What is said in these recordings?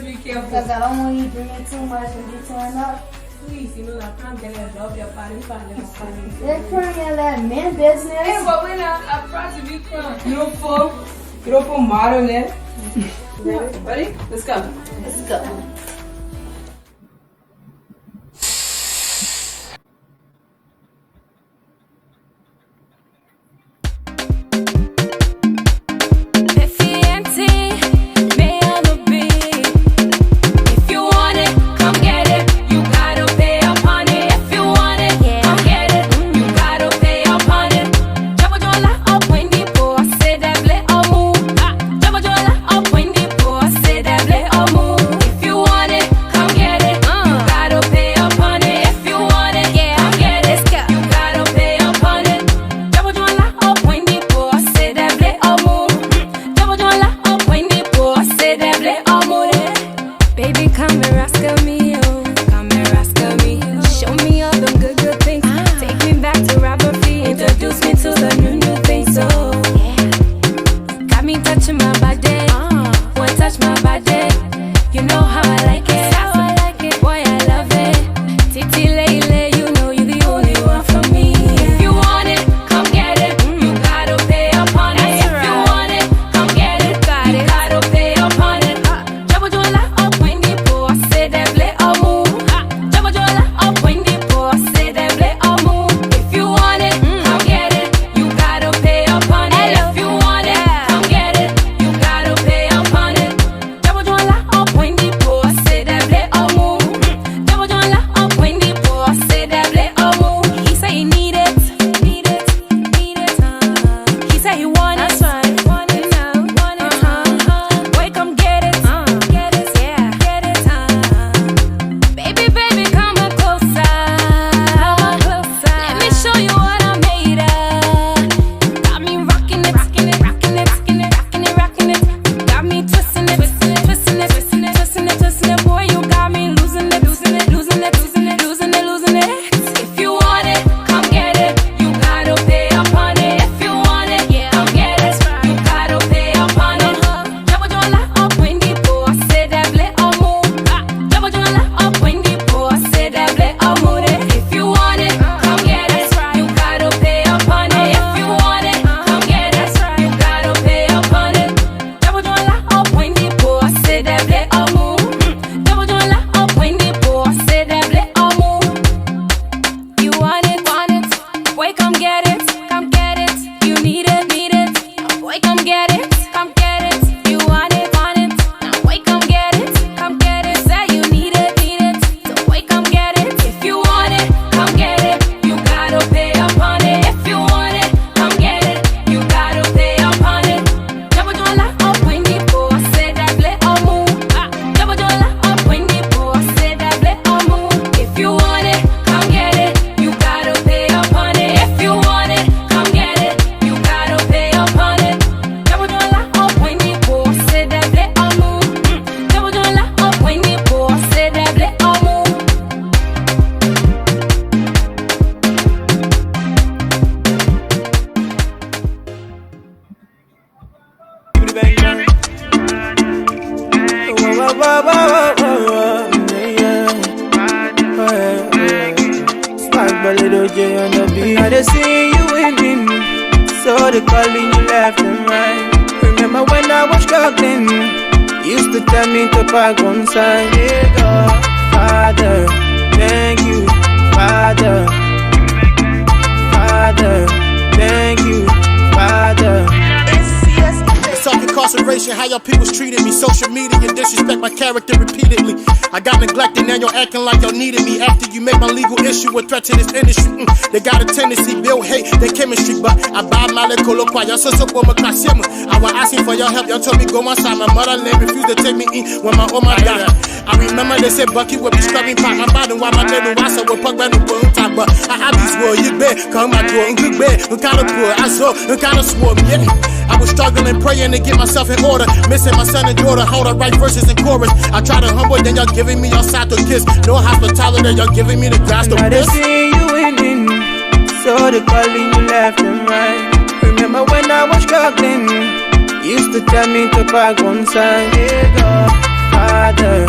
be careful. Because I don't want you drinking too much and you turn up. Please, you know that I can't get a job. Your party, They're turning in that man business. Hey, but when I proud to be crying. You don't put model in. Ready? Let's go. Let's go. Teahjay on the beat. I just see you winning, so they calling you left and right. Remember when I was struggling, you used to tell me to park on side. Here go, Father, thank you, Father. Father, thank you, Father. Incarceration, how y'all peoples treated me. Social media disrespect my character repeatedly. I got neglected, now y'all acting like y'all needed me. After you make my legal issue a threat to this industry, they got a tendency, build hate, their chemistry. But I buy my little kwa, y'all so support my classroom. I was asking for your help, y'all told me go outside. My motherland refused to take me in when my my God. I remember they said Bucky would be scrubbing pot. My body, why my little wasa would pug by the bone top. But I have this world, you bet, come back to a good bed. I'm kind of poor, I saw, I'm kind of swarm, yeah. I was struggling, praying to get myself in order. Missing my son and daughter, hold up, write verses and chorus. I try to humble, then y'all giving me your side to kiss. No hospitality, y'all giving me the grass to I just see you winning, so they calling you left and right. Remember when I was struggling, you used to tell me to park one side. Here go, Father,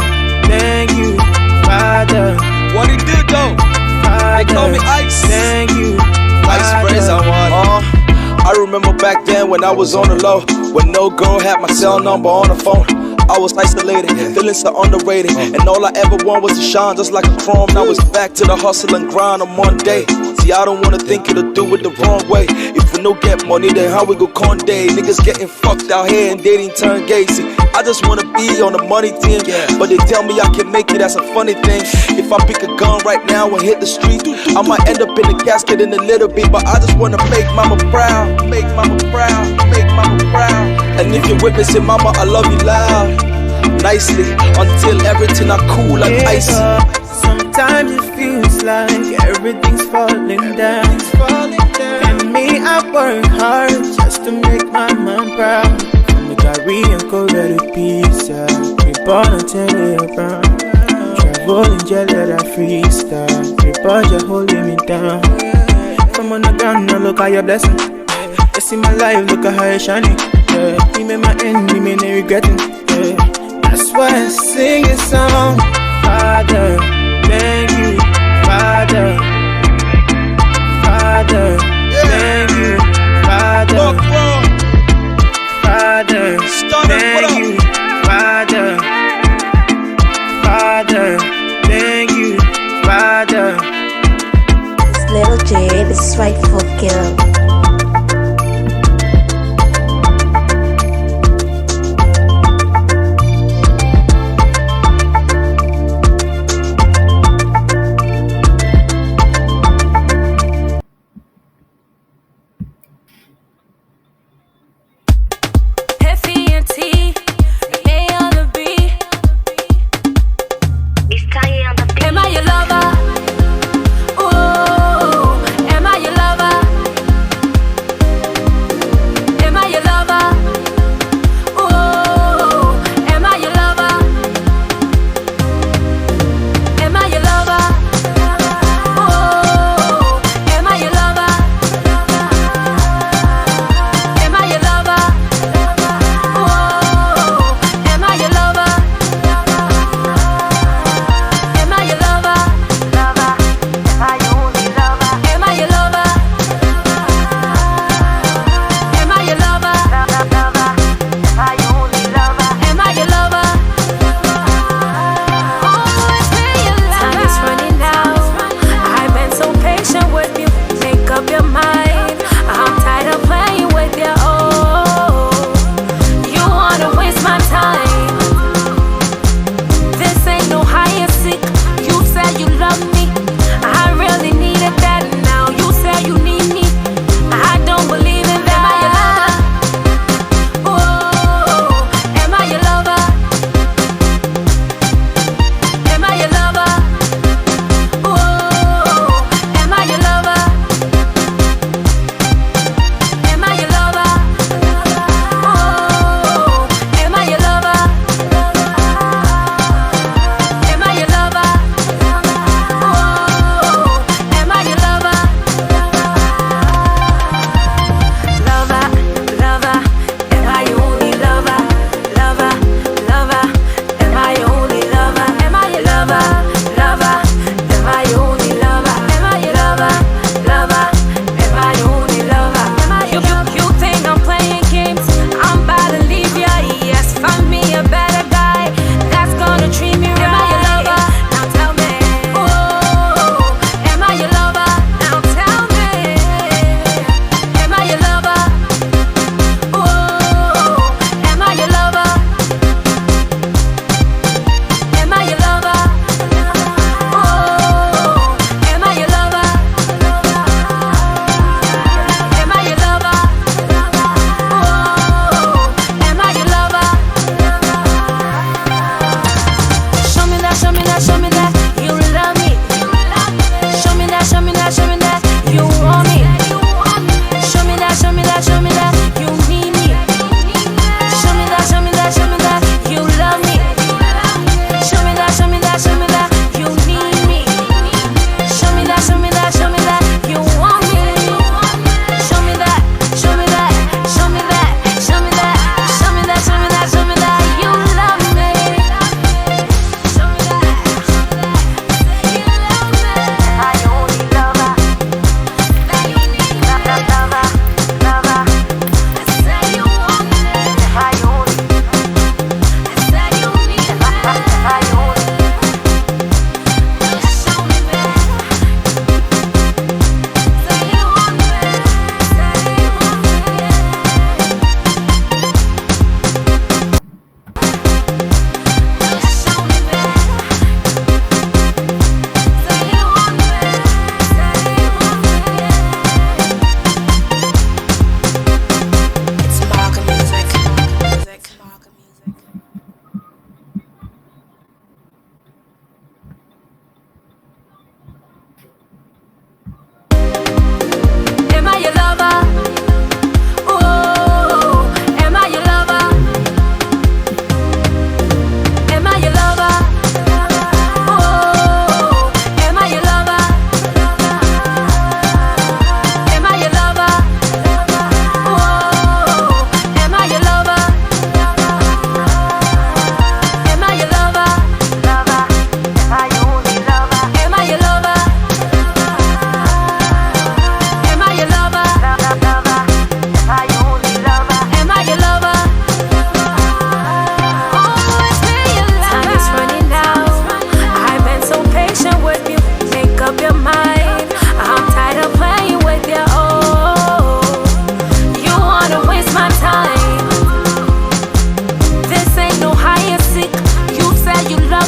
when I was on the low. When no girl had my cell number on the phone. I was isolated, feeling so underrated. And all I ever wanted was to shine just like a chrome. Now it's back to the hustle and grind on Monday. See, I don't wanna think it'll do it the wrong way. If we no get money, then how we go Conde? Niggas getting fucked out here and dating turn gay. See, I just wanna be on the money team, but they tell me I can make it, that's a funny thing. If I pick a gun right now and hit the street, I might end up in the casket in a little bit. But I just wanna make mama proud, make mama proud, make mama proud. And if you're witnessing, mama, I love you loud, nicely, until everything I cool like ice. Sometimes it feels like everything's falling down. And me, I work hard just to make my mom proud. From the Caribbean, go to the pizza. We born on Telegram. Travel in jet, let I freestyle. Report, you're holding me down. Come on the ground, now look at your blessing. You see my life, look at how it's shining. Me made my end, me may not regretting. That's why I sing a song. Father, thank you. Father, Father, thank you. Father, Father, thank you. Father, Father, thank you. Father. It's Little J, this rightful girl.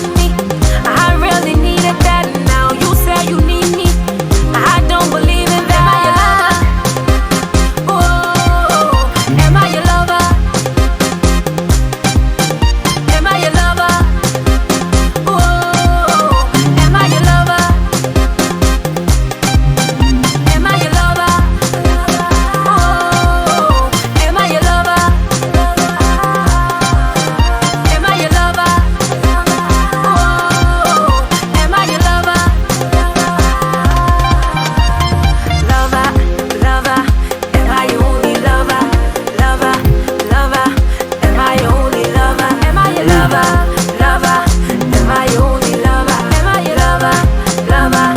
love me. I really needed that. Now you say you need me. I don't believe in that. Am I your lover? Am I your lover? Am I your lover? Am I your lover? Am I your lover? Am I your lover? Am I your lover? Lover, lover, am I your only lover? Lover, lover, am I your only lover? Am I your lover? Lover, am I your only lover? Am I your lover? Lover,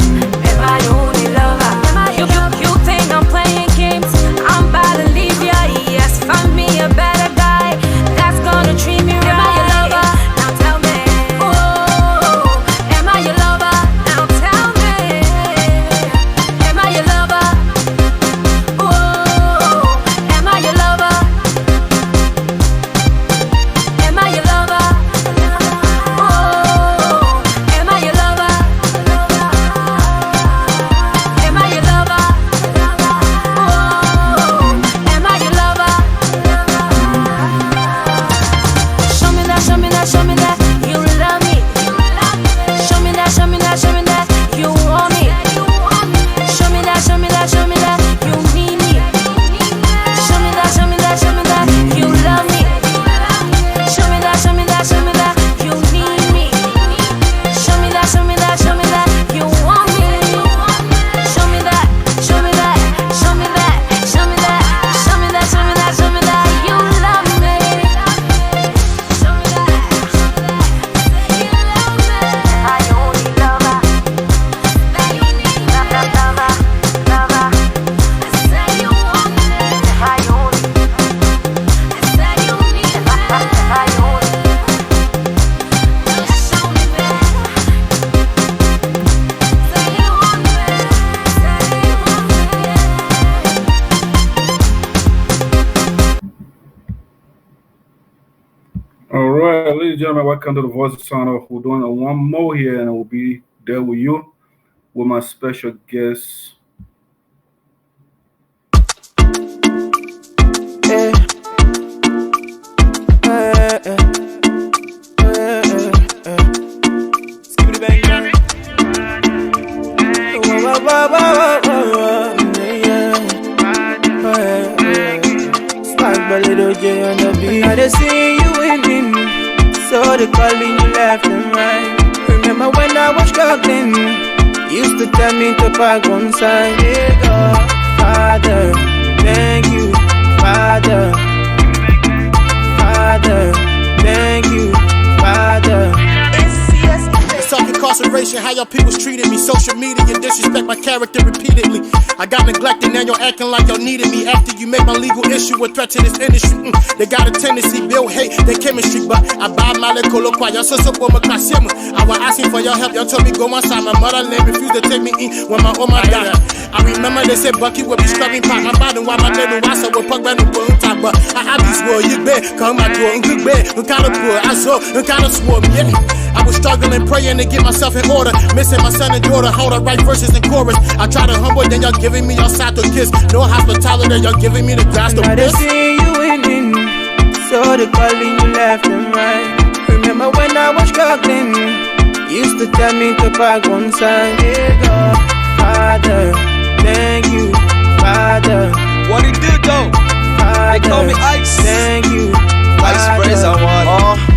am I your only lover? You think I'm playing games? I'm about to leave ya. Yes, find me a better guy that's gonna treat me right. Am I your lover? Now tell me. Am I your lover? Now tell me. Am I your lover? Am I your lover? Am I your lover? Am I your lover? Am I your lover? Am I your lover? Show me that, show me that, show me that you love me. Show me that, show me that, show me that you want me. Show me that, show me that, show me that you need me. Show me that, show me that, show me that you love me. Show me that, show me that, show me that you need me. Show me that, show me that, show me that you want me. Show me that, show me that, show me that, show me that, show me that, show me that, show me that you love me. Show me that, you love me. I only lover. That you need lover, lover. Say you want me. I only. Say you need me. I only. Just show me that. Say you want me. Say you want me. All right, ladies and gentlemen, welcome to the Voice of Sound Off. We're doing one more here, and I will be there with you with my special guest. Yeah. Skibidi bang bang. Wah, wah, wah, wah, wah, yeah. Swag by Little J on the beat. I just see you winning, so they calling you left and right. Remember when I was struggling, you used to tell me to park one side. Here go, Father, thank you, Father. Father, thank you, Father. Self incarceration, how y'all peoples treated me. Social media disrespect my character repeatedly. I got neglected, now y'all acting like y'all needed me. After you make my legal issue a threat to this industry. They got a tendency, build hate, they chemistry. But I buy my little kwa, y'all so support my class. I was asking for your help, y'all told me go outside. My motherland refused to take me in when my my God. I remember they said Bucky would be scrubbing pot. My body, why my little wasa would pug by the bone top. But I be swore, you bet, come my door, and good bed, and kind of poor. I saw, and kind of swore, yeah. I was struggling, praying to get myself in order. Missing my son and daughter, hold up, right verses and chorus. I try to humble, then y'all giving me your side to kiss. No hospitality, y'all giving me the grass to I piss. just see you winning, so they calling you left and right. Remember when I was struggling, you used to tell me to park one side. Here go, Father, thank you, Father. What he did though? Father, They call me Ice. thank you, Ice sprays I want.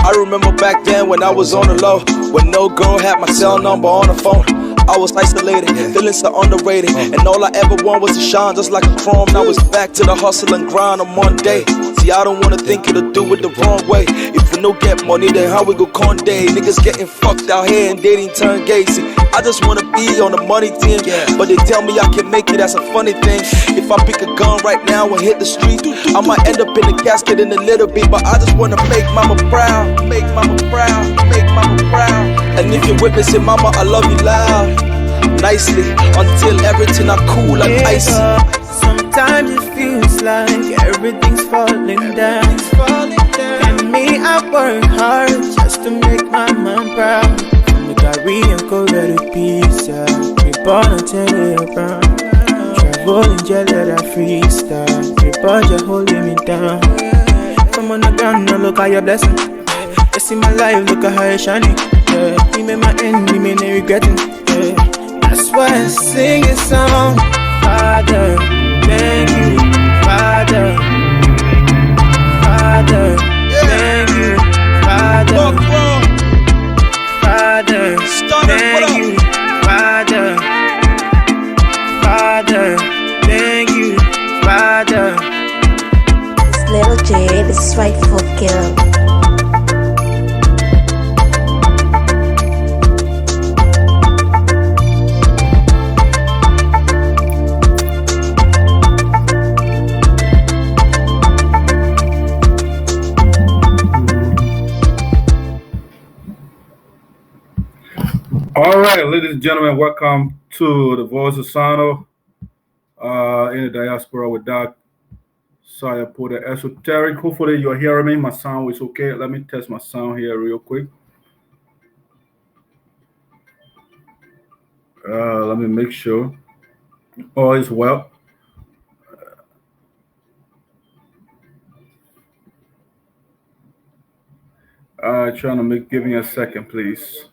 I remember back then when I was on the low, when no girl had my cell number on the phone. I was isolated, feeling so underrated, and all I ever wanted was to shine just like a chrome. Now it's back to the hustle and grind on Monday. See, I don't wanna think it'll do it the wrong way. If we no get money, then how we go Conde? Niggas getting fucked out here and dating turn gay. See, I just wanna be on the money team, but they tell me I can make it, that's a funny thing. If I pick a gun right now and hit the street, I might end up in the casket in a little bit, but I just wanna make mama proud, make mama proud, make mama proud. And if you're witnessing, mama, I love you loud, nicely, until everything I cool like ice. Sometimes it feels like everything's falling down. And me, I work hard just to make my mom proud. go very pizza. We born on Telegram. Travel in jet let I freestyle. We budget holding me down. Come on the ground, now look at your blessing. You see my life, look at how it's shining. Yeah. You made my end, you made me regretting. Yeah. That's why I sing a song. Father, thank you. Father, Father, thank you. Father, Father, thank you. Father, Father, thank you. Father. It's Little J, this is Rightful Kill. All right, ladies and gentlemen, welcome to the Voice of Sano in the diaspora with Doc Pobleh Esoteric. Hopefully you're hearing me. My sound is okay. Let me test my sound here real quick. Let me make sure all is well. Give me a second, please.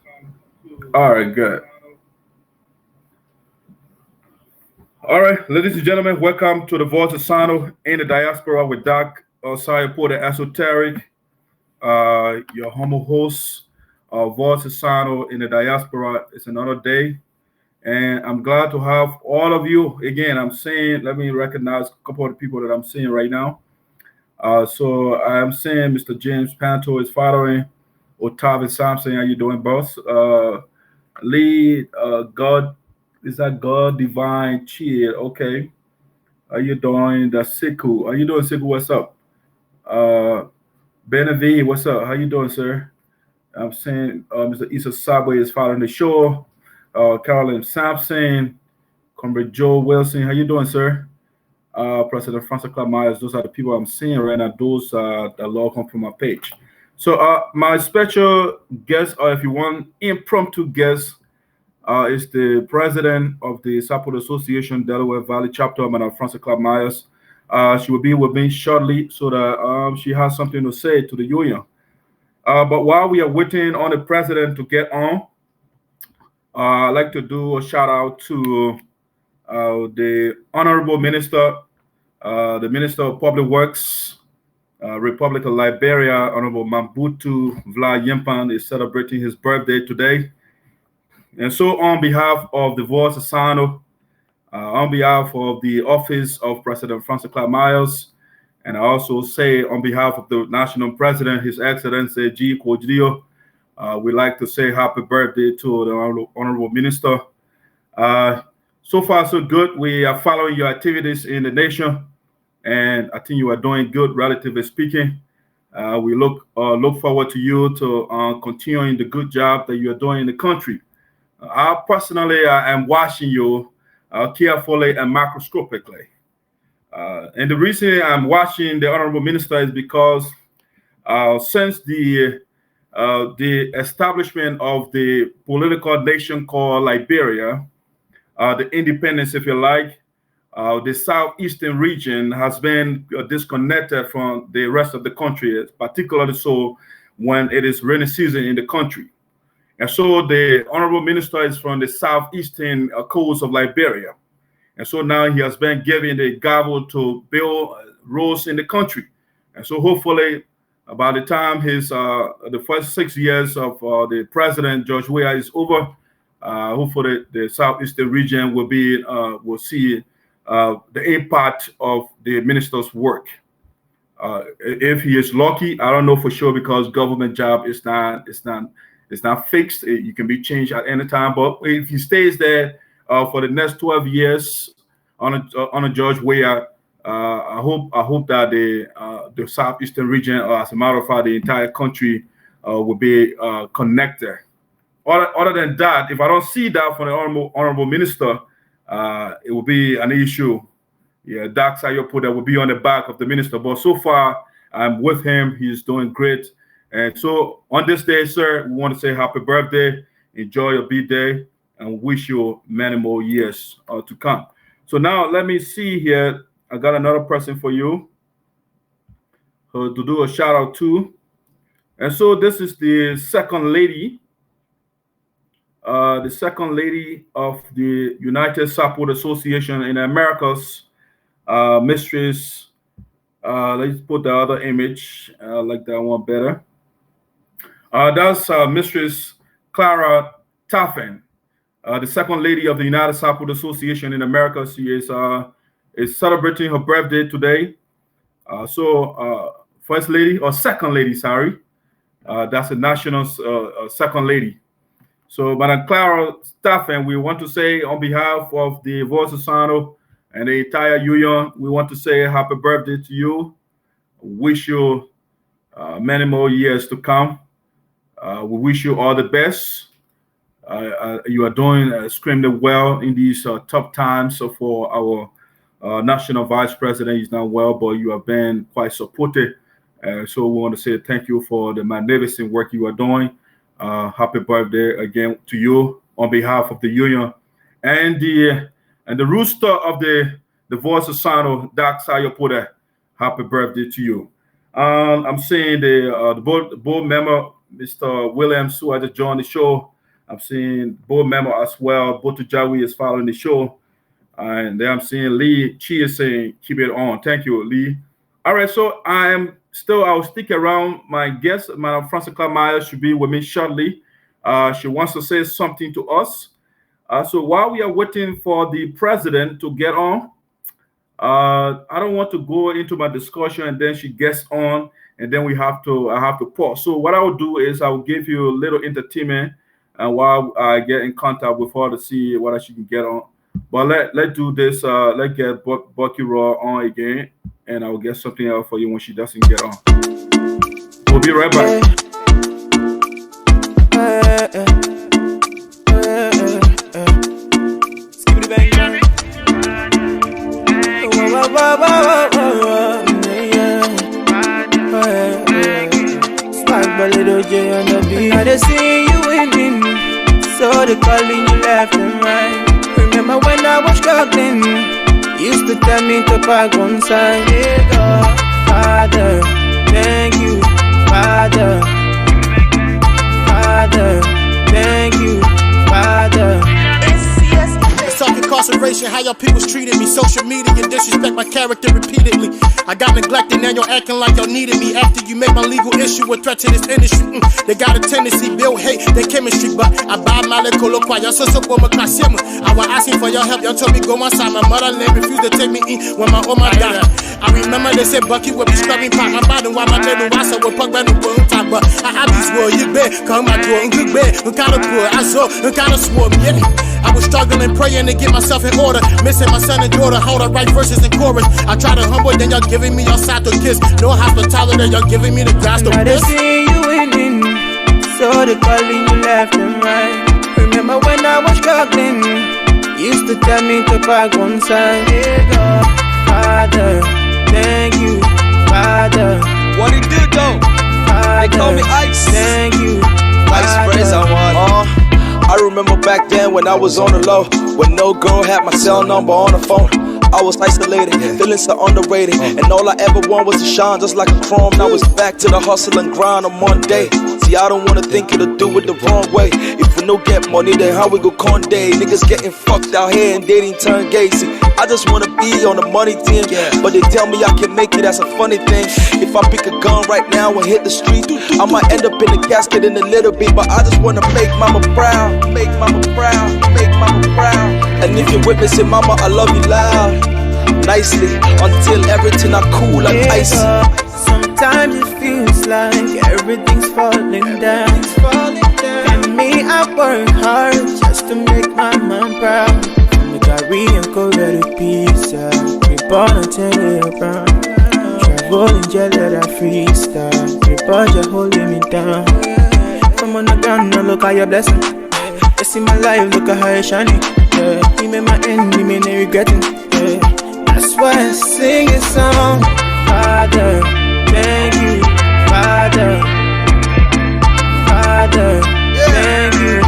All right, good. All right, ladies and gentlemen, welcome to the Voice of Sano in the diaspora with Doc Pobleh Esoteric, your humble host of Voice of Sano in the diaspora. It's another day, and I'm glad to have all of you. Again, let me recognize a couple of the people that I'm seeing right now. So I'm seeing Mr. James Panto is following. Otavin Sampson, how you doing, boss? Lee, God, is that God Divine Cheer? Okay. How you doing? The Siku. How you doing, Siku? What's up? Benavi, what's up? How you doing, sir? I'm saying Mr. Issa Sabwe is following the show. Carolyn Sampson, Comrade Joe Wilson. How you doing, sir? President Francis Club Myers. Those are the people I'm seeing right now. Those are the log on from my page. So my special guest, or if you want impromptu guest, is the president of the Supt Association Delaware Valley chapter, Madam Francis Club Myers. She will be with me shortly so that she has something to say to the union. But while we are waiting on the president to get on, I'd like to do a shout out to the Honorable Minister, the Minister of Public Works, Republic of Liberia, Honorable Mambutu Vla Yimpan is celebrating his birthday today. And so on behalf of the Voice of Sano, on behalf of the office of President Francis Clark Myers, and I also say on behalf of the national president, His Excellency G. Kojidio, we'd like to say happy birthday to the Honorable Minister. So far, so good. We are following your activities in the nation, and I think you are doing good, relatively speaking. We look forward to you to continuing the good job that you are doing in the country. I personally am watching you carefully and macroscopically. And the reason I'm watching the Honorable Minister is because since the establishment of the political nation called Liberia, the independence, if you like, the southeastern region has been disconnected from the rest of the country, particularly so when it is rainy season in the country. And so the Honorable Minister is from the southeastern coast of Liberia. And so now he has been given the gavel to build roads in the country. And so hopefully by the time the first 6 years of the President George Weah is over, hopefully the southeastern region will see the impact of the minister's work. If he is lucky, I don't know for sure because government job is not fixed. You can be changed at any time. But if he stays there for the next 12 years on a George Weah, I hope that the southeastern region, or as a matter of fact, the entire country will be connected. Other than that, if I don't see that from the honorable minister, it will be an issue. Yeah, Doc Sayopo will be on the back of the minister. But so far, I'm with him. He's doing great. And so on this day, sir, we want to say happy birthday. enjoy your B-Day, and wish you many more years to come. So now let me see here. I got another person for you to do a shout out to. And so this is the second lady of the United Support Association in Americas, Mistress. Let's put the other image. I like that one better. That's Mistress Clara Taffen, the second lady of the United Support Association in America. She is celebrating her birthday today. First lady or second lady, sorry. That's the national second lady. So, Madam Clara Taffen, we want to say on behalf of the Voice of Sano and the entire union, we want to say happy birthday to you. Wish you many more years to come. We wish you all the best. You are doing extremely well in these tough times. So for our national vice president, he's not well, but you have been quite supportive. So we want to say thank you for the magnificent work you are doing. Happy birthday again to you on behalf of the union and the rooster of the Voice of Sano, Doc Sayopode. Happy birthday to you. I'm seeing the board member, Mr. Williams, who has joined the show. I'm seeing board member as well. Teahjay is following the show. And then I'm seeing Lee Chi is saying, keep it on. Thank you, Lee. All right, so I'll stick around. My guest, Madam Francisca Myers, should be with me shortly. She wants to say something to us. So while we are waiting for the president to get on, I don't want to go into my discussion and then she gets on and then I have to pause. So what I will do is I will give you a little entertainment and while I get in contact with her to see what she can get on. But let's do this. Let's get Bucky Raw on again, and I will get something else for you when she doesn't get on. We'll be right back. Now they see you winning, so they calling you left and right. Remember when I was struggling, you used to tell me to park one side. Hey God, Father, thank you, Father. Father, thank you, Father. Let's talk incarceration, how y'all people's treated me. Social media disrespect my character repeatedly. I got neglected, now y'all acting like y'all needed me. After you make my legal issue a threat to this industry. They got a tendency, build hate, their chemistry. But I buy my little kwa, y'all so support my classroom. I was asking for your help, y'all told me go outside. My motherland refused to take me in when my oma died. I remember they said Bucky would be scrubbing pot. My body, why my little wassa would pug by the world top. But I be swore, you bet, come my door, good bed, kind of poor. I saw, kind of swore, yeah. I was struggling, praying to get myself in order. Missing my son and daughter, hold the right verses in chorus. I try to humble, then y'all giving me your side to kiss. No hospitality, y'all giving me the grass to now they see you winning, so they calling you left and right. Remember when I was struggling, you used to tell me to park one side. Hey God, Father, thank you, Father. What he did though? Father, they call me Ice. Thank you, Ice Praise I want. I remember back then when I was on the low, when no girl had my cell number on the phone. I was isolated, feeling so underrated, and all I ever wanted was to shine just like a chrome. Now it's back to the hustle and grind on Monday. See, I don't wanna think it'll do it the wrong way. If we no get money, then how we go Conde? Niggas getting fucked out here and dating turn gay. See, I just wanna be on the money team, but they tell me I can make it, that's a funny thing. If I pick a gun right now and hit the street, I might end up in a casket in a little bit. But I just wanna make mama proud, make mama proud, make mama proud. And if you're witnessing mama, I love you loud, nicely, until everything I cool like ice. Sometimes it feels like everything's falling down. And me, I work hard just to make my mom proud. From the Korean Korea to pizza, we born until they're brown. Travel in jail that I freestyle, report you're holding me down. From on the ground, now look at your blessing. You see my life, look at how it's shining. You made my end, you made me regretting. That's why I sing this song. Father, thank you, Father. Father, thank you,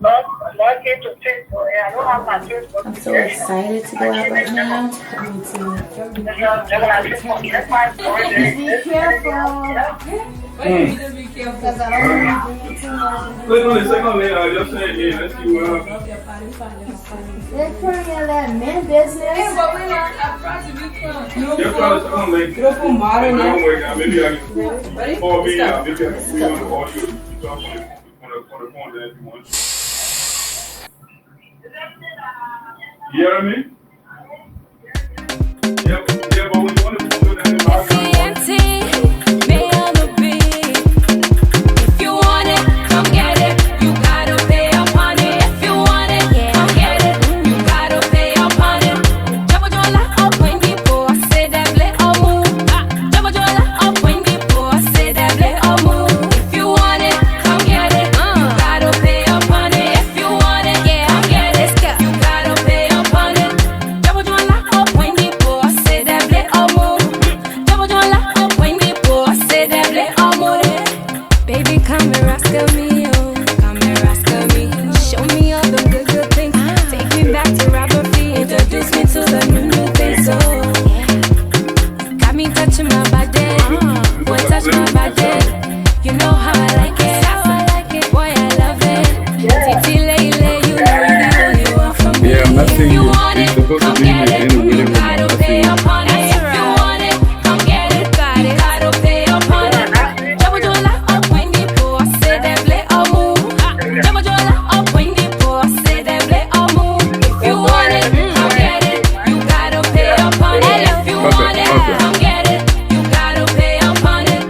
Log into Facebook. Yeah, I don't have my Facebook. I'm so excited to go out right now. Be careful. Just be careful. Because I don't want to bring it too much. Click on it, just say it. Let's see what happens. They're trying to let men business. Hey, but we're not approaching you. You're trying to come late. You don't modern now. Maybe I can. Ready? Or me, maybe I can see on the audio. You talk on the phone there if you want. You hear me? Yeah, but we want to do that in the background. If you want it, come get it. You gotta pay up on it. If you want it, come get it. You gotta pay up on it. Jabojola up when people say that play or move. Jabojola up when people say that play or move. If you want it, come get it. You gotta pay up on it. If you want it, come get it. You gotta pay up on it. Jabojola up when people say that play or move. Jabojola up when people say that play or move. Baby, come and rascal me, oh. Come and rascal me. Show me all the good, good things. Take me back to Robert. Introduce me to the new things, oh. Got me touching my body. Boy, touch my body. You know how I like it. How I like it. Boy, I love it. Titi lay, you know the only one for me. Yeah, I'm not saying You you. want It's it, supposed to come be get in it. the You waiting room. I'm gotta not pay saying up on it. If you want it, come get it. You gotta pay up on it. Jabojola up when the boss say that play or move. Jabojola up when the boss say that play or move. If you want it, come get it. You gotta pay up on it. If you want it, come get it. You gotta pay up on it.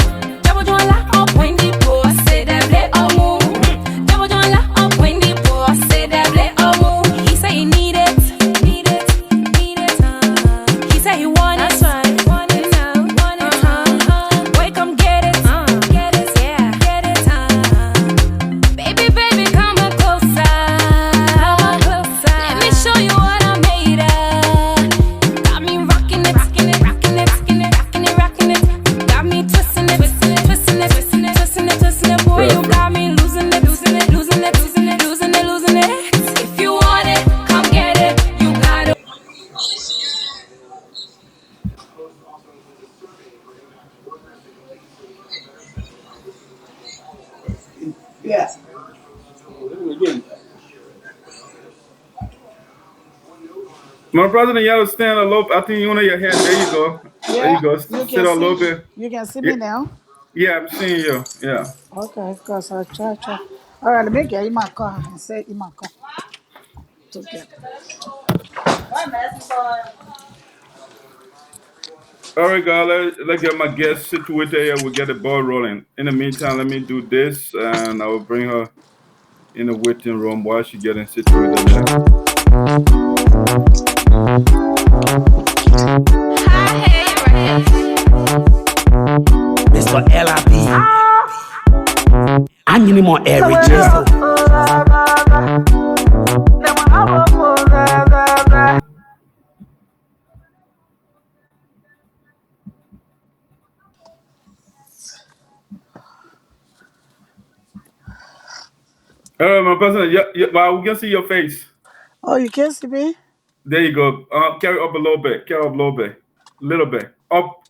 Jabojola up when the boss say that play or move. Jabojola up when the boss say that play or move. He say he need it, need it, need it. He say he want it, want it now, want it. Boy, come get it, get it, yeah, get it. Baby, come a closer, closer. Let me show you what I'm made of. Got me rocking it, rocking it, rocking it, rocking it, rocking it, rocking it. Got me twisting it, twisting it, twisting it, twisting it, twisting it, twisting it. Boy, you got me losing it, losing it, losing it, losing it, losing it, losing it. If you want it, come get it. You gotta. My brother, you have to stand a little. I think you want your head. There you go. There you go. Sit a little bit. You can see me now? Yeah, I'm seeing you. Yeah. Okay, because I'll try. All right, let me get in my car and say in my car. Together. All right, guys. Let's get my guest situated here. We'll get the ball rolling. In the meantime, let me do this, and I will bring her in the waiting room while she's getting situated there. Mr. LIP. I need more every Jesus. My person, well, we can see your face. Oh, you can see me? There you go. Carry up a little bit. Carry up a little bit. Little bit. Up.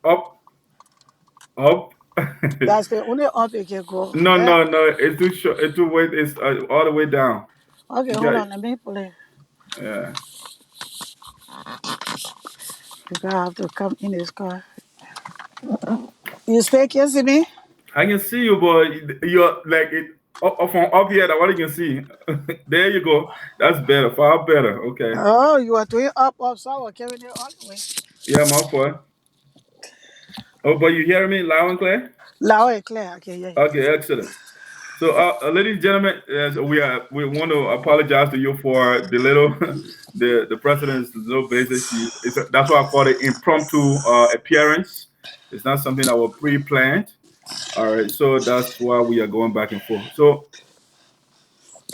That's the only up you can go. No. It's too short. It's too weight. It's all the way down. Okay, hold on. Let me pull it. Yeah. You're going to have to come in this car. You still can see me? I can see you, but you're like it from up here. That's what you can see. There you go. That's better. Far better. Okay. Oh, you are doing up, so I was carrying it all the way. Yeah, my boy. Oh, but you hear me loud and clear? Loud and clear. Okay, yeah. Okay, excellent. So, ladies and gentlemen, we want to apologize to you for the little the president's little basic. That's why I call it impromptu appearance. It's not something that was pre-planned. All right, so that's why we are going back and forth. So,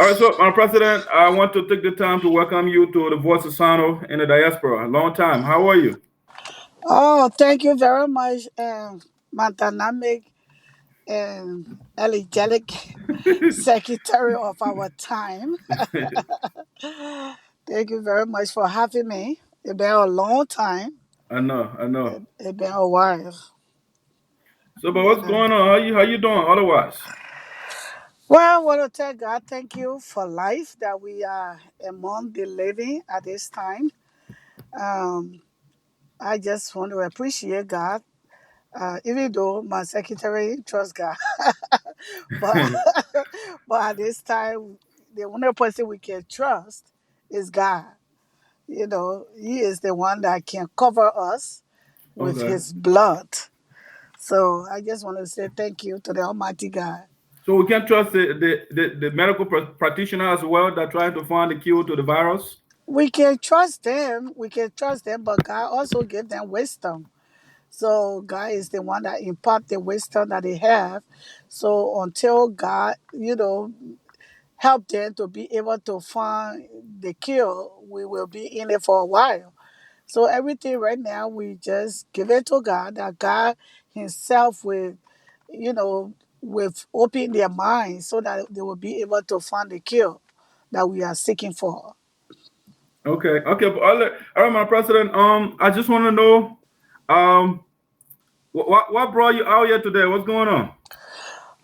all right, so President, I want to take the time to welcome you to the Voice of Sano in the diaspora. A long time. How are you? Oh, thank you very much, Mantanamic. and elegiac secretary of our time. Thank you very much for having me. It's been a long time. I know, I know. It's been a while. So, but what's Yeah. going on? How you doing? Otherwise, Well, I want to tell God thank you for life that we are among the living at this time. Um, I just want to appreciate God, even though my secretary trusts God, but but at this time, the only person we can trust is God. You know, He is the one that can cover us with okay. His blood. So I just want to say thank you to the Almighty God. So we can trust the medical practitioner as well that trying to find the cure to the virus. We can trust them. We can trust them, but God also give them wisdom. So God is the one that impart the wisdom that they have. So until God, help them to be able to find the cure, we will be in it for a while. So everything right now, we just give it to God. That God Himself will, you know, with open their minds so that they will be able to find the cure that we are seeking for. Okay, okay. But all right, my president. I just want to know, what brought you out here today? What's going on?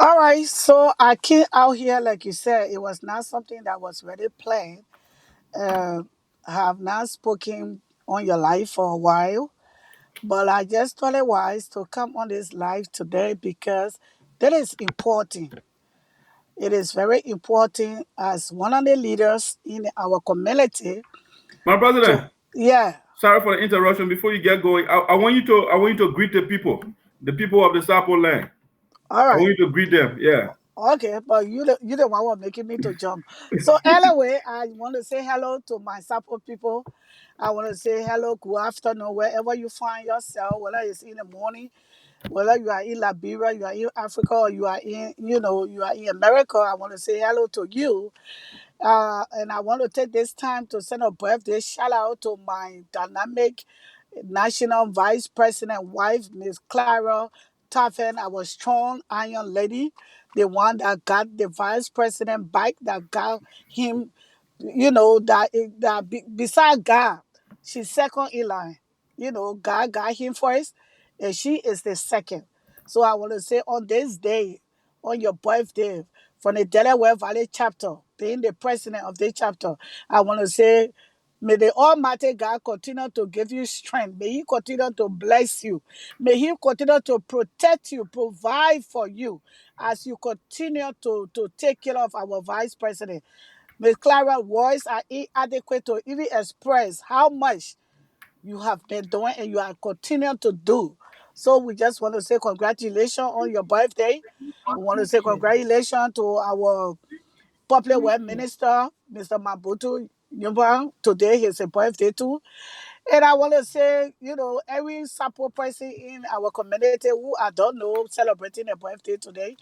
All right, so I came out here, like you said, it was not something that was really planned. I have not spoken on your life for a while, but I just thought it wise to come on this live today because that is important. It is very important as one of the leaders in our community My to, president. yeah, Sorry for the interruption. Before you get going, I want you to greet the people of the Sapo land. all I want right. you to greet them. Yeah. Okay, but you the one who are making me to jump. So anyway, I want to say hello to my support people. I want to say hello, good afternoon, wherever you find yourself, whether it's in the morning, whether you are in Liberia, you are in Africa, or you are you are in America. I want to say hello to you. And I want to take this time to send a birthday shout out to my dynamic National Vice President wife, Miss Clara Taffen, our strong iron lady, the one that got the Vice President back, that got him, beside God, she's second in line. God got him first, and she is the second. So I want to say on this day, on your birthday, from the Delaware Valley chapter, being the president of the chapter, I want to say, may the Almighty God continue to give you strength. May He continue to bless you. May He continue to protect you, provide for you as you continue to take care of our vice president. Ms. Clara, words are inadequate to even express how much you have been doing and you are continuing to do. So we just want to say congratulations on your birthday. We want to say congratulations to our Pobleh Web Minister, Mr. Mabutu Nyumba. Today is his birthday too. And I want to say, every support person in our community who I don't know celebrating a birthday today,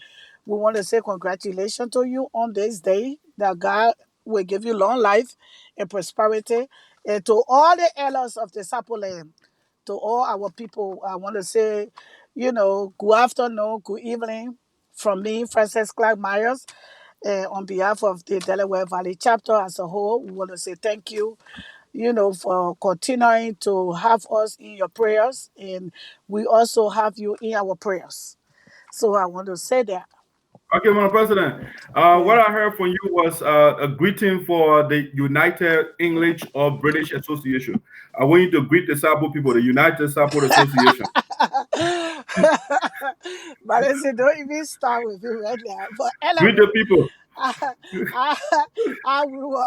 we want to say congratulations to you on this day, that God will give you long life and prosperity. And to all the elders of the Sapo land, to all our people, I want to say, good afternoon, good evening from me, Frances Clark Myers. On behalf of the Delaware Valley chapter as a whole, we want to say thank you, for continuing to have us in your prayers. And we also have you in our prayers. So I want to say that. Okay, Madam President. What Yeah. I heard from you was a greeting for the United English or British Association. I want you to greet the Sabo people, the United Support Association. But I said, don't even start with me right now. But Greet the anyway, people. I, I, I will.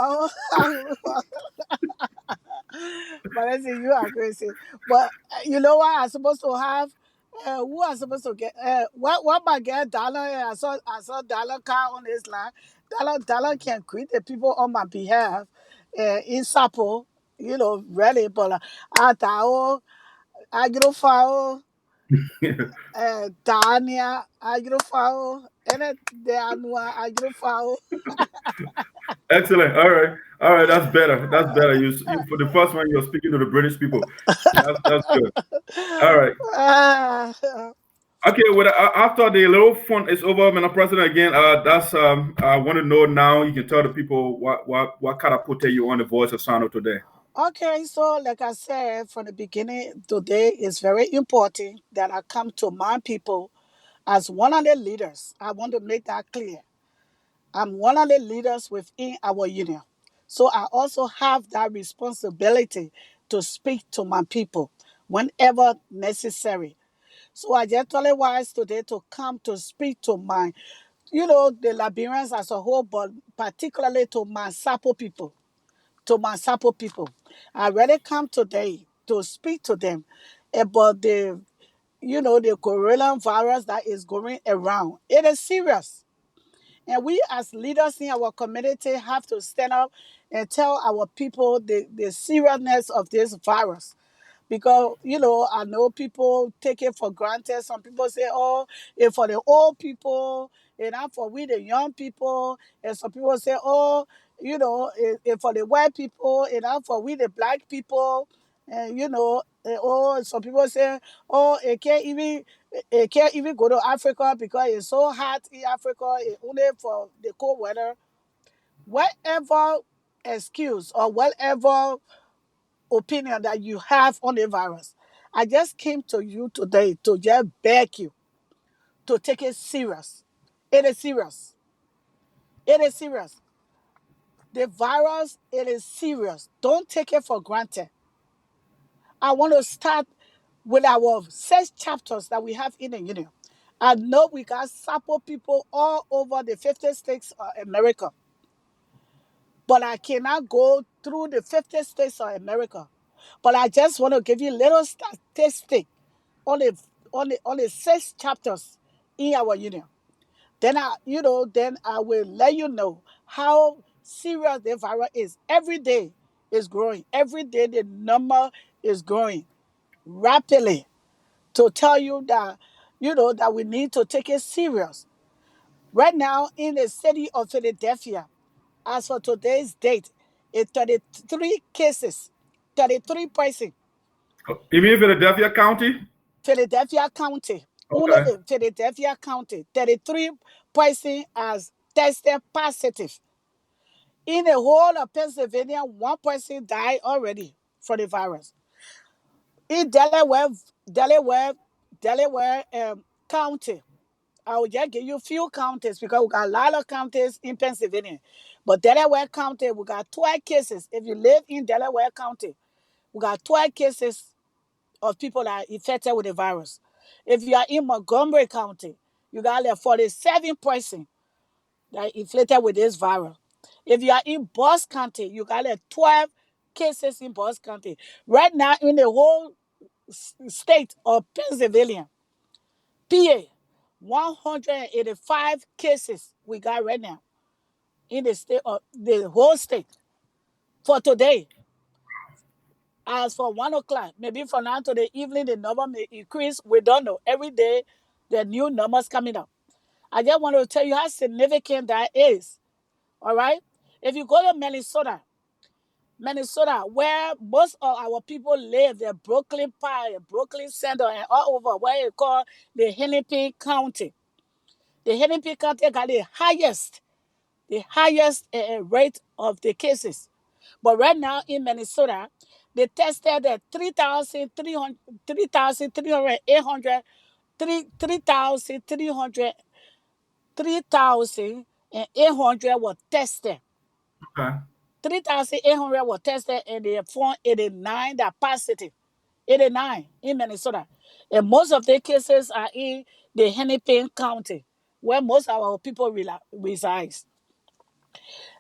I will. But I say you are crazy. But you know what I'm supposed to have? Who I'm supposed to get? What my get Dollar? I saw Dollar car on this line. Dollar can greet the people on my behalf. In Sapo, really. But I thought I get a Tanya agrofao, ene de anua agrofao. Excellent. All right. That's better. That's better. You for the first one, you're speaking to the British people. That's good. All right. Ah, Okay, well, after the little fun is over, Madam President, again, that's I want to know now. You can tell the people what kind of put you on the Voice of Sano today. Okay, so like I said from the beginning, today is very important that I come to my people as one of the leaders. I want to make that clear. I'm one of the leaders within our union. So I also have that responsibility to speak to my people whenever necessary. So I just thought it wise today to come to speak to my, the Liberians as a whole, but particularly to my Sapo people. To my Sapo people. I really come today to speak to them about the coronavirus that is going around. It is serious. And we as leaders in our community have to stand up and tell our people the seriousness of this virus. Because, I know people take it for granted. Some people say, oh, it's for the old people, and not for we the young people. And some people say, oh, it's for the white people, and not for we the black people. And, oh, some people say, oh, it can't even go to Africa because it's so hot in Africa. It's only for the cold weather. Whatever excuse or whatever opinion that you have on the virus, I just came to you today to just beg you to take it serious. It is serious. It is serious. The virus, it is serious. Don't take it for granted. I want to start with our 6 chapters that we have in the union. I know we got Sapo people all over the 50 states of America, but I cannot go through the 50 states of America. But I just want to give you a little statistic on the 6 chapters in our union. Then I will let you know how serious the virus is. Every day is growing. Every day the number is growing rapidly to tell you that we need to take it serious. Right now in the city of Philadelphia, as for today's date, it's 33 cases, 33 person. You mean Philadelphia County? Philadelphia County, only Okay. the Philadelphia County, 33 person has tested positive. In the whole of Pennsylvania, one person died already from the virus. In Delaware County, I will just give you a few counties because we got a lot of counties in Pennsylvania. But Delaware County, we got 12 cases. If you live in Delaware County, we got 12 cases of people that are infected with the virus. If you are in Montgomery County, you got like 47 person that are infected with this virus. If you are in Bucks County, you got like 12 cases in Bucks County. Right now, in the whole state of Pennsylvania, PA, 185 cases we got right now in the state of the whole state for today. As for 1 o'clock, maybe from now to the evening, the number may increase. We don't know. Every day, the new numbers coming up. I just want to tell you how significant that is. All right? If you go to Minnesota, where most of our people live, the Brooklyn Park, Brooklyn Center, and all over, where it called the Hennepin County. The Hennepin County got the highest rate of the cases. But right now in Minnesota, they tested the 3,300, 3,300, 800, 3,800 were tested. Okay. 3,800 were tested and they found 89 that positive. 89 in Minnesota. And most of the cases are in the Hennepin County, where most of our people reside.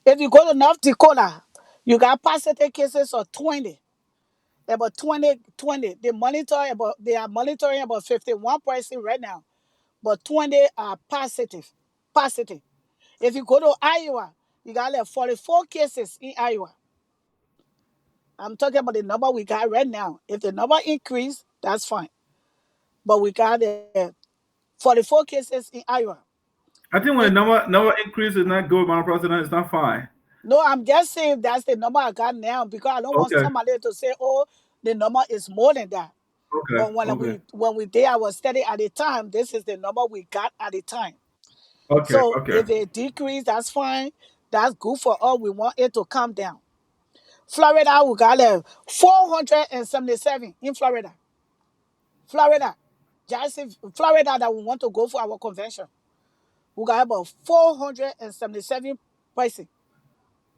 If you go to North Dakota, you got positive cases of 20. About 20. They are monitoring about 51% right now. But 20 are positive. Positive. If you go to Iowa, you got like 44 cases in Iowa. I'm talking about the number we got right now. If the number increase, that's fine. But we got 44 cases in Iowa. I think when the number increase is not good, Madam President, it's not fine. No, I'm just saying that's the number I got now because I don't want Okay. somebody to say, oh, the number is more than that. Okay. But when Okay. we did our study at the time, this is the number we got at the time. Okay. So Okay. if it decrease, that's fine. That's good for us. We want it to come down. Florida, we got 477 in Florida. Florida. Just in Florida that we want to go for our convention. We got about 477 person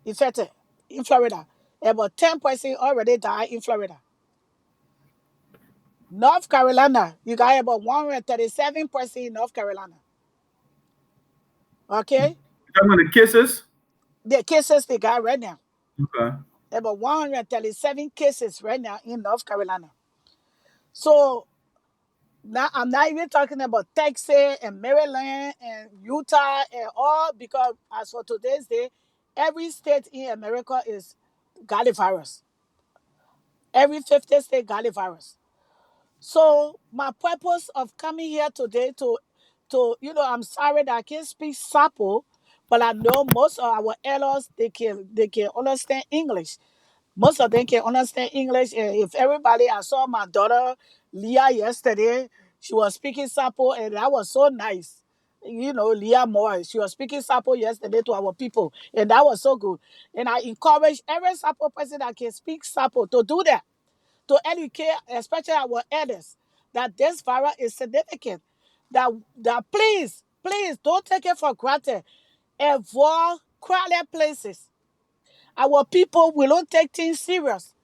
infected in Florida. About 10 person already died in Florida. North Carolina, you got about 137 person in North Carolina. Okay? Talking about the kisses. The cases they got right now. Okay. About 137 cases right now in North Carolina. So now I'm not even talking about Texas and Maryland and Utah and all, because as for today's day, every state in America is got the virus. Every 50 state got the virus. So my purpose of coming here today to I'm sorry that I can't speak Sapo, but I know most of our elders they can understand English. Most of them can understand English. And if everybody, I saw my daughter Leah yesterday, she was speaking Sapo, and that was so nice. Leah Moore, she was speaking Sapo yesterday to our people, and that was so good. And I encourage every Sapo person that can speak Sapo to do that, to educate, especially our elders, that this virus is significant. That please don't take it for granted. Avoid crowded places. Our people, we don't take things serious.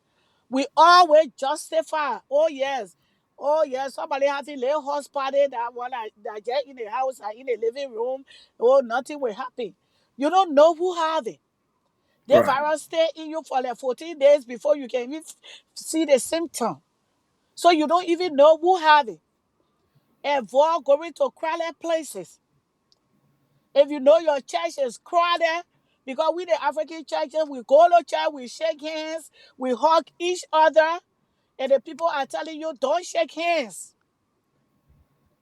We always justify. Oh yes, somebody having a house party that just in the house or in the living room. Oh, nothing will happen. You don't know who have it. The Right. virus stay in you for like 14 days before you can even see the symptom. So you don't even know who have it. Avoid going to crowded places. If you know your church is crowded, because we the African churches, we go to church, we shake hands, we hug each other, and the people are telling you, don't shake hands.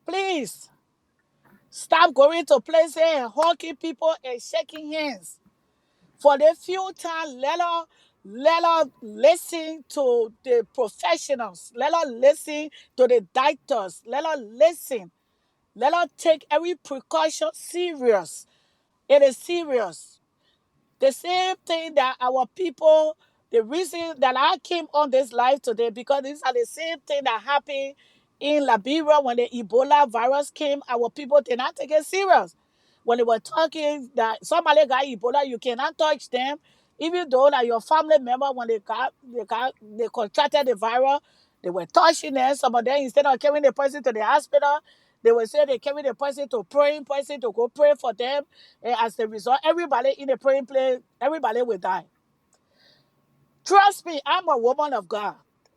Please, stop going to places and hugging people and shaking hands. For the few time, let us listen to the professionals. Let us listen to the doctors. Let us listen. Let us take every precaution serious. It is serious. The same thing that our people, the reason that I came on this live today, because these are the same thing that happened in Liberia when the Ebola virus came. Our people did not take it serious. When they were talking that somebody got Ebola, you cannot touch them. Even though that your family member, when they contracted the virus, they were touching them. Some of them, instead of carrying the person to the hospital, they will say they carry the person to praying person to go pray for them. And as a result, everybody in the praying place, everybody will die. Trust me, I'm a woman of God.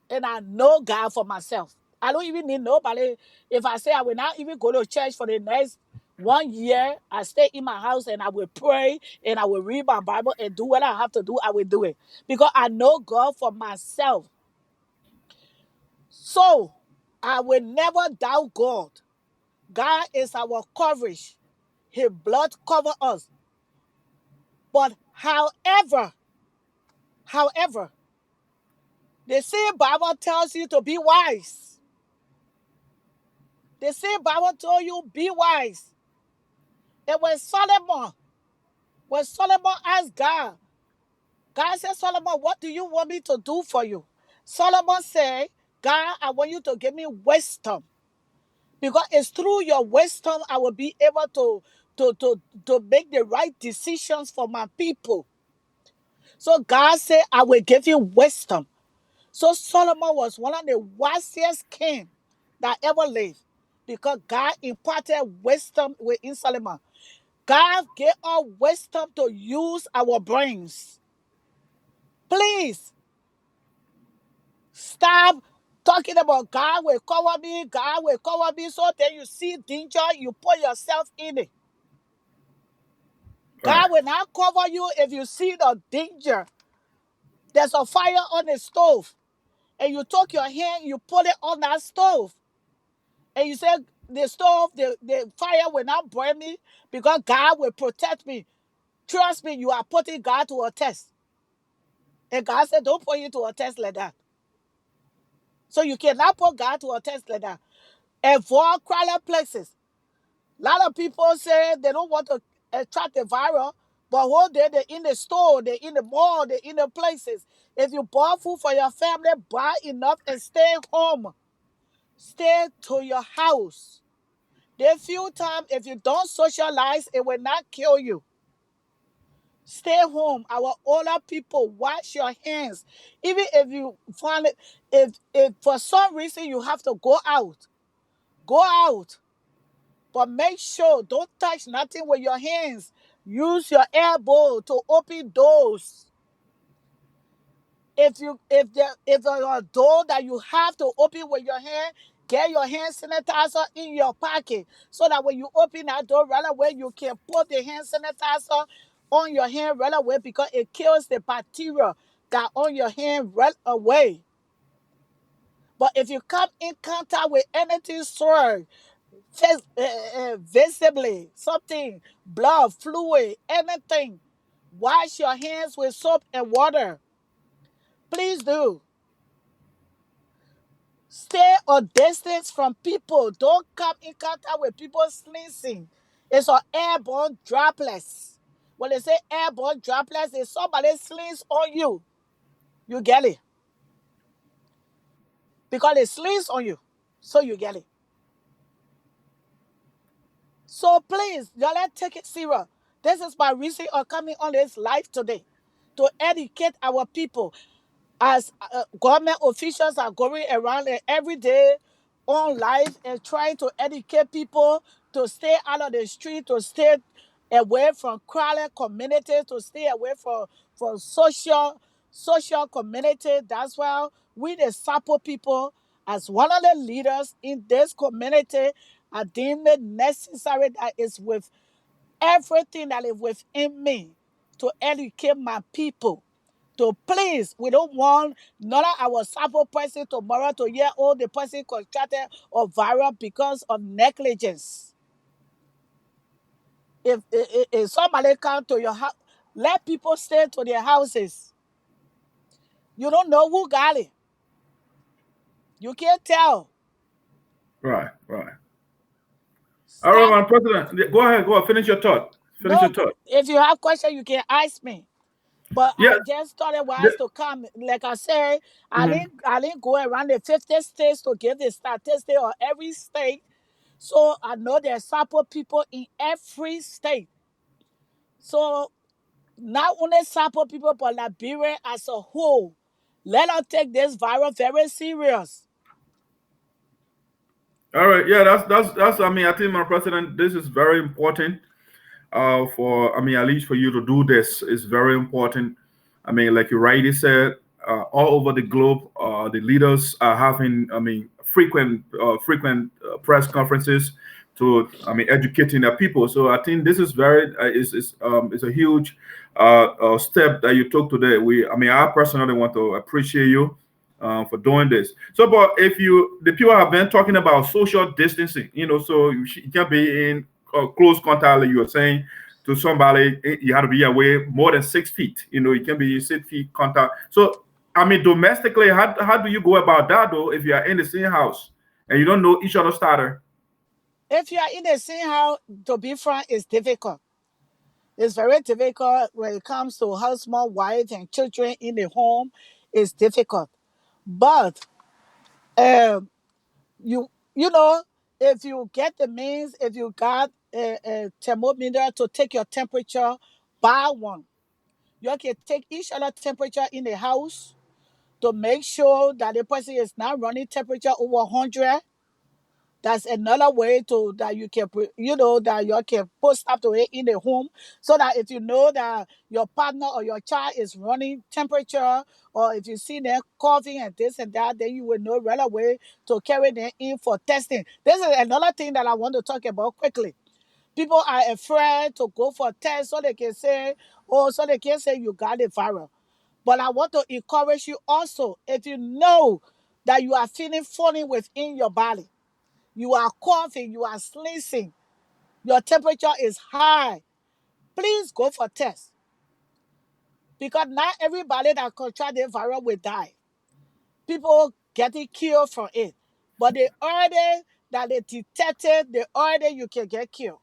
And I know God for myself. I don't even need nobody. If I say I will not even go to church for the next 1 year, I stay in my house and I will pray and I will read my Bible and do what I have to do, I will do it. Because I know God for myself. So I will never doubt God. God is our coverage. His blood cover us. But however, the same Bible tells you to be wise. The same Bible told you be wise. And when Solomon asked God, God said, Solomon, what do you want me to do for you? Solomon said, God, I want you to give me wisdom. Because it's through your wisdom I will be able to make the right decisions for my people. So God said, I will give you wisdom. So Solomon was one of the wisest kings that ever lived, because God imparted wisdom within Solomon. God gave us wisdom to use our brains. Please stop talking about God will cover me, God will cover me. So then you see danger, you put yourself in it. Right. God will not cover you if you see the danger. There's a fire on the stove, and you took your hand, you put it on that stove. And you say, the stove, the fire will not burn me because God will protect me. Trust me, you are putting God to a test. And God said, don't put you to a test like that. So you cannot put God to a test like that. Avoid crowded places. A lot of people say they don't want to attract the virus, but whole day they're in the store, they're in the mall, they're in the places. If you buy food for your family, buy enough and stay home. Stay to your house. The few times, if you don't socialize, it will not kill you. Stay home. Our older people, wash your hands. Even if you find it, if for some reason you have to go out, go out. But make sure, don't touch nothing with your hands. Use your elbow to open doors. If there's a door that you have to open with your hand, get your hand sanitizer in your pocket so that when you open that door right away, you can put the hand sanitizer on your hand right away because it kills the bacteria that on your hand right away. But if you come in contact with anything soiled, visibly, something, blood, fluid, anything, wash your hands with soap and water. Please do. Stay a distance from people. Don't come in contact with people sneezing. It's an airborne droplets. When they say airborne droplets, if somebody sneezes on you, you get it. Because they sneeze on you, so you get it. So please, y'all, let's take it serious. This is my reason of coming on this live today, to educate our people. As government officials are going around every day on live and trying to educate people to stay out of the street, to stay away from crowded communities, to stay away from social community. That's why we the Sapo people, as one of the leaders in this community, are deemed it necessary that is with everything that is within me to educate my people. To please, we don't want none of our sample person tomorrow to hear, oh, the person contracted or viral because of negligence. If somebody come to your house, let people stay to their houses. You don't know who got it. You can't tell. Right. All right, Madam President. Go ahead. Finish your thought. No, if you have questions, you can ask me. But Yeah. I just thought it was to come. Like I said, I didn't go around the 50 states to give the statistic of every state. So I know there's Sapo people in every state. So not only Sapo people, but Liberia as a whole. Let us take this virus very serious. All right. Yeah, that's. I mean, I think, Madam President, this is very important. At least for you to do this is very important. I mean, like you rightly said, all over the globe, the leaders are having, frequent press conferences to, educating their people. So I think this is very, is a huge step that you took today. I personally want to appreciate you for doing this. So, but the people have been talking about social distancing, so you can't be in close contact, like you were saying, to somebody. You have to be away more than 6 feet. You can be 6 feet contact. So, domestically, how do you go about that though? If you are in the same house and you don't know each other's starter? If you are in the same house, to be frank, it's difficult. It's very difficult when it comes to husband, wife, and children in the home. It's difficult. But you know, if you get the means, if you got a thermometer to take your temperature, buy one. You can take each other temperature in the house to make sure that the person is not running temperature over 100. That's another way to that you can that you can put stuff to it in the home, so that if you know that your partner or your child is running temperature, or if you see them coughing and this and that, then you will know right away to carry them in for testing. This is another thing that I want to talk about quickly. People are afraid to go for tests so they can say, you got the virus. But I want to encourage you also, if you know that you are feeling funny within your body, you are coughing, you are sneezing, your temperature is high, please go for tests. Because not everybody that contract the virus will die. People getting killed from it. But the earlier that they detect it, the earlier you can get killed.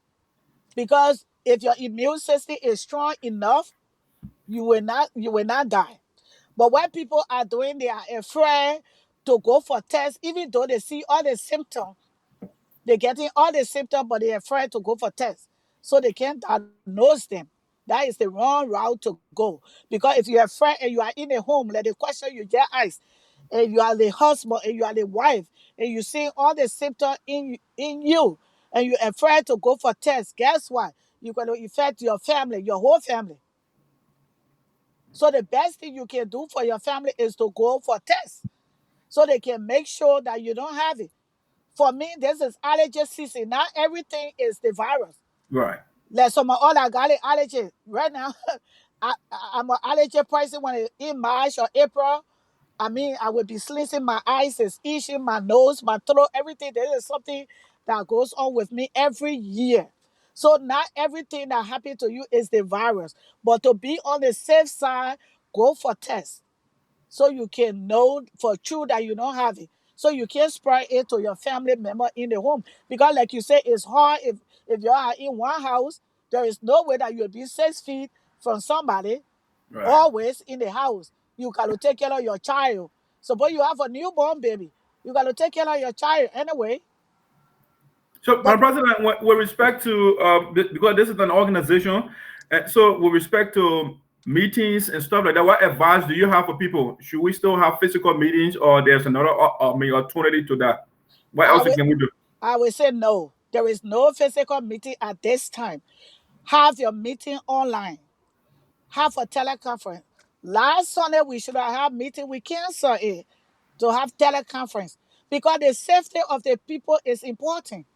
Because if your immune system is strong enough, you will not die. But when people are doing, they are afraid to go for tests, even though they see all the symptoms. They're getting all the symptoms, but they're afraid to go for tests. So they can't diagnose them. That is the wrong route to go. Because if you're afraid and you are in a home, let the question you just asked, and you are the husband and you are the wife, and you see all the symptoms in you, and you're afraid to go for tests, guess what? You're going to affect your family, your whole family. So the best thing you can do for your family is to go for tests so they can make sure that you don't have it. For me, this is allergy season. Not everything is the virus. Right. Like some of all I got it allergy. Right now, I'm an allergy person when it's in March or April. I mean, I will be sneezing, my eyes is itching, my nose, my throat, everything. There is something that goes on with me every year. So not everything that happened to you is the virus. But to be on the safe side, go for tests so you can know for true that you don't have it. So you can spread it to your family member in the home. Because like you say, it's hard if you are in one house, there is no way that you'll be 6 feet from somebody, Right. always in the house. You got to take care of your child. Suppose you have a newborn baby. You got to take care of your child anyway. So, my But president, with respect to because this is an organization, so with respect to meetings and stuff like that, what advice do you have for people? Should we still have physical meetings, or there's another alternative to that? What I else will, can we do? I will say no. There is no physical meeting at this time. Have your meeting online. Have a teleconference. Last Sunday, we should have had meeting. We cancel it to have teleconference because the safety of the people is important.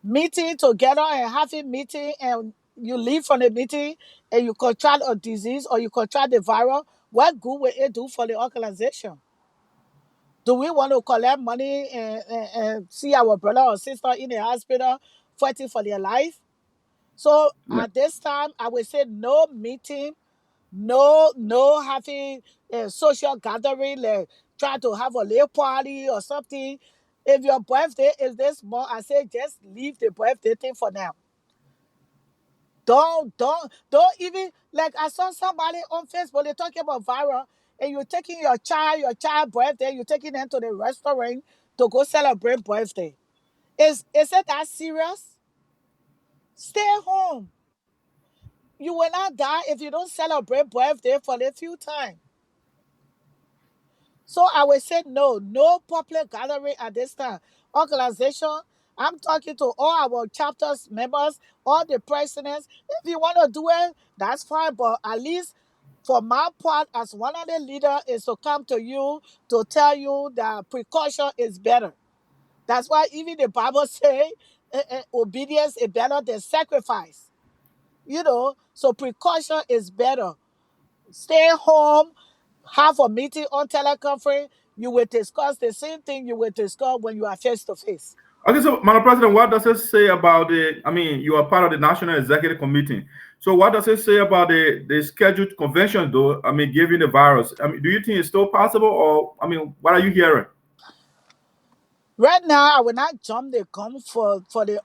Meeting together and having meeting and you leave from the meeting and you contract a disease or you contract the virus, what good will it do for the organization? Do we want to collect money and see our brother or sister in the hospital fighting for their life? So Yeah. at this time, I would say no meeting, no having a social gathering, like try to have a little party or something. If your birthday is this month, I say just leave the birthday thing for now. Don't even, like I saw somebody on Facebook, they talking about viral, and you're taking your child birthday, you're taking them to the restaurant to go celebrate birthday. Is it that serious? Stay home. You will not die if you don't celebrate birthday for the few time. So I will say no public gathering at this time. Organization, I'm talking to all our chapters members, all the presidents. If you want to do it, that's fine. But at least for my part, as one of the leaders, is to come to you to tell you that precaution is better. That's why even the Bible say obedience is better than sacrifice. So precaution is better. Stay home, have a meeting on teleconference. You will discuss the same thing you will discuss when you are face to face. Okay, so, Madam President, what does it say about the? I mean, you are part of the National Executive Committee. So, what does it say about the scheduled convention, though? I mean, given the virus, I mean, do you think it's still possible, or I mean, what are you hearing? Right now, I will not jump the gun for the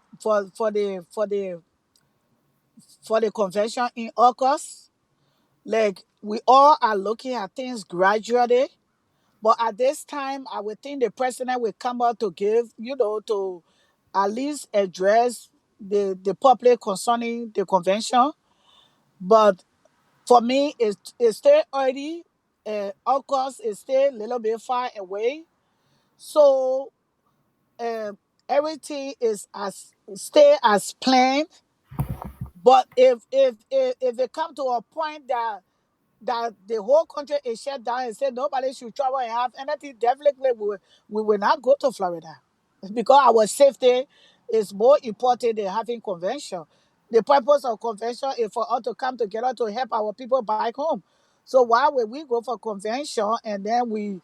convention in August. Like we all are looking at things gradually, but at this time, I would think the president will come out to give, to at least address the public concerning the convention. But for me, it's still early. August is still a little bit far away. So um, everything is as stay as planned. But if they come to a point that the whole country is shut down and say nobody should travel and have anything, definitely we will not go to Florida because our safety is more important than having convention. The purpose of convention is for us to come together to help our people back home. So why would we go for convention and then we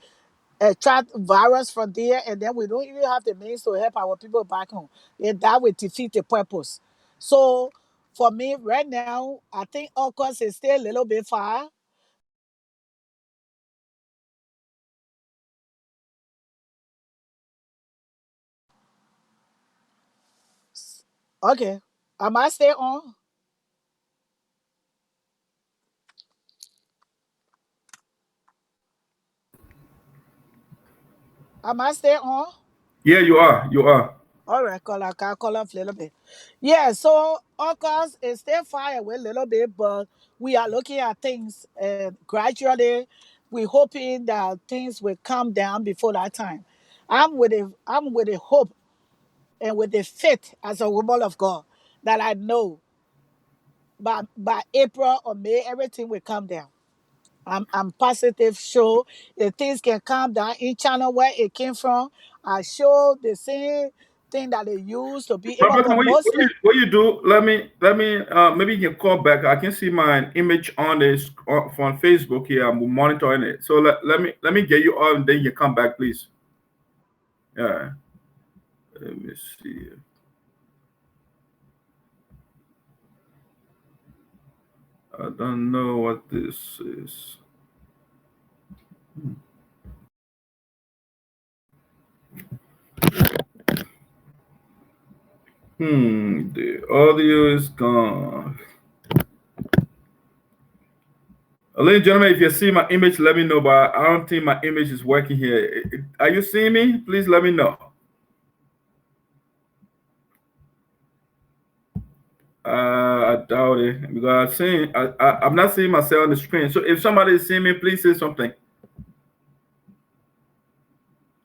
attract virus from there and then we don't even have the means to help our people back home? Then that will defeat the purpose. So for me right now, I think August is still a little bit far. Okay. Am I stay on? Am I stay on? Yeah, you are. You are. All right, call off a little bit. Yeah, so of course it's still far away a little bit, but we are looking at things and gradually we're hoping that things will calm down before that time. I'm with a hope and with the faith as a woman of God that I know by April or May everything will calm down. I'm positive sure if things can calm down in China where it came from. I show the same thing that they used to be My able, brother, but mostly what you do? Let me. Maybe you can call back. I can see my image on this on Facebook here. I'm monitoring it. So let me get you on, and then you come back, please. Yeah. Let me see. I don't know what this is. The audio is gone. Ladies and gentlemen, if you see my image, let me know. But I don't think my image is working here. Are you seeing me? Please let me know. I doubt it because I'm not seeing myself on the screen. So if somebody is seeing me, please say something.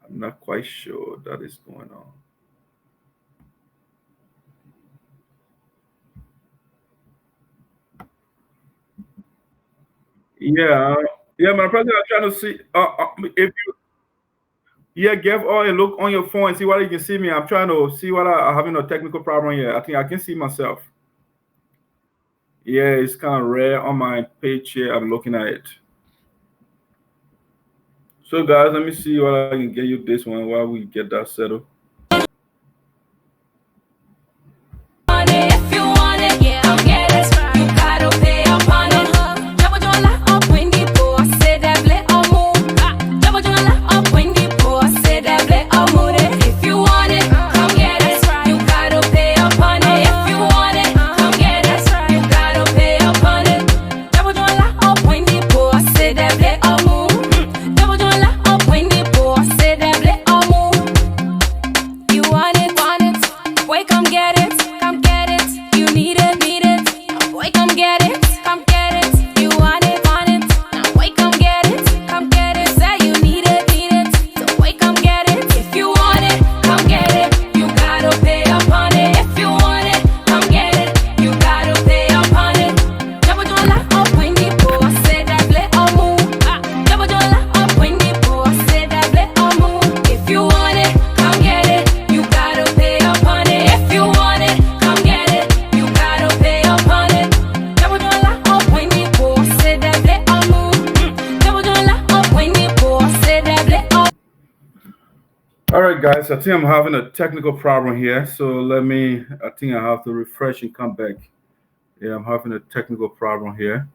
I'm not quite sure that is going on. Yeah, yeah, my brother. I'm trying to see if you give all a look on your phone and see whether you can see me. I'm trying to see what I'm having a technical problem here. I think I can see myself. Yeah, it's kind of rare on my page here. I'm looking at it. So, guys, let me see what I can get you this one while we get that settled. If you want it, yeah, I'll get it. You gotta pay up on it. Double down la up when the boss say that play or move. Double down la up when the boss say that play or move it. If you want it, come get it. You gotta pay up on it. If you want it, come get it. You gotta pay up on it. Double down la up when the boss say that play or move. Double down la up when the boss say that play or move. You want it, boy, come get it, come get it. You need it, now boy, come get it, come get it. You want it, now boy, come get it, come get it. Say you need it, so boy, come get it. If you want it, come get it. You gotta pay up on it. If you want it, come get it. You gotta pay up on it. Double dollar up when the boss say that play or move. Double dollar up when the boss say that play or move. If you want it, come get it. You gotta pay up on it. If you want it, come get it. You gotta pay up on it. Double dollar up when the boss say that play or move. Double dollar up when the boss say that play or. All right, guys, I think I'm having a technical problem here. So I think I have to refresh and come back. Yeah, I'm having a technical problem here.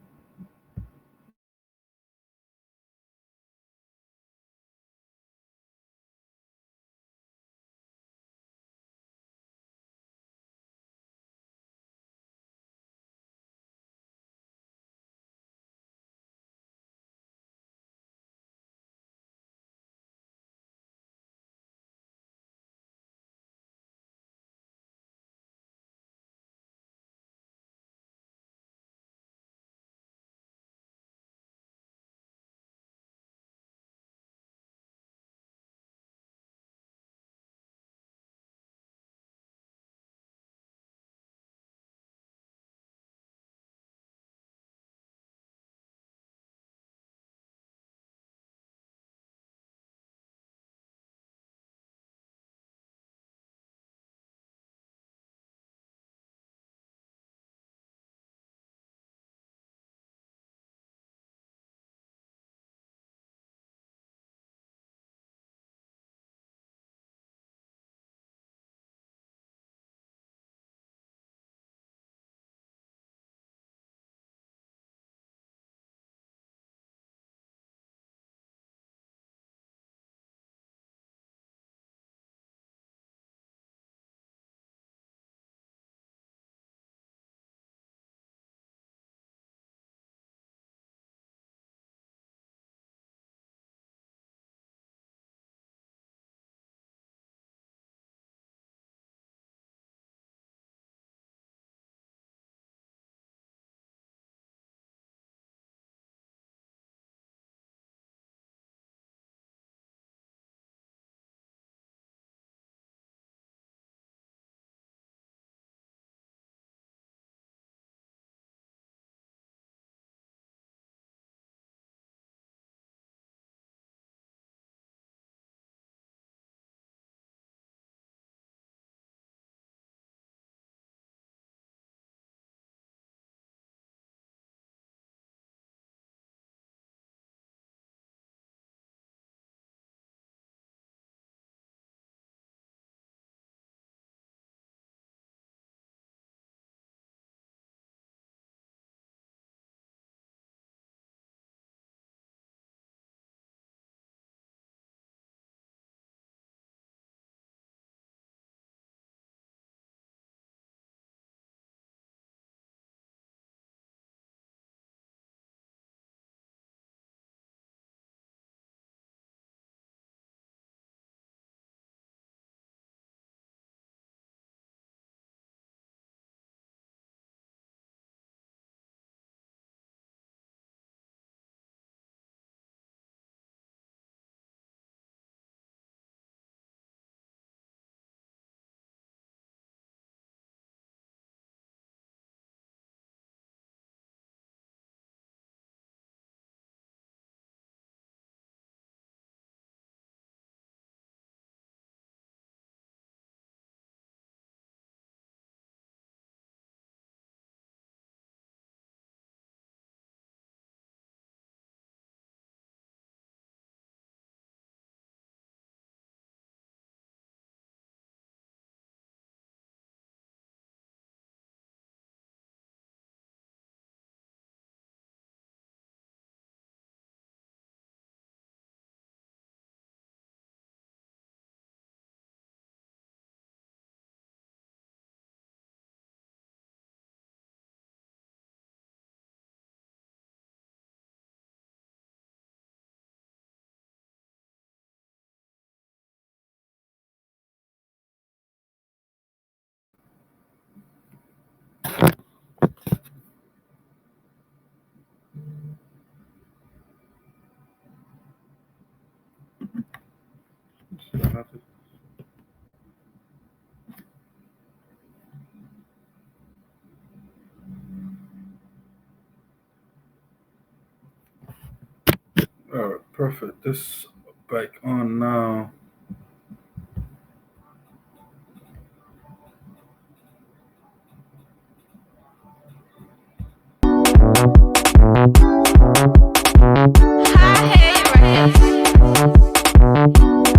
All right, perfect. This back on now.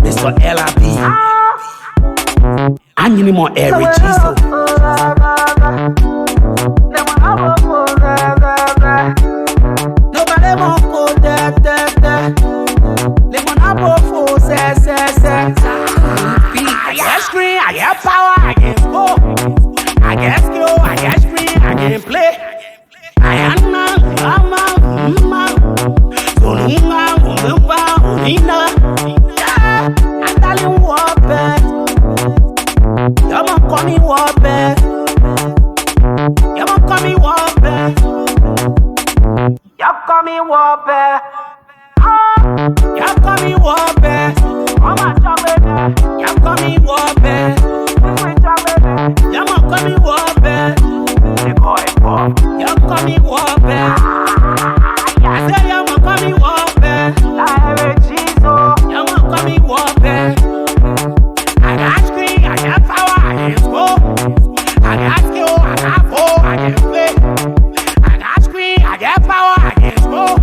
Mr. LIB. I need more Eric Jesus. Nobody won't go there, there, there. They wanna go for say. I get screen, I get power, I get score. I get skill, I get screen, I get play. I am now, Sonunga, Unumba, Unina. I'm telling what best. Y'all call me what best. Y'all call me what best. Y'all call me what best. Y'all call me what best. I'm a chocolate. Y'all call me what best. Y'all call me what best. Y'all call me what best. I say y'all call me what best. Y'all call me what best. I got screen, I got power, I can score. I got skill, I got ball, I can play. I got screen, I got power, I can score.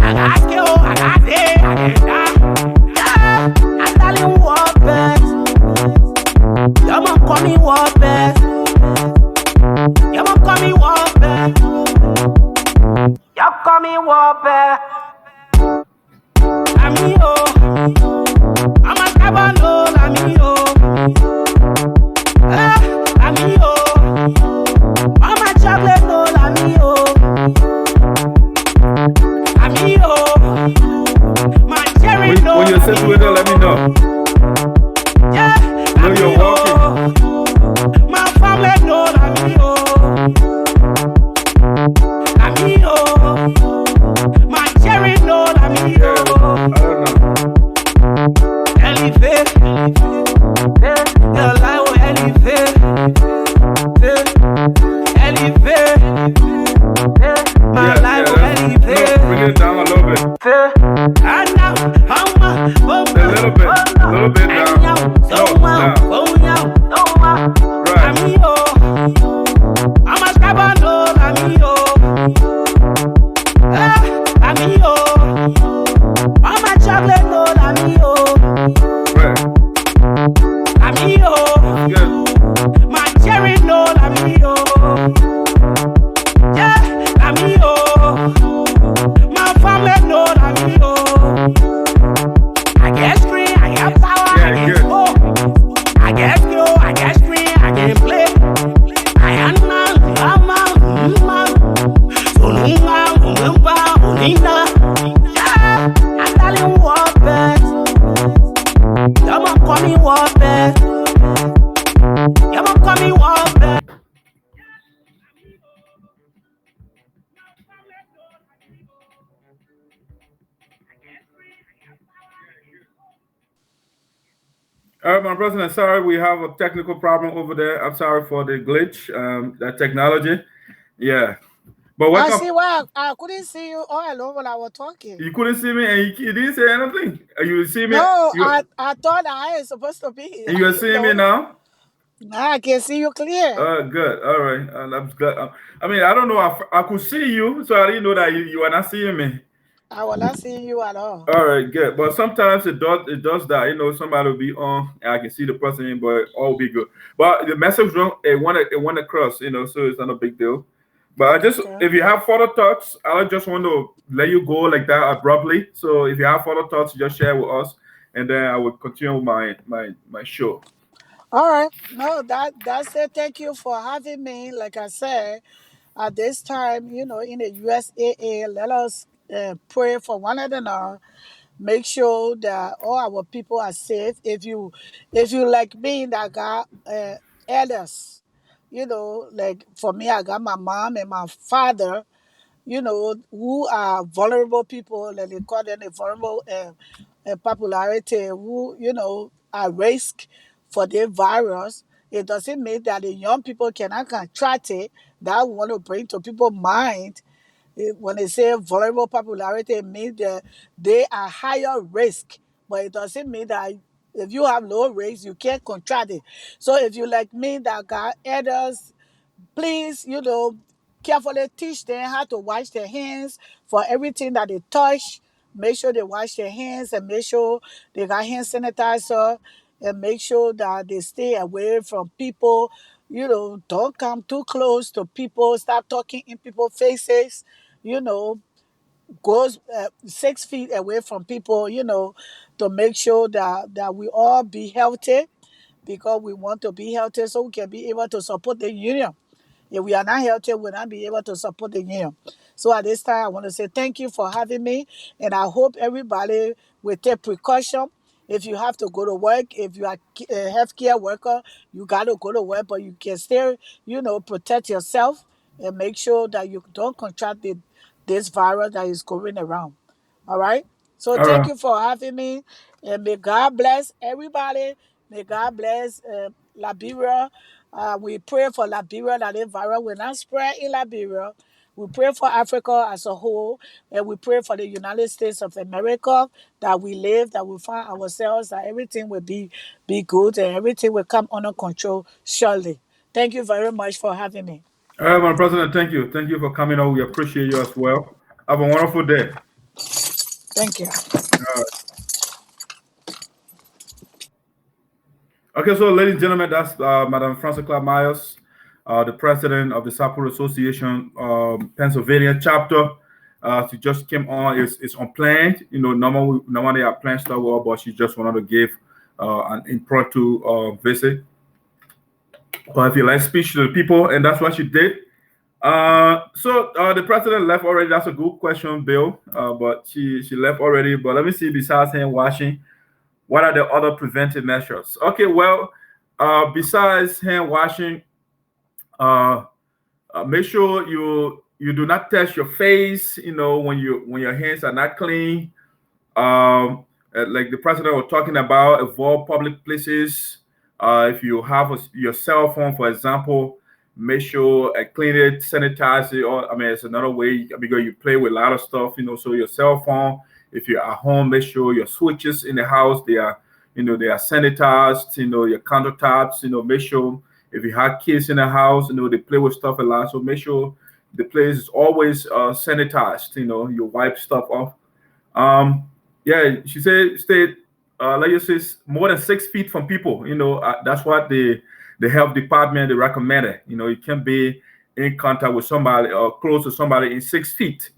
I got skill, I got day, I can die. Yeah, I'm telling you what best. Y'all call me what best. Y'all call me what best. Y'all call me what best. Amigo, I'm a cabano, amigo. Amigo, I'm a chocolate, no, amigo. Amigo, my cherry, no. When you're sitting with her, let me know. Yeah, When you're walking. my family, no, amigo. Amigo, my cherry, no, amigo. I don't know. Elevate, your life will elevate, elevate, my life will elevate. Bring it down a little bit. And now, A little bit down. No, down. Right. Amigo, I'm a scabano, amigo. Amigo, I'm a chocolate, no, amigo. Right. Amigo, Good. my cherry, no, amigo. Yeah, amigo, my family, no, amigo. I get screen, I get power, Yeah, I get good. score. I get skill, I get screen, I get play. I am now, Sonunga, Unumba, Unina. Yeah, I'm telling you what best. Y'all call me what best. Y'all call me what best. All right, my president. Sorry, we have a technical problem over there. I'm sorry for the glitch. That technology. Yeah, but I welcome. see why I couldn't see you all along when I was talking. You couldn't see me, and you didn't say anything. You see me? No, You I thought I was supposed to be. and you are seeing me No, now. now I can see you clear. Good. All right. That's good. I mean, I don't know. I could see you, so I didn't know that you are not seeing me. I was not seeing you at all. All right, good. But sometimes it does that. Somebody will be on, and I can see the person, but all will be good. But the message wrong, it went across. So it's not a big deal. But Okay. if you have further thoughts, I just want to let you go like that abruptly. So if you have further thoughts, just share with us, and then I will continue with my show. All right. No, that's it. Thank you for having me. Like I said, at this time, in the USAA, let us pray for one another. Make sure that all our people are safe. If you like me, that got elders, like for me, I got my mom and my father, who are vulnerable people, like they call them a vulnerable popularity, who, are risk for the virus. It doesn't mean that the young people cannot contract it. That we want to bring to people's mind When they say vulnerable popularity, it means that they are higher risk, but it doesn't mean that if you have low risk, you can't contract it. So if you like me that got elders, please, carefully teach them how to wash their hands for everything that they touch. Make sure they wash their hands and make sure they got hand sanitizer and make sure that they stay away from people. Don't come too close to people. Stop talking in people's faces. You know, goes 6 feet away from people. To make sure that we all be healthy because we want to be healthy so we can be able to support the union. If we are not healthy, we'll not be able to support the union. So at this time, I want to say thank you for having me, and I hope everybody will take precaution. If you have to go to work, if you are a healthcare worker, you got to go to work, but you can still, protect yourself and make sure that you don't contract this virus that is going around. All right? So All thank right. you for having me, and may God bless everybody. May God bless Liberia. We pray for Liberia that the virus will not spread in Liberia. We pray for Africa as a whole, and we pray for the United States of America that we live, that we find ourselves, that everything will be good and everything will come under control shortly. Thank you very much for having me. All right, my president. Thank you. Thank you for coming on. We appreciate you as well. Have a wonderful day. Thank you. Okay, so ladies and gentlemen, that's Madam Frances Clark Myers, the president of the Support Association Pennsylvania chapter. She just came on. It's unplanned. Normally I plan stuff, but she just wanted to give an impromptu visit. But if you like speech to the people, and that's what she did. So the president left already. That's a good question, Bill. But she left already. But let me see. Besides hand washing, what are the other preventive measures? Okay, well, besides hand washing, make sure you do not touch your face. When your hands are not clean. Like the president was talking about, avoid public places. If you have your cell phone, for example, make sure clean it, sanitize it. Or it's another way because you play with a lot of stuff. So your cell phone. If you're at home, make sure your switches in the house they are sanitized. Your countertops. Make sure if you have kids in the house, they play with stuff a lot. So make sure the place is always sanitized. You wipe stuff off. Yeah, she said stay. Like you say, more than 6 feet from people. That's what the health department they recommended. You can't be in contact with somebody or close to somebody in 6 feet.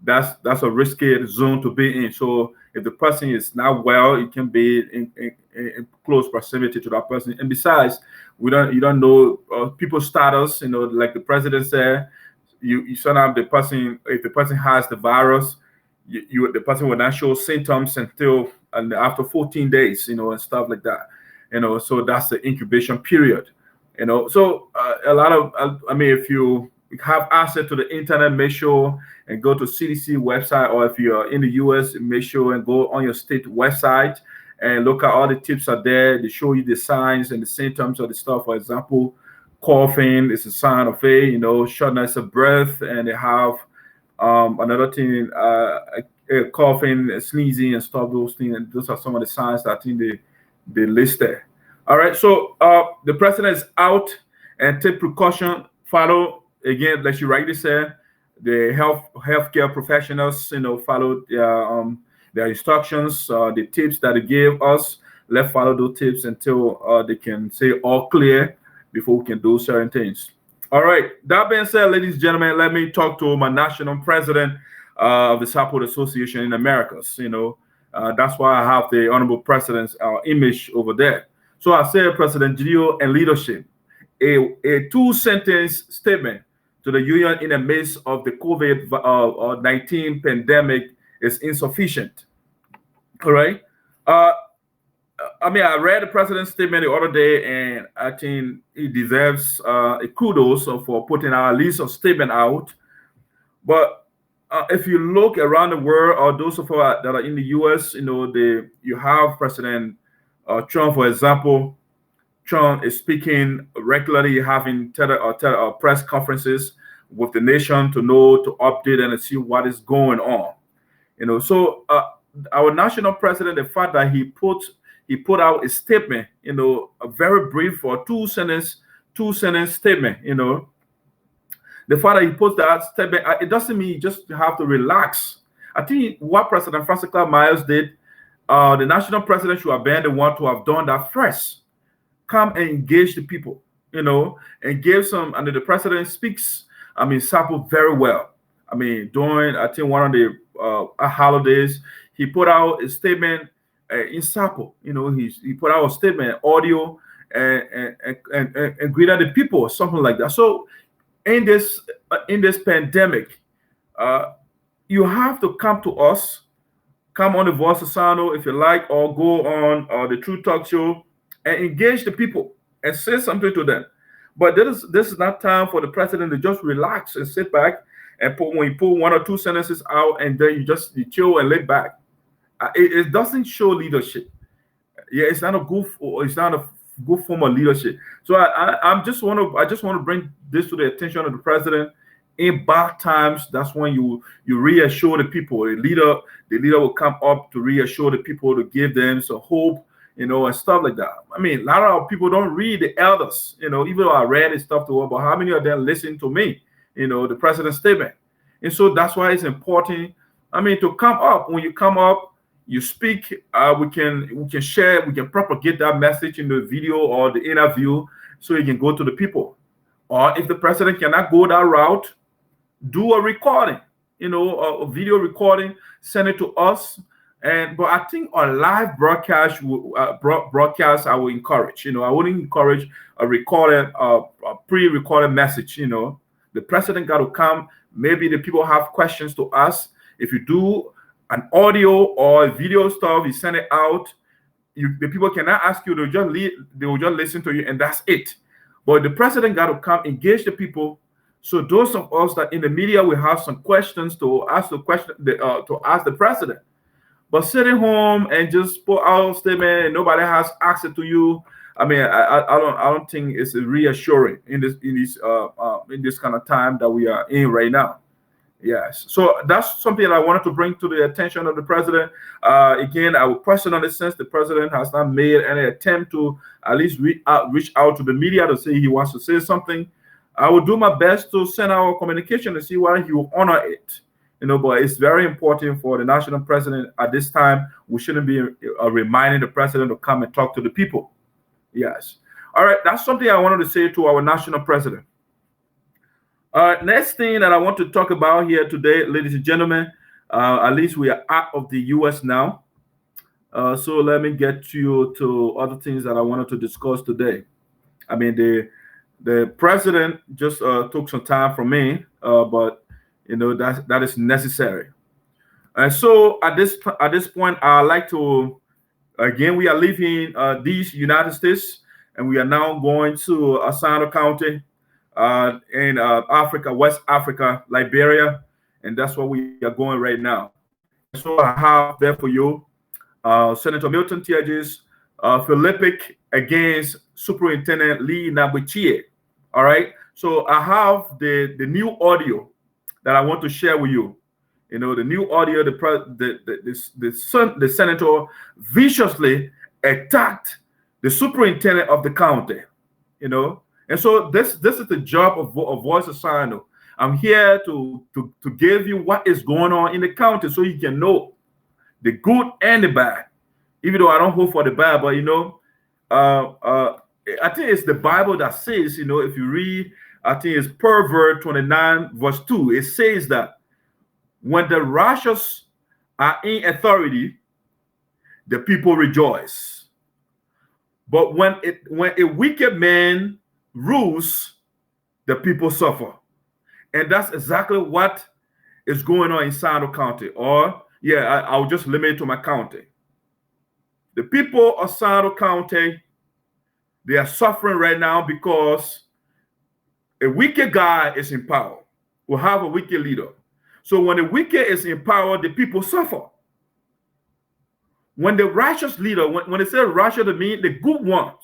That's a risky zone to be in. So if the person is not well, you can be in close proximity to that person. And besides, you don't know people's status. Like the president said, you sometimes if the person has the virus, the person will not show symptoms until and after 14 days, and stuff like that. So that's the incubation period. So a lot of if you have access to the internet, make sure and go to CDC website, or if you're in the US, make sure and go on your state website and look at all the tips are there. They show you the signs and the symptoms of the stuff. For example, coughing is a sign of shortness of breath, and they have another thing, coughing, sneezing, and stuff. Those things, and those are some of the signs that I think they list there. All right, so the president is out, and take precaution. Follow again, like you rightly said, the healthcare professionals. Follow their instructions, the tips that they gave us. Let's follow those tips until they can say all clear before we can do certain things. All right. That being said, ladies and gentlemen, let me talk to my national president of the Support Association in Americas. That's why I have the honorable president's image over there. So I say, President Gio and leadership, a two-sentence statement to the union in the midst of the COVID-19 pandemic is insufficient. All right. I read the president's statement the other day, and I think he deserves a kudos for putting our list of statement out. But if you look around the world, or those of us that are in the U.S., you have President Trump, for example. Trump is speaking regularly, having press conferences, with the nation to know, to update and to see what is going on. So our national president, the fact that he put out a statement, a very brief or two sentence statement, the fact that he puts that statement, it doesn't mean you just have to relax. I think what President Francis Clark Myers did, the national president should have been the one to have done that first. Come and engage the people, and give some, and the president speaks, Sapo very well. During, I think, one of the holidays, he put out a statement in Sapo. He put out a statement, audio, and greeted the people, or something like that. So in this pandemic, you have to come to us, come on the Voice of Sano if you like, or go on the True Talk Show and engage the people and say something to them. But this is not time for the president to just relax and sit back and when you pull one or two sentences out and then you chill and lay back. It doesn't show leadership. Yeah, it's not a good form of leadership. So I just want to bring this to the attention of the president. In bad times, that's when you reassure the people. The leader will come up to reassure the people, to give them some hope, and stuff like that. A lot of people don't read the elders, even though I read this stuff to her, but how many of them listen to me, the president's statement? And so that's why it's important, to come up. When you come up, you speak, we can share, we can propagate that message in the video or the interview so it can go to the people. Or if the president cannot go that route, do a recording, a video recording, send it to us. But I think a live broadcast, I will encourage. I wouldn't encourage a pre-recorded message. The president got to come. Maybe the people have questions to ask. If you do an audio or a video stuff, you send it out. The people cannot ask you. They will just listen to you, and that's it. But the president got to come, engage the people. So those of us that in the media will have some questions to ask to ask the president. But sitting home and just put out a statement and nobody has access to you, I don't think it's reassuring in this kind of time that we are in right now. Yes. So that's something that I wanted to bring to the attention of the president. Again, I would question on the sense the president has not made any attempt to at least reach out to the media to say he wants to say something. I will do my best to send out a communication to see whether he will honor it. But it's very important for the national president at this time. We shouldn't be reminding the president to come and talk to the people. Yes. All right. That's something I wanted to say to our national president. Next thing that I want to talk about here today, ladies and gentlemen, at least we are out of the U.S. now. So let me get you to other things that I wanted to discuss today. The president just took some time from me, but that is necessary. And so at this point, I'd like to, again, we are leaving these United States, and we are now going to Asano County in Africa, West Africa, Liberia, and that's where we are going right now. So I have there for you Senator Milton Teahjay's Philippic against Superintendent Lee Nabuchie. All right. So I have the new audio that I want to share with you. The new audio, the senator viciously attacked the superintendent of the county. And so this is the job of Voice of Sino. I'm here to give you what is going on in the county so you can know the good and the bad. Even though I don't hope for the bad, but I think it's the Bible that says, if you read, I think it's Proverbs 29 verse 2, it says that when the righteous are in authority, the people rejoice. But when a wicked man rules, the people suffer. And that's exactly what is going on in Sino County. Or, I'll just limit it to my county. The people of Sino County, they are suffering right now because a wicked guy is in power. We'll have a wicked leader. So when the wicked is in power, the people suffer. When the righteous leader, when they say righteous, they mean the good ones.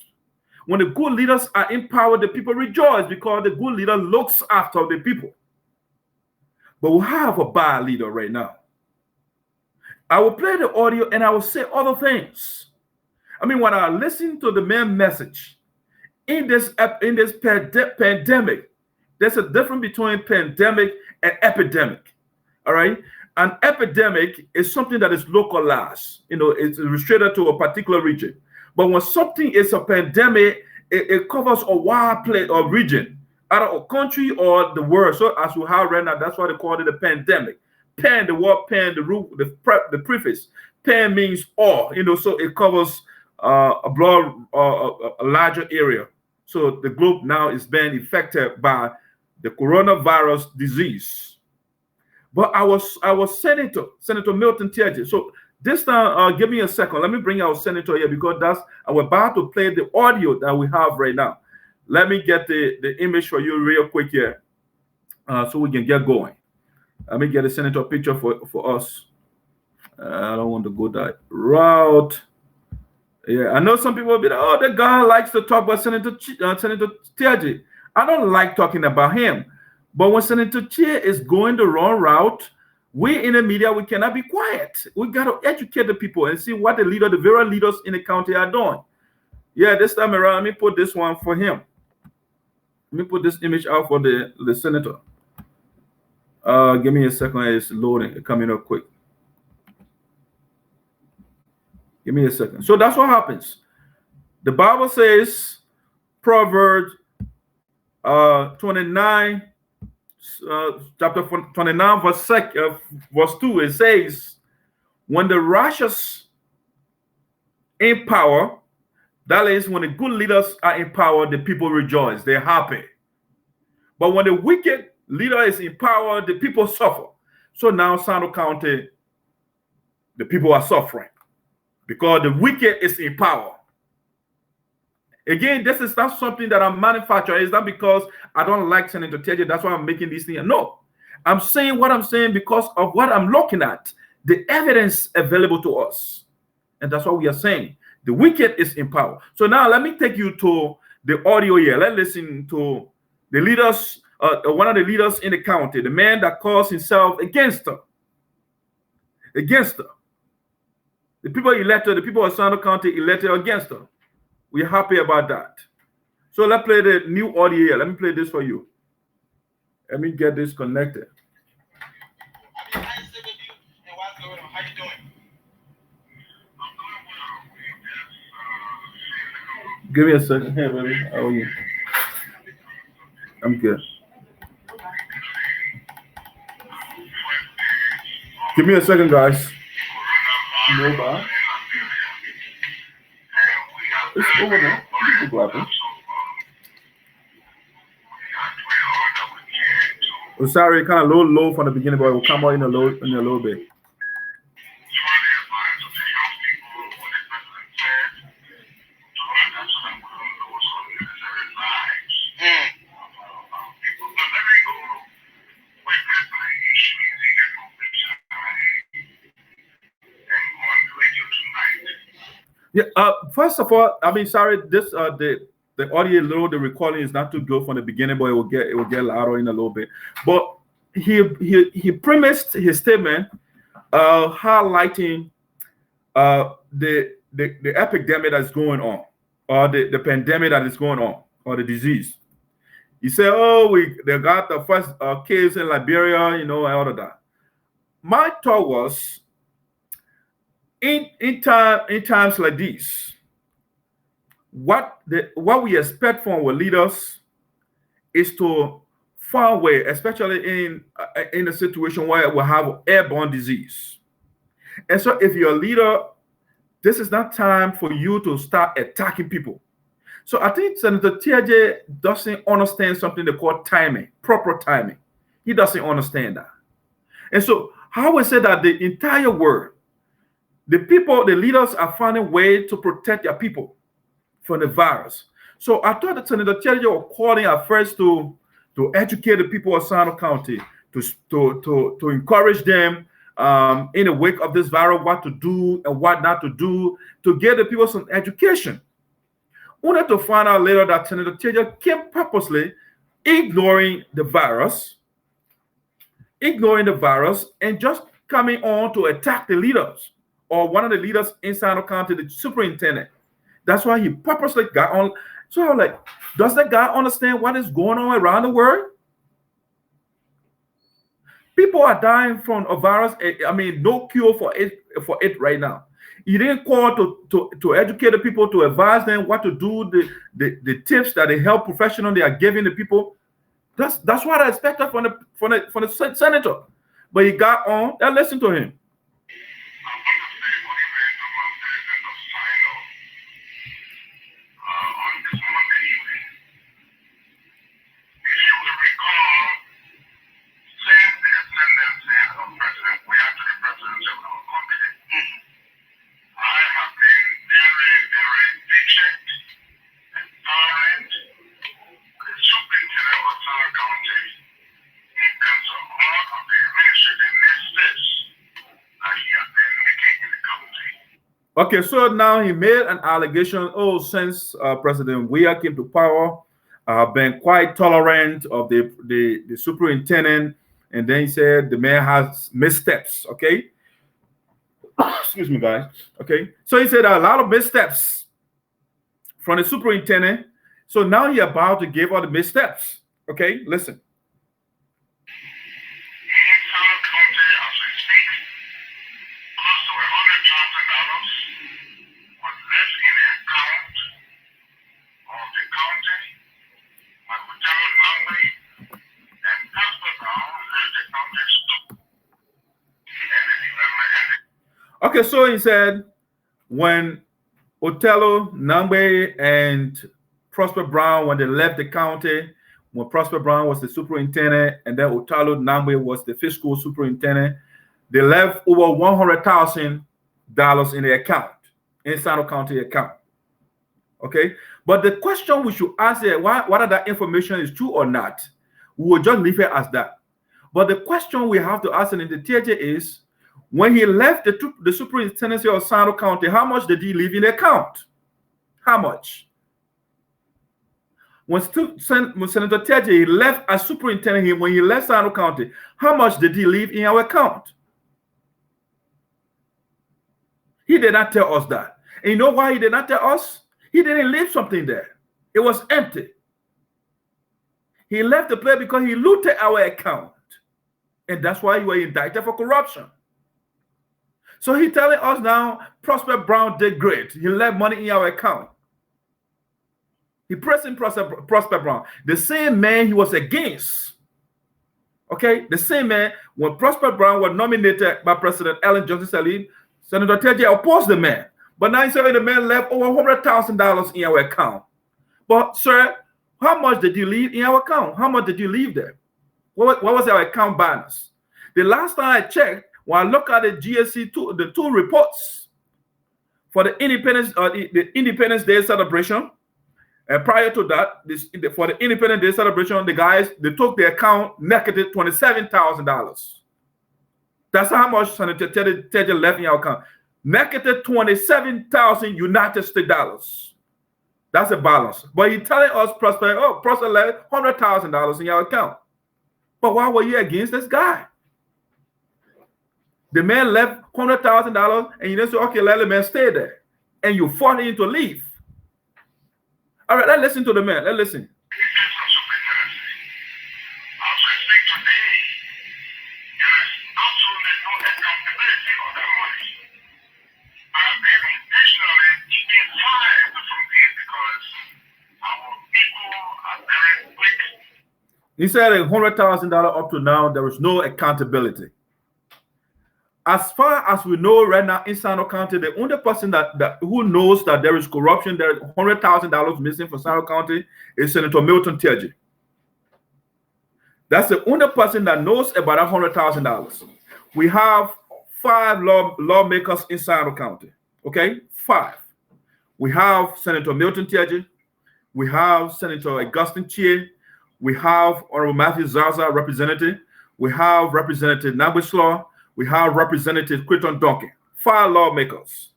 When the good leaders are in power, the people rejoice because the good leader looks after the people. but we have a bad leader right now. I will play the audio and I will say other things. I mean, when I listen to the main message in this pandemic, there's a difference between pandemic and epidemic. All right. An epidemic is something that is localized, it's restricted to a particular region. But when something is a pandemic, it covers a wide place or region, either a country or the world. So as we have right now, that's why they call it a pandemic. Pan, the word pan, the root, the prefix. Pan means all, so it covers a larger area. So the globe now is being affected by the coronavirus disease. But our Senator Milton Teahjay. So this time, give me a second. Let me bring our senator here because I'm about to play the audio that we have right now. Let me get the image for you real quick here, so we can get going. Let me get a senator picture for us. I don't want to go that route. Yeah, I know some people will be like, oh, the guy likes to talk about Senator Teahjay. I don't like talking about him. But when Senator Teahjay is going the wrong route, we in the media, we cannot be quiet. We got to educate the people and see what the various leaders in the county are doing. Yeah, this time around, let me put this one for him. Let me put this image out for the senator. Give me a second. It's loading. It's coming up quick. Give me a second. So that's what happens. The Bible says, Proverbs 29, chapter 29, verse 2, it says, when the righteous in power, that is, when the good leaders are in power, the people rejoice. They're happy. But when the wicked leader is in power, the people suffer. So now, Sano County, the people are suffering because the wicked is in power. Again, this is not something that I'm manufacturing. It's not because I don't like Senator Teahjay. That's why I'm making this thing. No, I'm saying what I'm saying because of what I'm looking at, the evidence available to us. And that's what we are saying. The wicked is in power. So now let me take you to the audio here. Let's listen to the leaders, one of the leaders in the county, the man that calls himself against her. Against her. The people elected, the people of Sano County elected against her. We're happy about that. So let's play the new audio here. Let me play this for you. Let me get this connected. How you doing? Give me a second. Hey, baby. How are you? I'm good. Give me a second, guys. No bad. It's over now. Oh, sorry, kind of low from the beginning, but it will come out in a little bit. Yeah. First of all, I mean, sorry. This the audio load, the recording is not too good from the beginning, but it will get louder in a little bit. But he premised his statement, highlighting the epidemic that's going on, or the pandemic that is going on, or the disease. He said, "Oh, they got the first case in Liberia, and all of that." My thought was, in times like these, what we expect from our leaders is to find a way, especially in a situation where we have airborne disease. And so if you're a leader, this is not time for you to start attacking people. So I think Senator Teahjay doesn't understand something they call timing, proper timing. He doesn't understand that. And so how we say that the entire world, the leaders are finding a way to protect their people from the virus. So I thought that Senator Teahjay was calling at first to educate the people of Sano County, to encourage them in the wake of this virus, what to do and what not to do, to give the people some education. Only to find out later that Senator Teahjay came purposely ignoring the virus, ignoring the virus and just coming on to attack the leaders or one of the leaders inside the county, the superintendent. That's why he purposely got on. So I'm like, does that guy understand what is going on around the world? People are dying from a virus. I mean, no cure for it right now. He didn't call to educate the people, to advise them what to do, the tips that the health professional they are giving the people. That's what I expected from the senator. But he got on and listen to him. Okay, so now he made an allegation. Oh, since President Weah came to power, been quite tolerant of the superintendent, and then he said the man has missteps. Okay, excuse me, guys. Okay, so he said a lot of missteps from the superintendent. So now he about to give all the missteps. Okay, listen. Okay, so he said when Otello, Nambe, and Prosper Brown, when they left the county, when Prosper Brown was the superintendent, and then Otello Nambe was the fiscal superintendent, they left over $100,000 in the account, in Sino County account. Okay, but the question we should ask is whether that information is true or not. We will just leave it as that. But the question we have to ask in the Teahjay is, when he left the superintendency of Sino County, how much did he leave in the account? How much? When Senator Teahjay left as superintendent, when he left Sino County, how much did he leave in our account? He did not tell us that. And you know why he did not tell us? He didn't leave something there. It was empty. He left the place because he looted our account. And that's why he was indicted for corruption. So he's telling us now, Prosper Brown did great. He left money in our account. He pressing Prosper Brown, the same man he was against. Okay, the same man, when Prosper Brown was nominated by President Ellen Johnson Sirleaf, Senator Teahjay opposed the man. But now he's saying the man left over $100,000 in our account. But sir, how much did you leave in our account? How much did you leave there? What was our account balance? The last time I checked, when I look at the GSC, the two reports for the Independence Day celebration, and prior to that, for the Independence Day celebration, the guys, they took the account negative $27,000. That's how much Senator Teahjay left in our account. Negative 27,000 United States dollars. That's a balance. But he's telling us, Prosper left $100,000 in your account. But why were you against this guy? The man left $100,000 and you just say, okay, let the man stay there. And you fought him to leave. All right, let's listen to the man. Let's listen. He said $100,000 up to now, there is no accountability. As far as we know right now in Sino County, the only person who knows that there is corruption, there is $100,000 missing from Sino County is Senator Milton Teahjay. That's the only person that knows about that $100,000. We have 5 lawmakers in Sino County. Okay, 5. We have Senator Milton Teahjay. We have Senator Augustine Chie. We have Honorable Matthew Zaza, representative. We have Representative Nabwislaw. We have Representative Quinton Duncan. 5 lawmakers.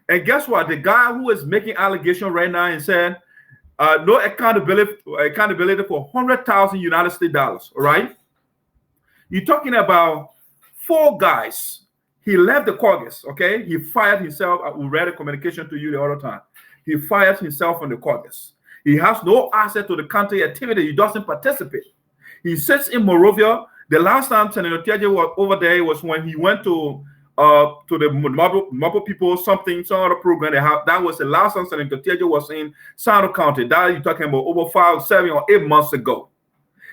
And guess what? The guy who is making allegation right now and saying no accountability for $100,000 United States dollars. All right. You're talking about 4 guys. He left the caucus, okay? He fired himself. We read a communication to you the other time. He fired himself from the caucus. He has no access to the county activity. He doesn't participate. He sits in Morovia. The last time Senator Teahjay was over there was when he went to the Mabo people, some other program they have. That was the last time Senator Teahjay was in Sino County. That you're talking about over 5, 7, or 8 months ago.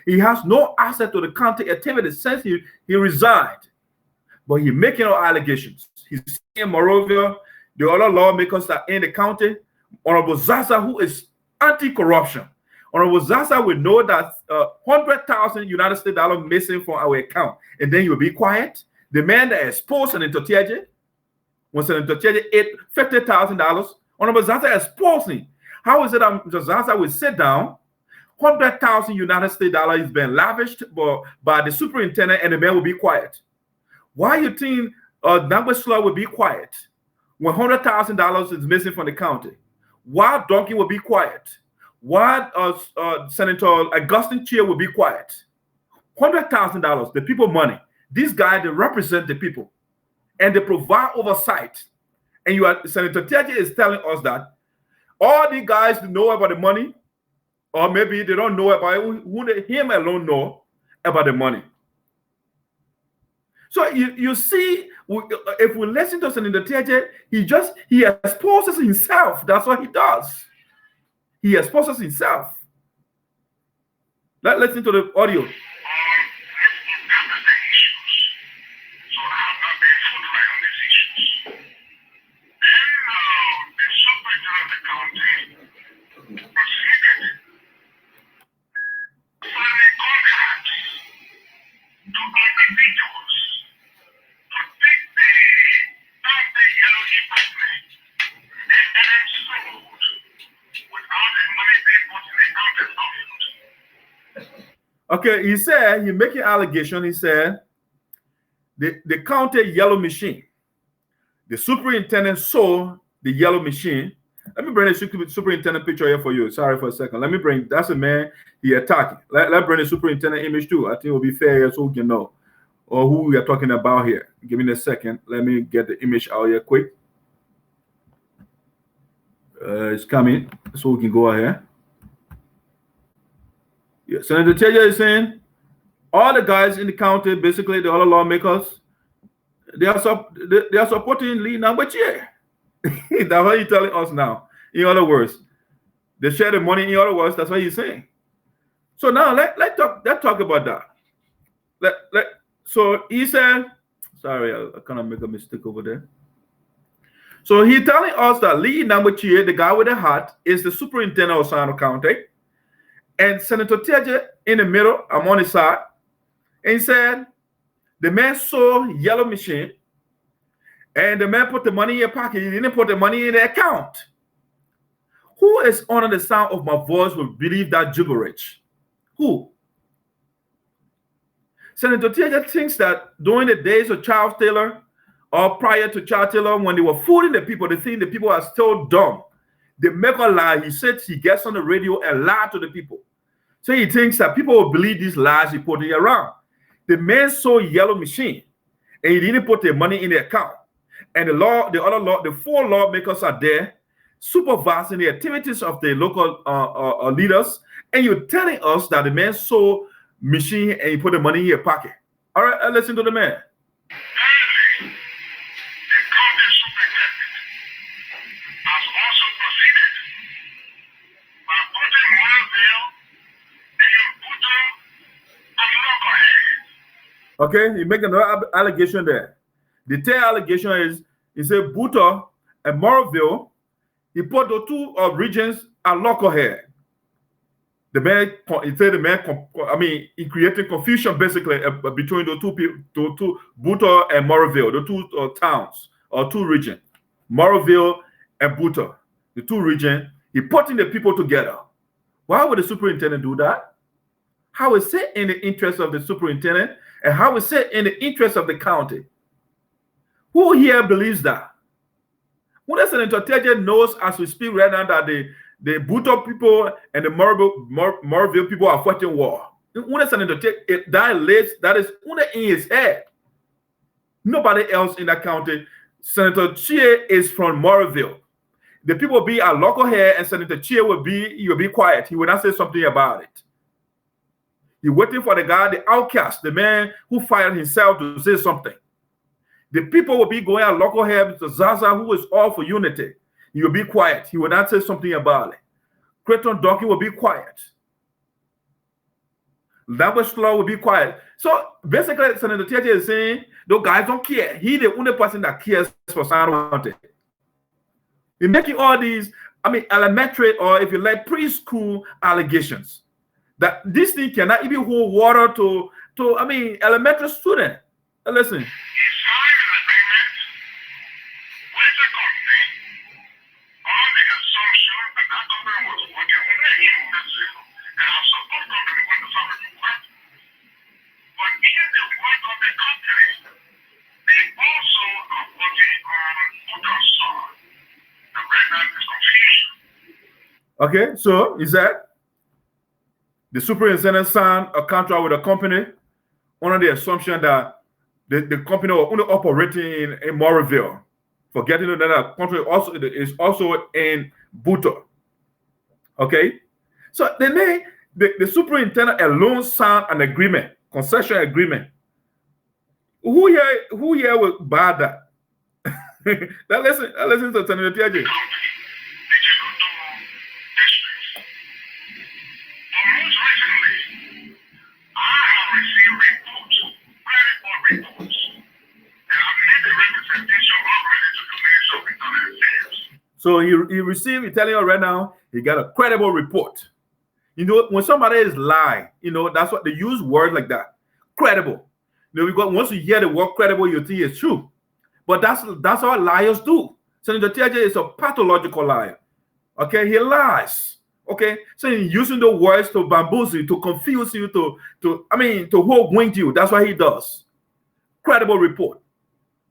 He has no access to the county activity since he resigned. But he's making no allegations. He's in Morovia, the other lawmakers that are in the county. Honorable Zaza, who is anti-corruption. Honorable Zaza will know that 100,000 United States dollars missing from our account, and then you'll be quiet. The man that exposed Senator Teahjay, when Senator Teahjay ate $50,000, Honorable Zaza exposed him. How is it that Mr. Zaza will sit down? 100,000 United States dollars is being lavished by the superintendent, and the man will be quiet. Why you think Nambesla will be quiet when $100,000 is missing from the county? Why Donkey will be quiet? Why Senator Augustine Chia will be quiet? $100,000, the people money. These guys, they represent the people, and they provide oversight. And Senator Teahjay is telling us that all the guys know about the money, or maybe they don't know about it, him alone know about the money. So you see, if we listen to Senator Teahjay, he exposes himself. That's what he does. He exposes himself. Let's listen to the audio. Okay, he said, he's making allegation. He said, the county yellow machine, the superintendent saw the yellow machine. Let me bring the superintendent picture here for you. Sorry for a second. Let me bring, that's a man he attacking. Let's bring the superintendent image too. I think it will be fair so we can know or who we are talking about here. Give me a second. Let me get the image out here quick. It's coming, so we can go ahead. Yeah, Senator Teahjay is saying all the guys in the county, basically the other lawmakers, they are supporting Lee Nambechie. That's what he's telling us now. In other words, they share the money. In other words, that's what he's saying. So now let's talk about that. So he said, sorry, I kind of make a mistake over there. So he's telling us that Lee Nambechie, the guy with the hat, is the superintendent of Sino County. And Senator Teahjay in the middle, I'm on his side. And he said, the man saw yellow machine, and the man put the money in your pocket. He didn't put the money in the account. Who is under the sound of my voice will believe that gibberish? Who? Senator Teahjay thinks that during the days of Charles Taylor, or prior to Charles Taylor, when they were fooling the people, they think the people are still dumb. They make a lie. He says he gets on the radio and lie to the people. So he thinks that people will believe these lies he put around. The man saw a yellow machine, and he didn't put the money in the account. And the 4 lawmakers are there supervising the activities of the local leaders. And you're telling us that the man saw machine and he put the money in your pocket. All right, listen to the man. Okay, he make another allegation there. The third allegation is, he said Buto and Moroville, he put the 2 regions at local here. The man, he said the man, he created confusion basically between the two people, the 2 Buto and Moroville, the 2 towns or 2 regions, Moroville and Buto, the 2 regions. He putting the people together. Why would the superintendent do that? How is it in the interest of the superintendent? And how is it in the interest of the county? Who here believes that? Who does Senator Teahjay knows as we speak right now that the Buto people and the Moroville people are fighting war? That list that is in his head. Nobody else in that county. Senator Teahjay is from Morrowville. The people be at local here, and Senator Teahjay he will be quiet. He will not say something about it. He's waiting for the guy, the outcast, the man who fired himself, to say something. The people will be going at local here, Mr. Zaza, who is all for unity. He will be quiet. He will not say something about it. Creighton Donkey will be quiet. Language Law will be quiet. So basically, Senator Teahjay is saying, those guys don't care. He's the only person that cares for Sinoeans. He's making all these, elementary, or if you like, preschool allegations. That this thing cannot even hold water to elementary student. Listen. Okay, so is that the superintendent signed a contract with a company under the assumption that the company will only operating in Morrowville, forgetting that the country is also in Buto. Okay, so the superintendent alone signed an agreement, concession agreement. Who here will buy that? Listen to Senator Teahjay. So he received, he's telling you right now, he got a credible report. You know, when somebody is lying, that's what they use words like that. Credible. Once you hear the word credible, you think it's true. But that's what liars do. Senator Teahjay is a pathological liar. Okay, he lies. Okay, so he's using the words to bamboozle you, to confuse you, to hoodwink you. That's what he does. Credible report.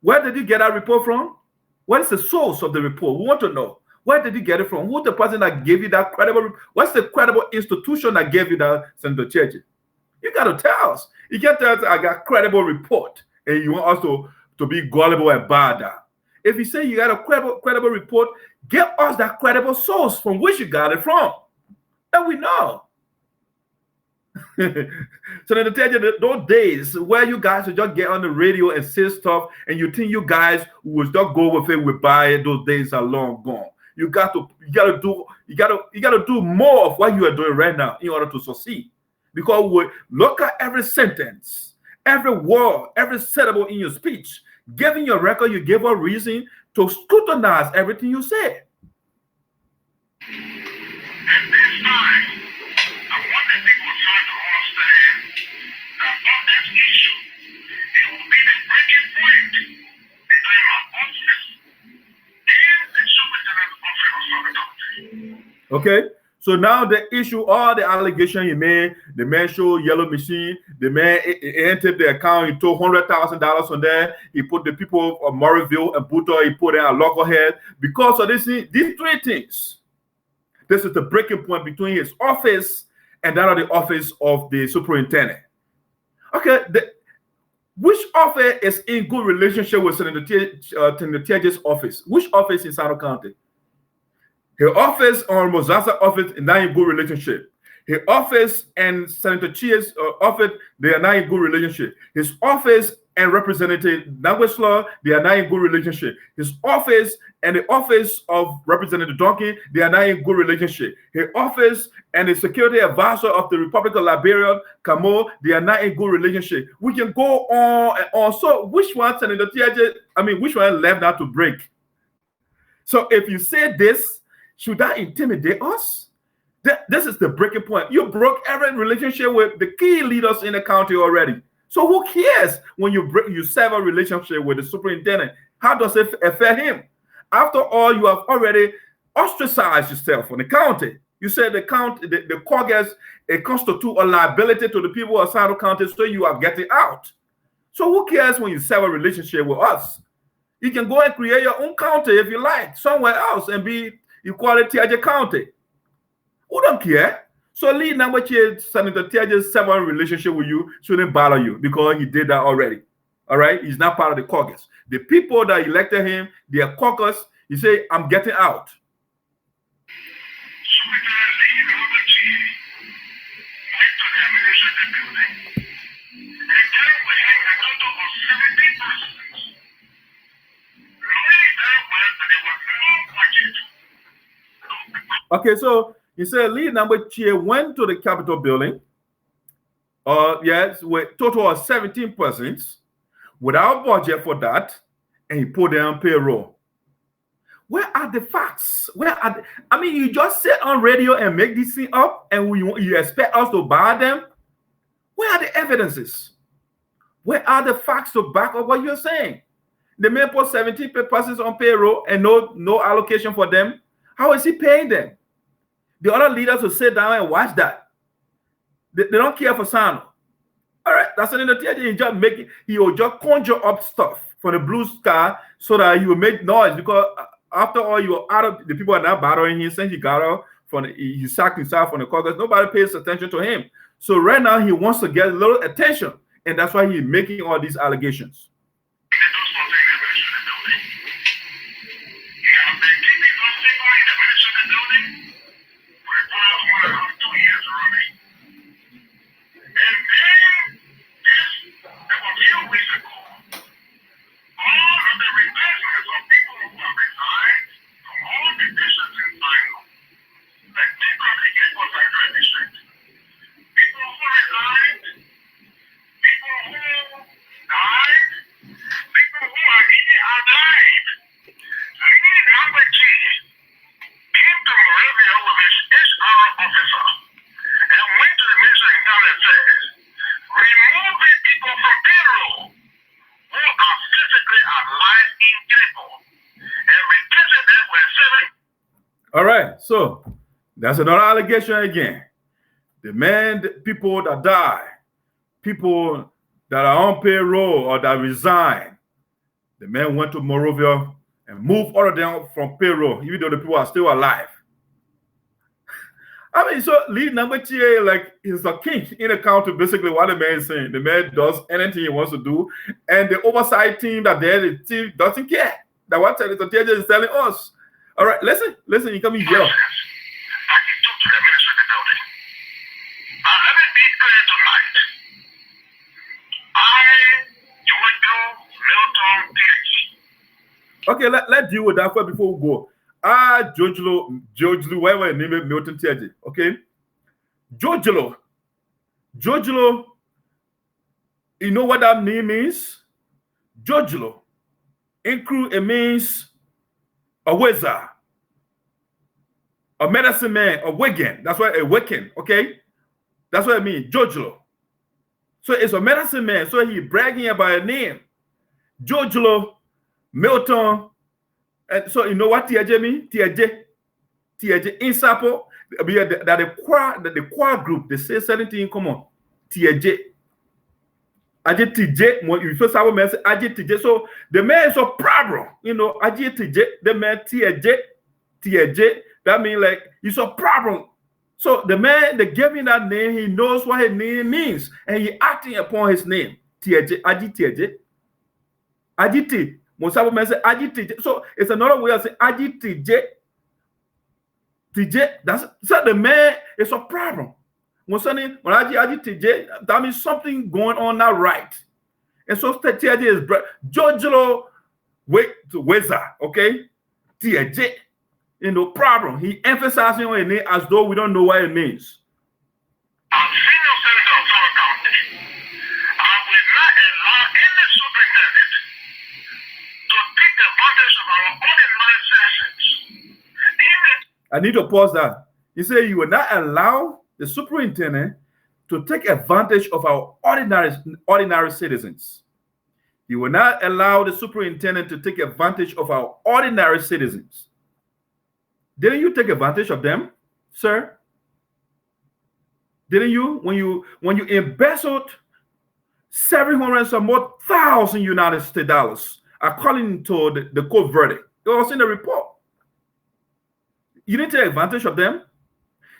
Where did you get that report from? What is the source of the report? We want to know. Where did you get it from? Who's the person that gave you that credible report? What's the credible institution that gave you that, Senator Teahjay? You got to tell us. You can't tell us I got credible report and you want us to be gullible and bad. If you say you got a credible report, give us that credible source from which you got it from. And we know. Senator Teahjay, those days where you guys would just get on the radio and say stuff and you think you guys would just go with it, we buy it, those days are long gone. You gotta do more of what you are doing right now in order to succeed. Because we look at every sentence, every word, every syllable in your speech, giving your record, you give a reason to scrutinize everything you say. At this time, I want the people to understand that on this issue, it will be the breaking point between my office and the superintendent's office of Supt County. Okay, so now the issue, all the allegations he made, the man showed yellow machine, the man entered the account, he took $100,000 on there, he put the people of Morrowville and Buto, he put in a local head. Because of these three things, this is the breaking point between his office and that of the office of the superintendent. Okay, which office is in good relationship with Senator Teahjay's office? Which office in Sinoeans County? His office or Mozasa's office is not in good relationship. His office and Senator Teahjay's office, they are not in good relationship. His office and Representative Language Law, they are not in good relationship. His office and the office of Representative Duncan, they are not in good relationship. His office and the security advisor of the Republic of Liberia, Camo, they are not in good relationship. We can go on and on. So which one, Senator Teahjay, which one left now to break? So if you say this, should that intimidate us? This is the breaking point. You broke every relationship with the key leaders in the county already. So who cares when you sever a relationship with the superintendent? How does it affect him? After all, you have already ostracized yourself from the county. You said the county, the Caucus, it constitutes a liability to the people of Sinoeans County, so you are getting out. So who cares when you sever a relationship with us? You can go and create your own county if you like, somewhere else, and you call it Teahjay County. Who don't care? So lead number two, Senator Teahjay's several relationship with you shouldn't bother you because he did that already. All right, he's not part of the caucus. The people that elected him, their caucus, he say, I'm getting out. Okay, so he said lead number two went to the Capitol building. Yes, with total of 17 persons, without budget for that, and he put them on payroll. Where are the facts? Where are the, I mean, you just sit on radio and make this thing up, and you expect us to buy them? Where are the evidences? Where are the facts to back up what you're saying? The man put 17 persons on payroll and no allocation for them. How is he paying them? The other leaders will sit down and watch that. They don't care for sound. All right, that's another thing. He will just conjure up stuff from the blue sky so that he will make noise, because after all, you are out of the people are not bothering him since he got out from he sacked himself from the caucus. Nobody pays attention to him. So right now he wants to get a little attention, and that's why he's making all these allegations. All right, so that's another allegation again. The people that die, people that are on payroll or that resign, the man went to Morovia and moved all of them from payroll, even though the people are still alive. I mean, so lead number two, like, is a king in account to basically what the man is saying. The man does anything he wants to do, and the oversight team that the team doesn't care. That what Senator Teahjay is telling us. All right, listen, you come here. Let me be clear tonight. Milton Teahjay. Okay, let's deal with that first before we go. Jojlo, whatever name is Milton Teahjay. Okay, Jojlo, you know what that name means? Jojlo, it means a wizard, a medicine man, a Wiccan. That's why a Wiccan, okay? That's what it means, Jojlo. So it's a medicine man. So he bragging about a name. Jojlo, Milton. And so you know what Teahjay means? Teahjay in Sapo, that the choir group, they say certain thing in common. Teahjay. Ajay Teahjay, you first have a man say Ajay Teahjay. So the man is a problem, you know. Ajay Teahjay, the man Teahjay. That means like he's a problem. So the man that gave him that name, he knows what his name means, and he acting upon his name. Teahjay, Ajay Teahjay. Ajay. Most of man say Ajay Teahjay. So it's another way of saying Ajay Teahjay. Teahjay. That's so the man is a problem. When Ajay Teahjay, that means something going on not right. And so Teahjay is Jojlo wizard, okay? Teahjay, you know, problem. He emphasizing on it name as though we don't know what it means. I'm senior senator of Sumpt County. I will not allow any superintendent to take advantage of our ordinary citizens. I need to pause that. He said you will not allow the superintendent to take advantage of our ordinary citizens. You will not allow the superintendent to take advantage of our ordinary citizens. Didn't you take advantage of them, sir? Didn't you? When you embezzled 700 some more thousand United States dollars, according to the court verdict. It was in the report. You didn't take advantage of them.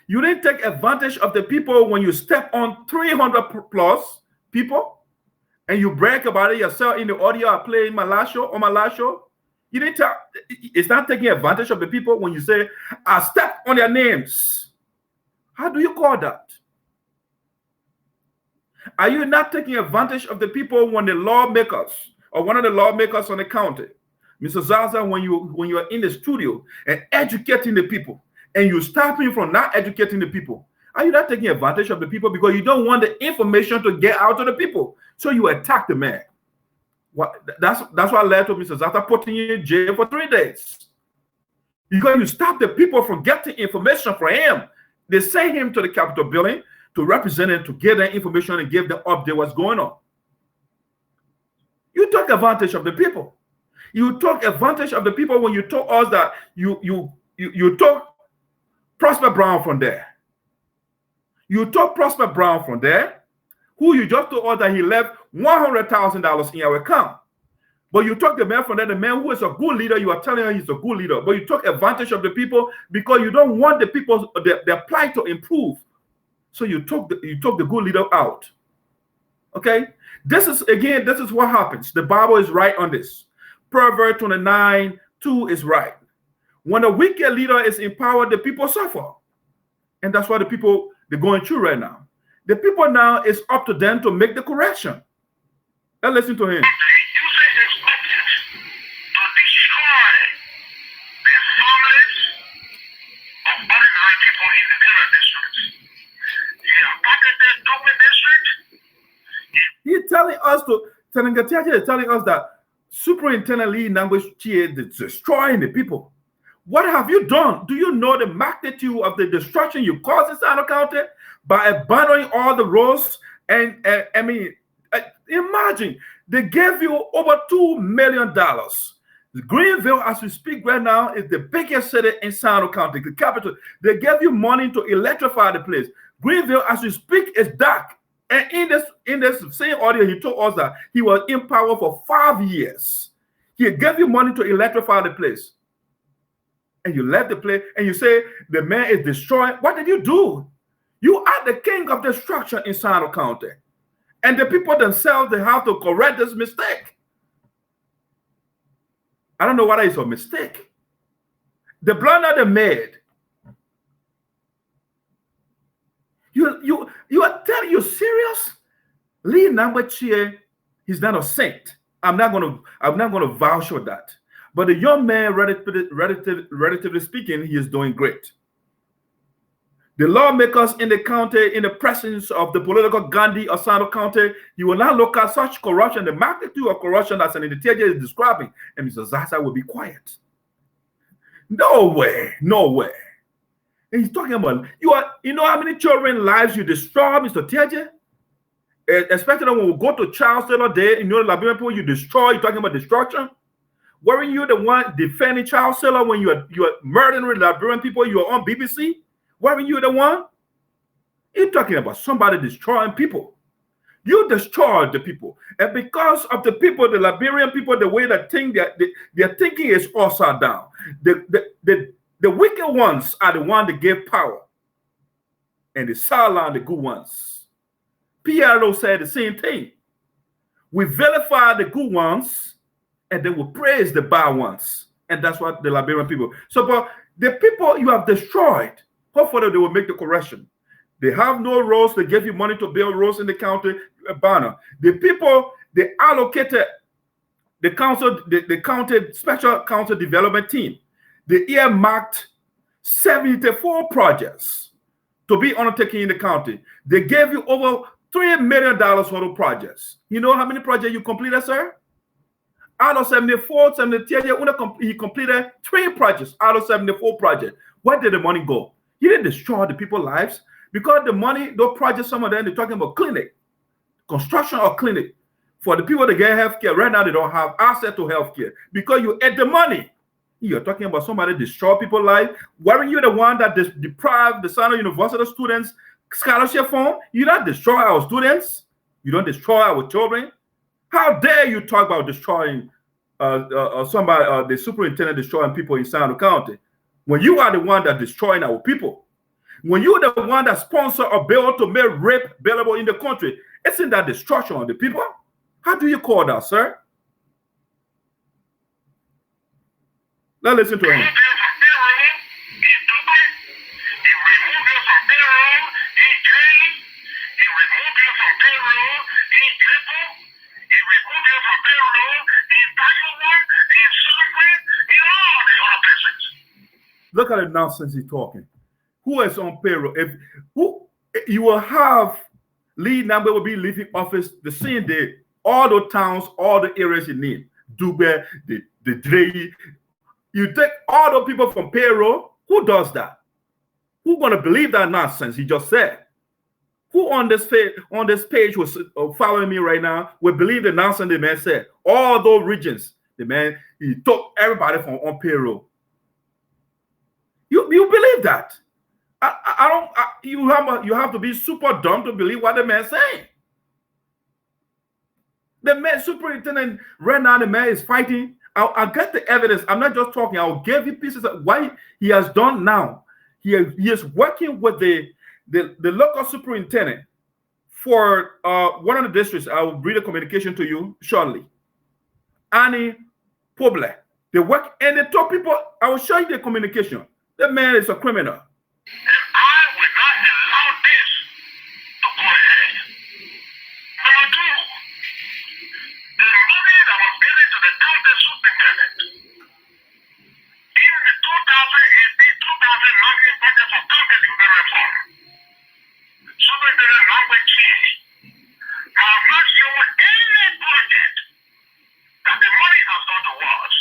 You didn't take advantage of the people when you step on 300 plus people and you brag about it yourself in the audio I played in my last show, on my last show. You didn't tell, it's not taking advantage of the people when you say, I stepped on their names. How do you call that? Are you not taking advantage of the people when the lawmakers or one of the lawmakers on the county, Mr. Zaza, when you are in the studio and educating the people and you stop him from not educating the people? Are you not taking advantage of the people because you don't want the information to get out to the people? So you attack the man. That's what led to Mr. Zaza putting you in jail for 3 days. Because you stop the people from getting information from him. They send him to the Capitol building to represent it, to get that information and give them update what's going on. You took advantage of the people. You took advantage of the people when you told us that you took Prosper Brown from there. You took Prosper Brown from there, who you just told us that he left $100,000 in our account. But you took the man from there, the man who is a good leader, you are telling her he's a good leader. But you took advantage of the people because you don't want the people, their plight to improve. So you took the good leader out. Okay? This is what happens. The Bible is right on this. Proverbs 29:2 is right. When a wicked leader is empowered, the people suffer. And that's what the people, they're going through right now. The people now, it's up to them to make the correction. Let's listen to him. You say it's objects to destroy the families of ordinary people in the Dela district. You have targeted Dublin district. He's telling us Teahjay is telling us that Superintendent Lee Nangwe is destroying the people. What have you done? Do you know the magnitude of the destruction you caused in Sino County by abandoning all the roads? And I mean, imagine they gave you over $2 million. Greenville, as we speak right now, is the biggest city in Sino County, the capital. They gave you money to electrify the place. Greenville, as we speak, is dark. And in this same audio, he told us that he was in power for 5 years. He gave you money to electrify the place. And you left the place and you say the man is destroyed. What did you do? You are the king of destruction in Sino County. And the people themselves, they have to correct this mistake. I don't know whether it's a mistake. The blunder they made. You are telling you serious? Lee Nangwe, he's not a saint. I'm not gonna vouch for that. But the young man, relatively speaking, he is doing great. The lawmakers in the county, in the presence of the political Gandhi of Sino County, you will not look at such corruption, the magnitude of corruption that Senator Teahjay is describing, and Mr. Zaza will be quiet. No way, no way. And he's talking about, you know how many children's lives you destroy, Mr. Teahjay? Especially when we go to Child Seller Day, you know the Liberian people you destroy, you're talking about destruction? Weren't you the one defending Child Seller when you are murdering Liberian people, you are on BBC? Weren't you the one? You're talking about somebody destroying people. You destroyed the people. And because of the people, the Liberian people, the way they think, their thinking is upside down. The wicked ones are the ones that give power. And they sideline the good ones. Payroll said the same thing. We vilify the good ones, and they will praise the bad ones. And that's what the Liberian people. So, but the people you have destroyed, hopefully they will make the correction. They have no roads. They gave you money to build roads in the county. Banner. The people, they allocated the council, the county special council development team. They earmarked 74 projects to be undertaken in the county. They gave you over $3 million for the projects. You know how many projects you completed, sir? Out of 74, he completed 3 projects out of 74 projects. Where did the money go? He didn't destroy the people's lives because the money, those projects, some of them, they're talking about clinic, construction of clinic. For the people that get healthcare, right now they don't have access to healthcare because you ate the money. You're talking about somebody destroy people's life. Weren't you the one that deprived the Sino University students scholarship fund? You don't destroy our students. You don't destroy our children. How dare you talk about destroying the superintendent destroying people in Sino County when you are the one that destroying our people? When you're the one that sponsor a bill to make rape available in the country, isn't that destruction of the people? How do you call that, sir? Let's listen to him. Look at the nonsense he's talking. Who is on payroll? If who you will have lead number will be leaving office the same day, all the towns, all the areas you need. Dubai, the Dre. You take all the people from payroll. Who does that? Who gonna believe that nonsense he just said? Who on this page was following me right now will believe the nonsense the man said? All those regions, the man he took everybody from on payroll. You believe that? I don't. You have to be super dumb to believe what the man saying. The man superintendent right now, the man is fighting. I'll get the evidence. I'm not just talking. I'll give you pieces of what he has done now. He is working with the local superintendent for one of the districts. I will read a communication to you shortly. Annie Pobleh. They work and they told people. I will show you the communication. The man is a criminal. And I will not allow this to go ahead. Number two, the money that was given to the county superintendent in the 2018-2019 budget for county development fund, Superintendent Teahjay has not shown any project that the money has gone towards.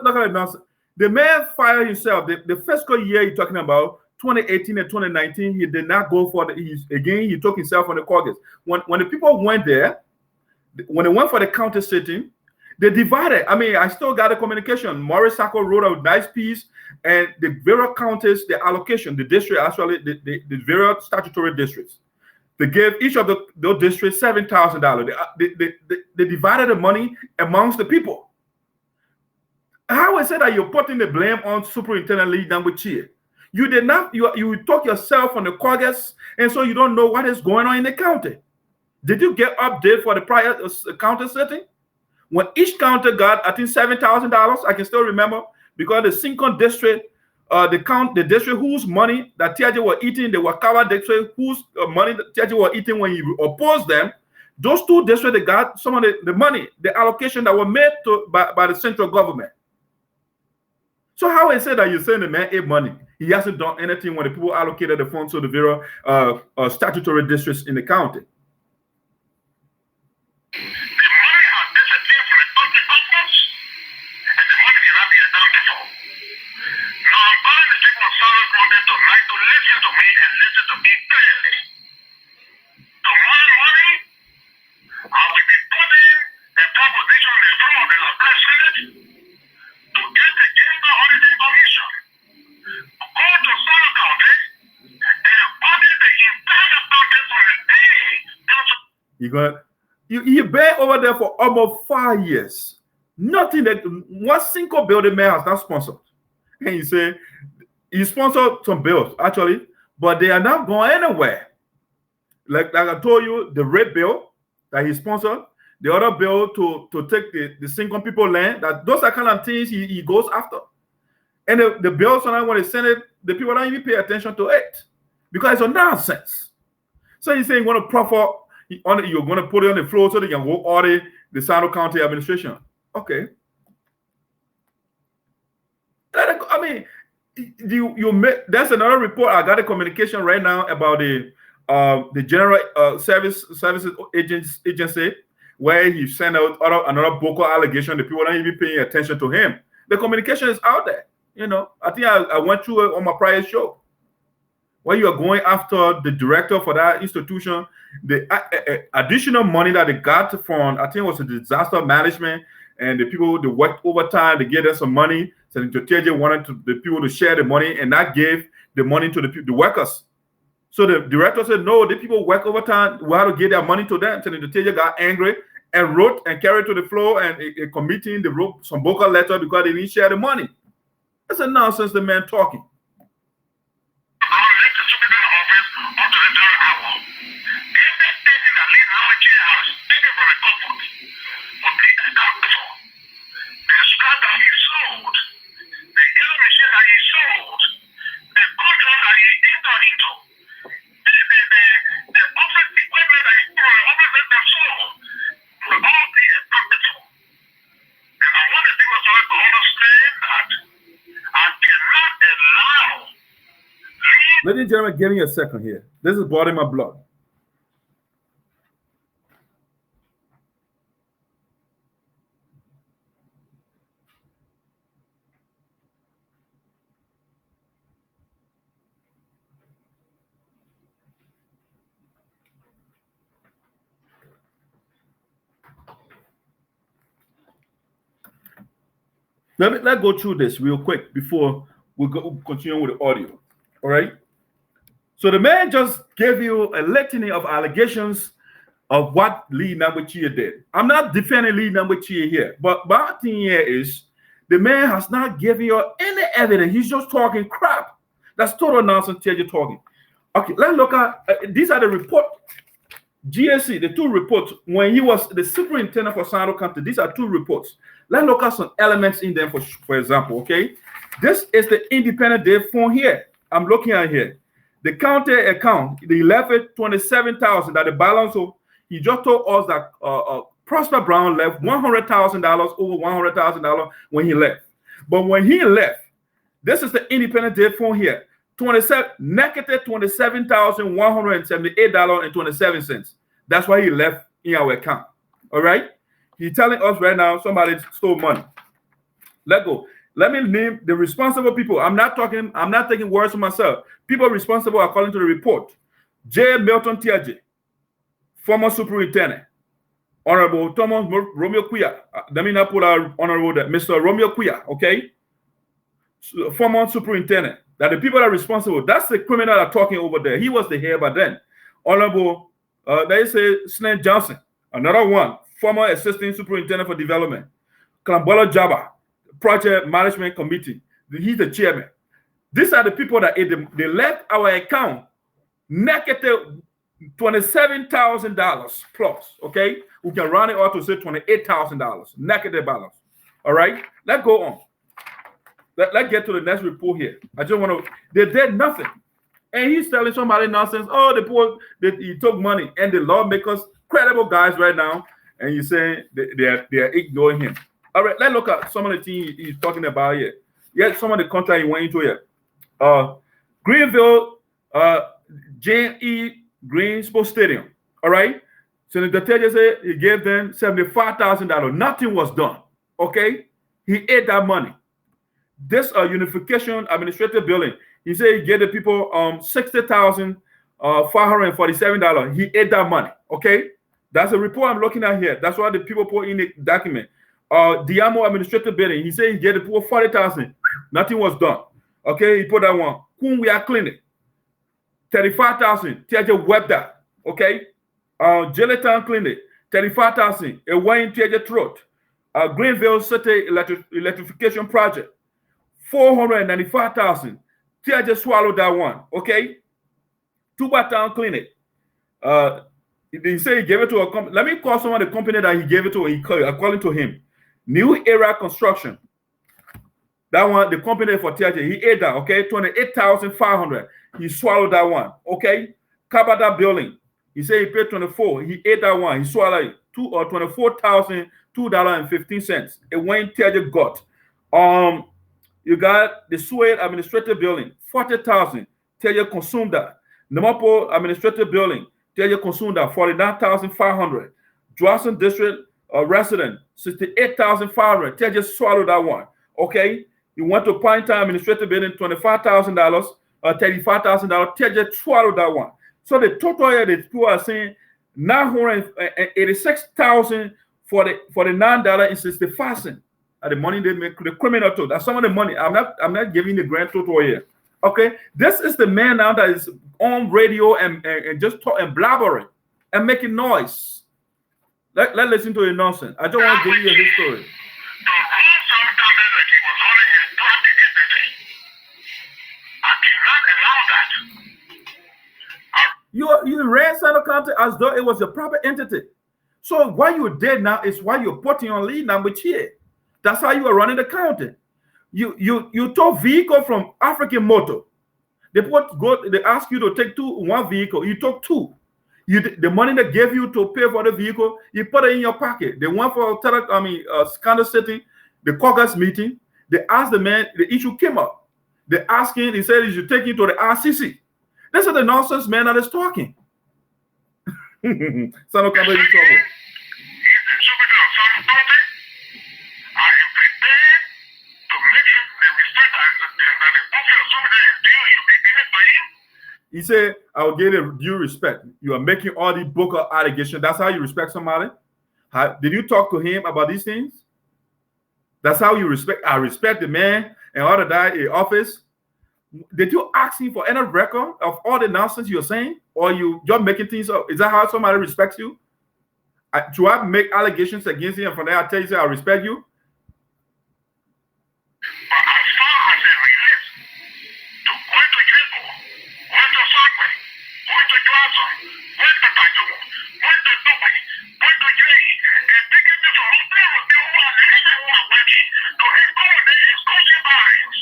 Look at it now. The man fired himself. The fiscal year you're talking about, 2018 and 2019, he did not go for he took himself on the caucus. When the people went there, when they went for the county sitting, they divided. I mean, I still got a communication. Maurice Sacco wrote a nice piece, and the various counties, the allocation, the district, actually, the various statutory districts, they gave each of those districts $7,000. They divided the money amongst the people. How is it that you're putting the blame on Superintendent Lee Teahjay? You did not, you took yourself on the caucus, and so you don't know what is going on in the county. Did you get update for the prior county setting? When each county got, I think, $7,000, I can still remember, because the Sincon district, the district whose money that Teahjay were eating, they were covered district whose money that Teahjay were eating when you opposed them. Those two districts, they got some of the money, the allocation that were made by the central government. So how is it that you're saying the man ate money? He hasn't done anything when the people allocated the funds to the various statutory districts in the county. The money has disappeared from the county coffers, and the money cannot be accounted for. Now I'm calling the people of Southern County tonight to listen to me and listen to me clearly. Tomorrow morning, I will be putting a proposition in front of the local Senate to get the Chamber Auditing Commission to go to Southern County and audit the entire county from the day. You been over there for almost 5 years. Nothing that one single bill the man has not sponsored. And you say he sponsored some bills actually, but they are not going anywhere. Like I told you, the rape bill that he sponsored, the other bill to take the single people land, that those are kind of things he goes after. And the bill sometimes when they send it, the people don't even pay attention to it because it's a nonsense. So he's saying you want to proffer, you're going to put it on the floor so they can go audit the Sino County administration. Okay. I mean, that's another report. I got a communication right now about the General Services Agency, where he sent out another vocal allegation. The people don't even paying attention to him. The communication is out there. You know, I think I went through it on my prior show, where you are going after the director for that institution, the additional money that they got from, I think it was a disaster management, and the people they worked overtime to get them some money. So Teahjay wanted the people to share the money, and that gave the money to the workers. So the director said, no, the people work overtime. We have to give their money to them. So Teahjay got angry and wrote and carried to the floor, and a committee, they wrote some vocal letter because they didn't share the money. That's a nonsense, the man talking. Let the Ladies and gentlemen, give me a second here. This is boiling my blood. Let's go through this real quick before we go continue with the audio. All right. So the man just gave you a litany of allegations of what Lee Nambuchie did. I'm not defending Lee Nambuchie here, but my thing here is the man has not given you any evidence. He's just talking crap. That's total nonsense. Teahjay talking. Okay, let's look at these are the report. GSC, the two reports when he was the superintendent for San County. These are two reports. Let's look at some elements in them. For example, okay, this is the independent day phone here. I'm looking at here. The county account, the 27,000 that the balance of. He just told us that Prosper Brown left $100,000 over $100,000 when he left. But when he left, this is the independent day phone here. Negative $27,178.27. That's why he left in our account. All right. He's telling us right now somebody stole money. Let go. Let me name the responsible people. I'm not taking words for myself. People responsible according to the report. J. Milton Teahjay, former superintendent. Honorable Thomas Romeo Kuya. Let me not put our honorable that Mr. Romeo Kuya, okay? Former superintendent. That the people that are responsible, that's the criminal that are talking over there. He was the head by then. Honorable, they say Snell Johnson, another one, former assistant superintendent for development. Kalambola Jabba, project management committee. He's the chairman. These are the people that they left our account negative $27,000 plus. Okay, we can round it out to say $28,000 negative balance. All right, let's go on. Let's get to the next report here. I just want to. They did nothing, and he's telling somebody nonsense. Oh, the poor that he took money, and the lawmakers, credible guys right now, and you're saying they're ignoring him. All right, let's look at some of the things he's talking about here. Yeah, some of the contract he went into here. Greenville, J.E. Green Sports Stadium. All right. Senator Teahjay said he gave them $75,000. Nothing was done. Okay, he ate that money. This unification administrative building, he said he gave the people $60,547. He ate that money. Okay, that's a report I'm looking at here. That's why the people put in the document. Diamo administrative building, he said he gave the people $40,000. Nothing was done. Okay, he put that one. Kunwia Clinic, $35,000. Teahjay wept that. Okay, Jellytown Clinic, $35,000. It went in Teahjay throat. Greenville City Electrification Project, $495,000. Teahjay swallowed that one. Okay, Tuba Town Clinic. He said he gave it to a company. Let me call some of the company that he gave it to. According to him, New Era Construction. That one, the company for Teahjay, he ate that. Okay, $28,500. He swallowed that one. Okay, Kabata Building. He said he paid $24,000. He ate that one. He swallowed it. $24,002.15. It went Teahjay got. You got the Suede Administrative Building, $40,000. Teahjay consumed that. Namapo Administrative Building, Teahjay consumed that, $49,500. Johnson District Resident, $68,500. Teahjay swallowed that one. Okay, you went to Pine Town Administrative Building, $25,000, $35,000. Teahjay swallowed that one. So the total here, the people are saying $986,000 for the $9.65. The money they make, the criminal total. That's some of the money. I'm not giving the grand total here. Okay, this is the man now that is on radio and just talking and blabbering and making noise. Let's listen to the nonsense. I just want to give you his story. You ran San County as though it was a proper entity. So what you did now is why you're putting on lead number here. That's how you are running the county. You took vehicle from African Motor. They ask you to take one vehicle. You took two. The money they gave you to pay for the vehicle, you put it in your pocket. They went for Kansas City, the caucus meeting. They asked the man, the issue came up. They asked him, he said he should take you to the RCC. This is the nonsense man that is talking. Son of trouble. He's the supervisor of South County. I am prepared to make sure the respect that the officer of Supt is due you be given to him. He said, I will give it due respect. You are making all these book allegations. That's how you respect somebody? Did you talk to him about these things? That's how you respect. I respect the man and all the guy in office. Did you ask him for any record of all the nonsense you're saying? Or you just making things up? Is that how somebody respects you? Do I make allegations against you and from there I tell you, say, I respect you? But as far as it relates to going to Jebo, going to Supt, going to Johnson, going to Tajo, going to Dubai, going to Jay, and taking me from hotel with people who are living who are working to accommodate exclusive buyers.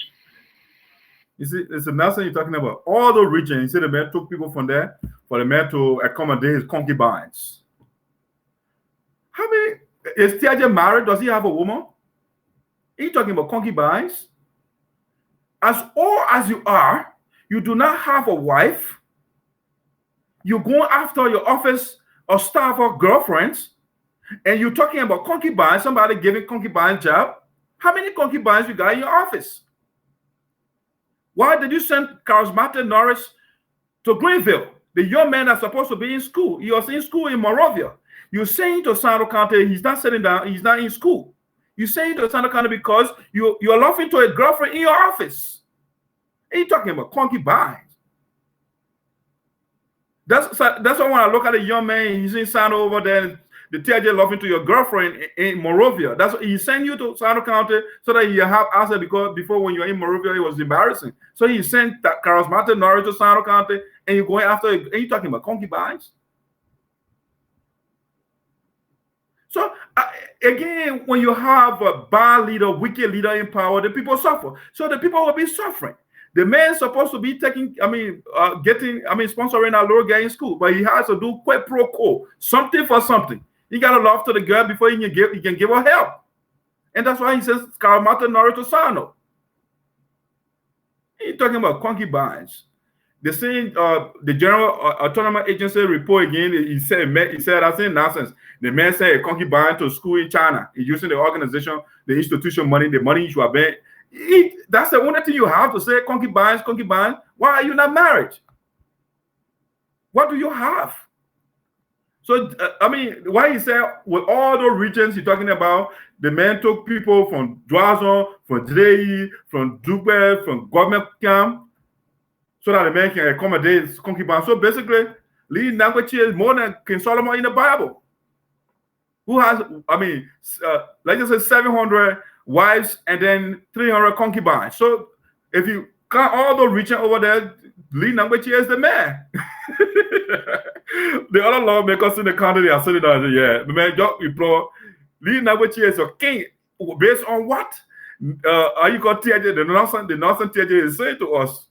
You see, it's the nonsense you're talking about. All the regions, you see, the man took people from there for the man to accommodate his concubines. How many? Is Teahjay married? Does he have a woman? Are you talking about concubines? As old as you are, you do not have a wife. You're going after your office or staff or girlfriends, and you're talking about concubines, somebody giving concubine job. How many concubines you got in your office? Why did you send Charismatic Norris to Greenville? The young man that's supposed to be in school. He was in school in Morovia. You're saying to Sano County, he's not sitting down, he's not in school. You're saying to Sano County because you're laughing to a girlfriend in your office. And you're talking about concubines. That's why when I look at a young man, he's in Sano over there, the Teahjay laughing to your girlfriend in Morovia. That's what he sent you to Sano County so that you have answer, because before when you were in Morovia, it was embarrassing. So he sent that Charismatic Norris to Sano County, and you're going after, and you're talking about concubines. So again, when you have a bad leader, wicked leader in power, the people suffer. So the people will be suffering. The man's supposed to be sponsoring a little guy in school, but he has to do quid pro quo, something for something. He got to love to the girl before he can give her help. And that's why he says, Charismatic Norris to Sano. He's talking about concubines. The same, the General Autonomous Agency report again, he said, I said nonsense. The man said a concubine to school in China. He's using the organization, the institution money, the money you have been. That's the only thing you have to say, concubines. Why are you not married? What do you have? So, why he said, with all those regions you're talking about, the man took people from Dwazon, from Drei, from Dubai, from government camp, so that the man can accommodate his concubines. So basically, leading language is more than King Solomon in the Bible. Who has, let's just say 700 wives and then 300 concubines. So if you count all those regions over there, leading language is the man. The other lawmakers in the country, they are sitting there and say, yeah, the man just employ leading language is a king. Based on what? Are you going to Teahjay? The nonsense Teahjay is saying to us.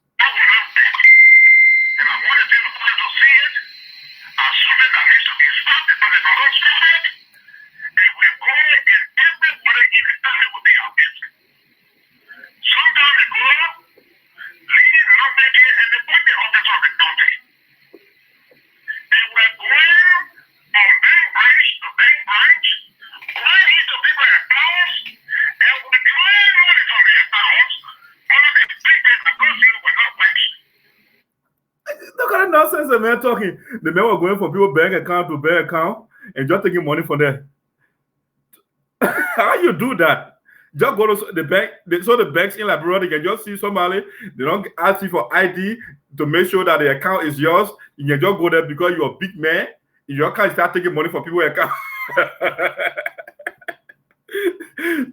The man talking, the man was going from people bank account to bank account and just taking money from there. How you do that? Just go to the bank. So the banks in Liberia, they can just see somebody. They don't ask you for ID to make sure that the account is yours. You can just go there because you're a big man. You can't start taking money from people's account.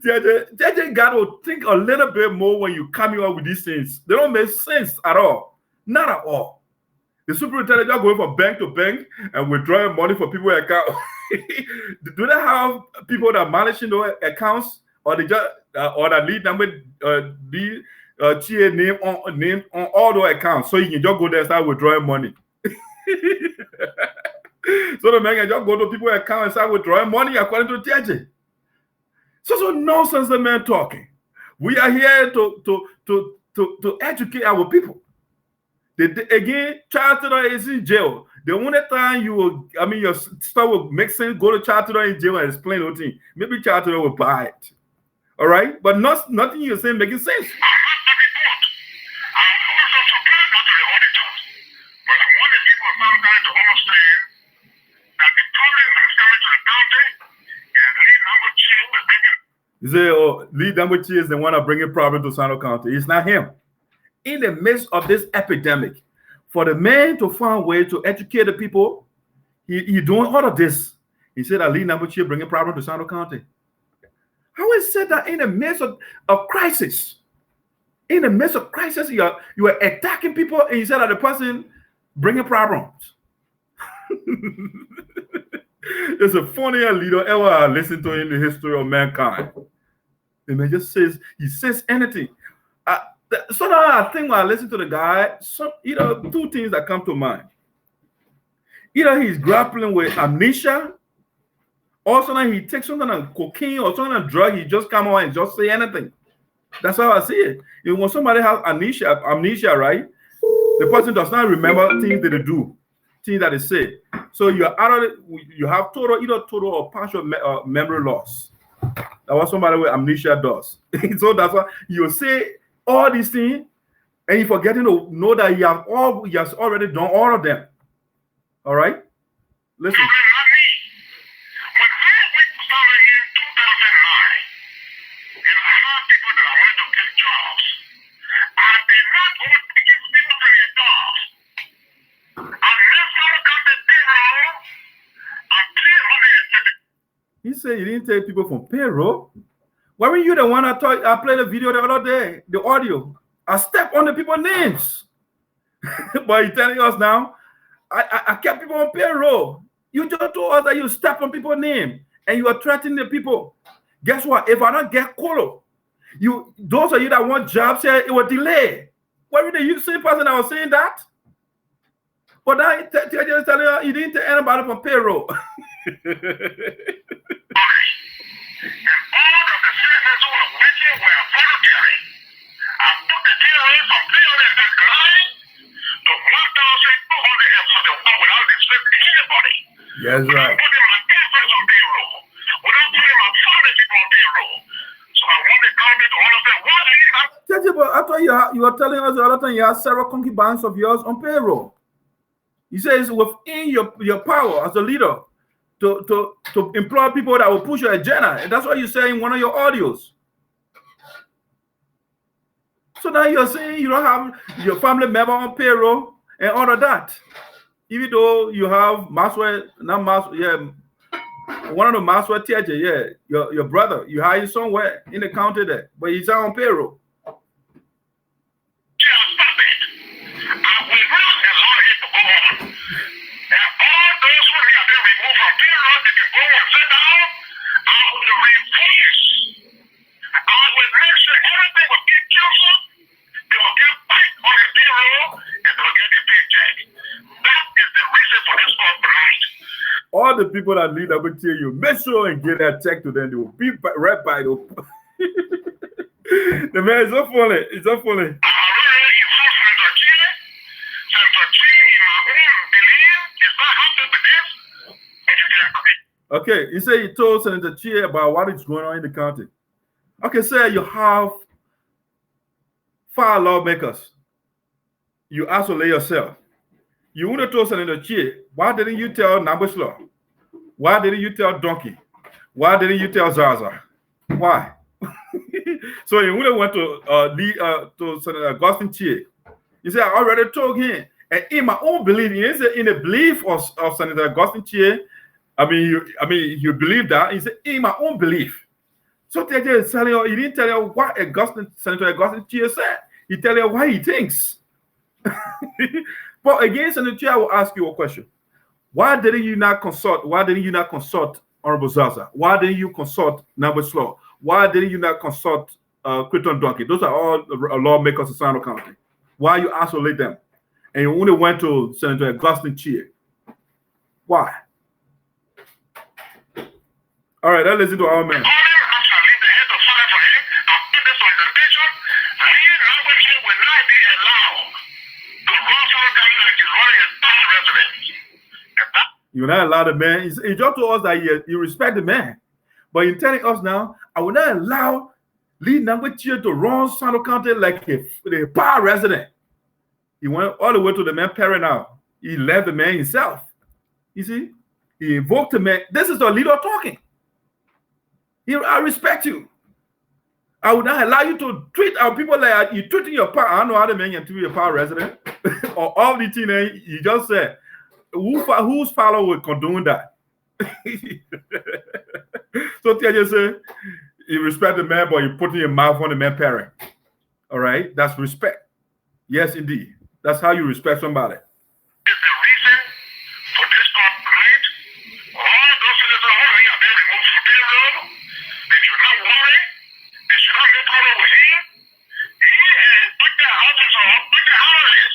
Teahjay got to think a little bit more when you come here with these things. They don't make sense at all. Not at all. The superintendent just going from bank to bank and withdrawing money for people's account. Do they have people that managing those accounts, or they just or that lead number name on all those accounts, so you can just go there and start withdrawing money? So the man can just go to people's account and start withdrawing money according to Teahjay. So nonsense the man talking. We are here to educate our people. Again, child tutor is in jail. The only time you will, your stuff will make sense, go to child tutor in jail and explain the thing. Maybe child tutor will buy it. All right? But nothing you're saying making sense. You say, oh, Lee Dambuchi is the one that bringing problem to Sano County. It's not him. In the midst of this epidemic, for the man to find a way to educate the people, he doing all of this. He said that Lee Dambuchi bringing problem to Sano County. How is it that in the midst of crisis, you are attacking people and you said that the person bringing problems? There's a funnier leader ever I listened to in the history of mankind. The man just says, he says anything. So now I think when I listen to the guy, two things that come to mind. Either he's grappling with amnesia, or sometimes he takes something like cocaine or something like drug, he just come on and just say anything. That's how I see it. When somebody has amnesia, right? The person does not remember things that they do, things that they say. So you have total or partial memory loss. That's what somebody with amnesia does. So that's why you say all these things and you forgetting to know that he has already done all of them. All right? Listen. He said you didn't take people from payroll. Why were you the one I played the video the other day, the audio? I stepped on the people's names. But you're telling us now, I kept people on payroll. You just told us that you stepped on people's name and you are threatening the people. Guess what? If I don't get colo, those of you that want jobs here, it will delay. Why were the same person that was saying that? But now Teahjay is telling you, you didn't take anybody from payroll. Yes, right. But I thought you were telling us the other time you have several concubines of yours on payroll. He says within your power as a leader to employ people that will push your agenda. And that's what you say in one of your audios. So now you're saying you don't have your family member on payroll and all of that. Even though you have one of the Maxwell Teahjay, your brother, you hire somewhere in the county there, but he's on payroll. All the people that lead up with you, make sure and get that check to them. They will be right by them. The man is so funny. It's so funny. Okay, he said he told Senator Teahjay about what is going on in the county. Okay, say you have 5 lawmakers. You isolate yourself. You would have told Senator Teahjay, why didn't you tell Nambuslo? Why didn't you tell Donkey? Why didn't you tell Zaza? Why? So you would have went to Senator Augustine Teahjay. You said, I already told him. And in my own belief, in the belief of Senator Augustine Teahjay, you believe that. He said, in my own belief. So Teahjay is telling you, he didn't tell you what Senator Augustine Teahjay said. He tell you what he thinks. But again, Senator Teahjay, I will ask you a question. Why didn't you not consult Honorable Zaza? Why didn't you consult Nambuslo? Why didn't you not consult Crichton Donkey? Those are all lawmakers in Sano County. Why you isolate them? And you only went to Senator Augustine Teahjay. Why? All right, let's listen to our man. You will not allow the man. He just told us that he respect the man. But he's telling us now, I will not allow Lee Nambuchie to run Sano County like a power resident. He went all the way to the man parent now. He left the man himself. You see? He invoked the man. This is the leader talking. I respect you. I would not allow you to treat our people like you treating your power. I don't know how the man can treat your power resident. Or all the thing he just said. Whose follower will condone that? So Teahjay said, you respect the man, but you're putting your mouth on the man parent. All right? That's respect. Yes, indeed. That's how you respect somebody. Is the reason for this conflict. All those citizens who have been removed from payroll, they should not worry. They should not get trouble with him. He has put their houses up, put their houses,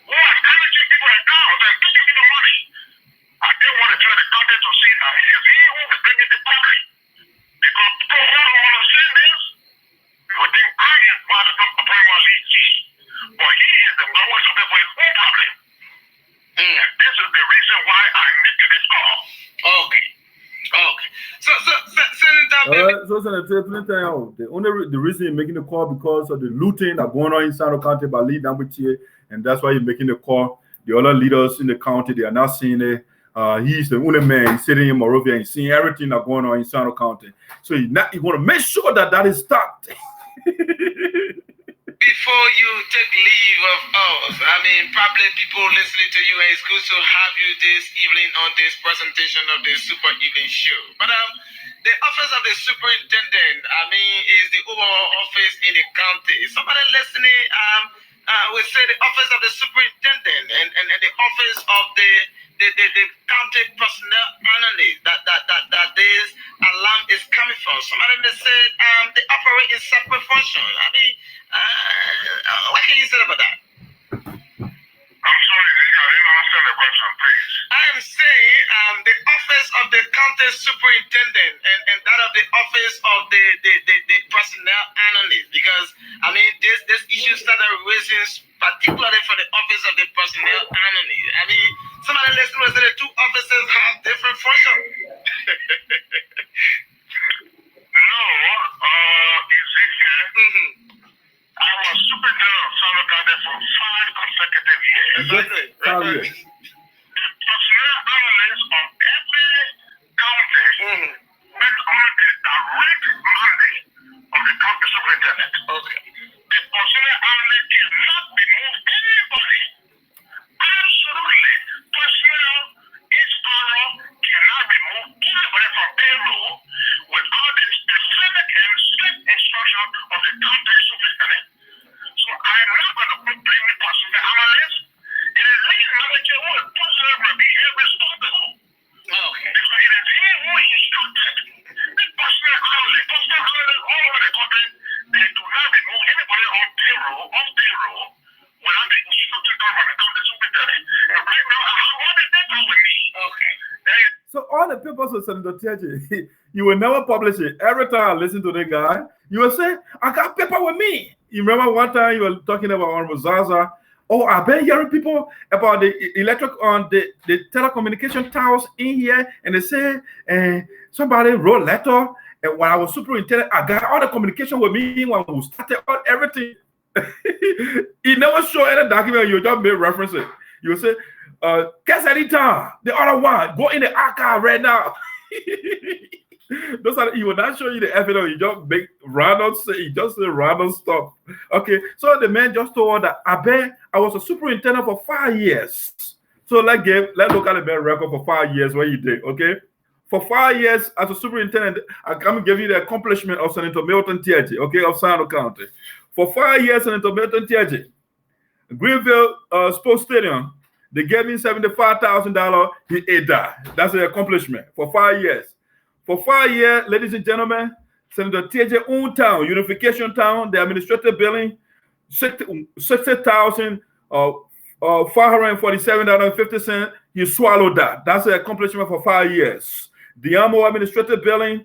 who are damaging people's accounts and taking people money. I didn't want to tell the county to see that it is he who is bringing the public. Because people who don't understand this, you would think I am part of the problem he. But he is the one who is for his own problem. And this is the reason why I making this call. Okay. So Senator, the reason you're making the call because of the looting that going on in Sano County by Lee Nambuchie, and that's why you're making the call. The other leaders in the county, they are not seeing it. He's the only man sitting in Morovia and seeing everything that's going on in Sano County. So you want to make sure that is stopped. Before you take leave of us, probably people listening to you, and it's good to have you this evening on this presentation of the Super Evening Show. But the office of the superintendent, is the overall office in the county. Somebody listening will say the office of the superintendent and the office of the county personnel analyst that this alarm is coming from. Somebody may say they operate in separate function. What can you say about that? I'm sorry, I didn't understand the question, please. I am saying the office of the county superintendent and that of the office of the personnel analyst, because this issue started raising particularly for the office of the personnel analyst. Somebody listening will say the two offices have different functions. No, I was superintendent of Sano County for 5 consecutive years. Exactly. The personnel analyst of every county went under the direct mandate of the county superintendent. Okay. The personnel analyst cannot remove anybody. Absolutely. Personnel, each hour cannot remove anybody from payroll without the specific and strict instruction of the county superintendent. So I'm not going to put blame the personnel analyst. It is his manager who is personally will be held responsible. Okay. Because it is he who instructed the personnel analyst all over the country. They do not remove anybody on payroll, without the instruction done by the county superintendent. And right now, I have all the data with me. Okay. So all the papers of Senator Teahjay, you will never publish it. Every time I listen to the guy, you will say, I got paper with me. You remember one time you were talking about Honorable Zaza. Oh, I've been hearing people about the electric on the telecommunication towers in here, and they say somebody wrote a letter, and when I was superintendent, I got all the communication with me when we started all everything. He never showed any document. You just made reference it. You will say, guess anytime, the other one, go in the archive right now. Those are, he will not show you the evidence. You just make random say random stuff. Okay, so the man just told her that I was a superintendent for 5 years. So let's look at the man record for 5 years what he did. Okay, for 5 years as a superintendent, I come and give you the accomplishment of Senator Milton Teahjay, okay, of Sano County. For 5 years, Senator Milton Teahjay, Greenville Sports Stadium, they gave me $75,000. He ate that. That's the accomplishment for 5 years. For 5 years, ladies and gentlemen, Senator Teahjay own town, Unification Town, the administrative building, $60,547.50. He swallowed that. That's the accomplishment for 5 years. The Amo administrative building,